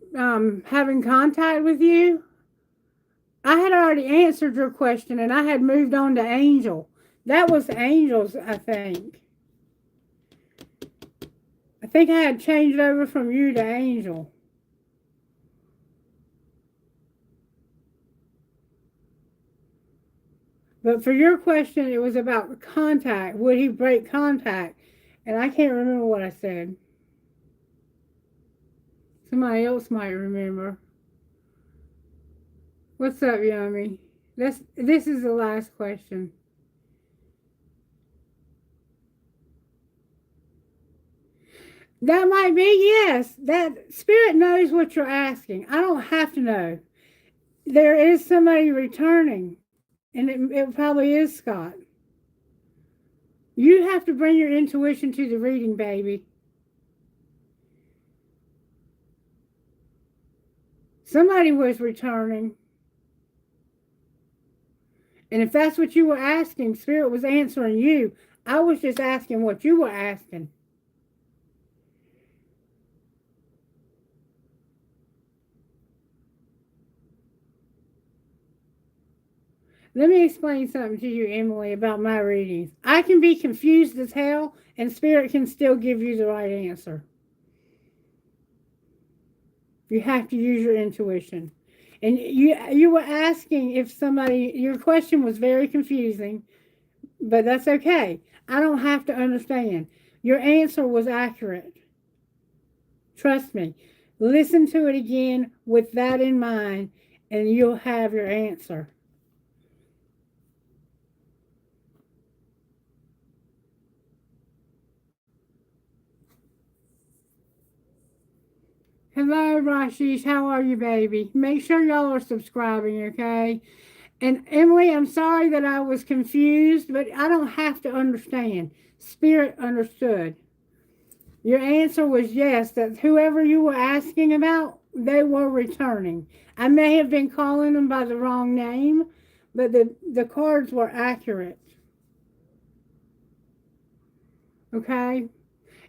A: having contact with you? I had already answered your question and I had moved on to Angel. That was Angels, I think. I think I had changed over from you to Angel. But for your question, it was about contact. Would he break contact? And I can't remember what I said. Somebody else might remember. What's up, Yummy? This is the last question. That might be, yes. That Spirit knows what you're asking. I don't have to know. There is somebody returning, and it probably is Scott. You have to bring your intuition to the reading, baby. Somebody was returning. And if that's what you were asking, Spirit was answering you. I was just asking what you were asking. Let me explain something to you, Emily, about my readings. I can be confused as hell, and Spirit can still give you the right answer. You have to use your intuition. And you were asking if somebody, your question was very confusing, but that's okay. I don't have to understand. Your answer was accurate. Trust me. Listen to it again with that in mind, and you'll have your answer. Hello, Rashish. How are you, baby? Make sure y'all are subscribing, okay? And Emily, I'm sorry that I was confused, but I don't have to understand. Spirit understood. Your answer was yes, that whoever you were asking about, they were returning. I may have been calling them by the wrong name, but the cards were accurate. Okay?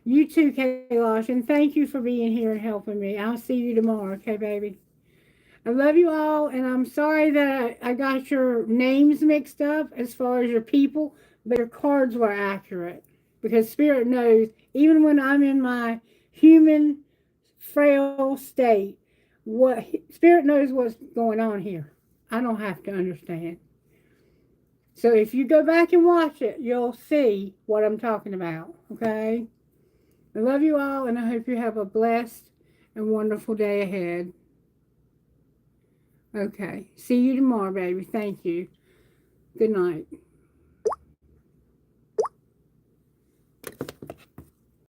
A: You too, Kailash, and thank you for being here and helping me. I'll see you tomorrow, okay, baby? I love you all, and I'm sorry that I got your names mixed up as far as your people, but your cards were accurate. Because Spirit knows, even when I'm in my human, frail state, what Spirit knows what's going on here. I don't have to understand. So if you go back and watch it, you'll see what I'm talking about, okay? I love you all, and I hope you have a blessed and wonderful day ahead. Okay. See you tomorrow, baby. Thank you. Good night.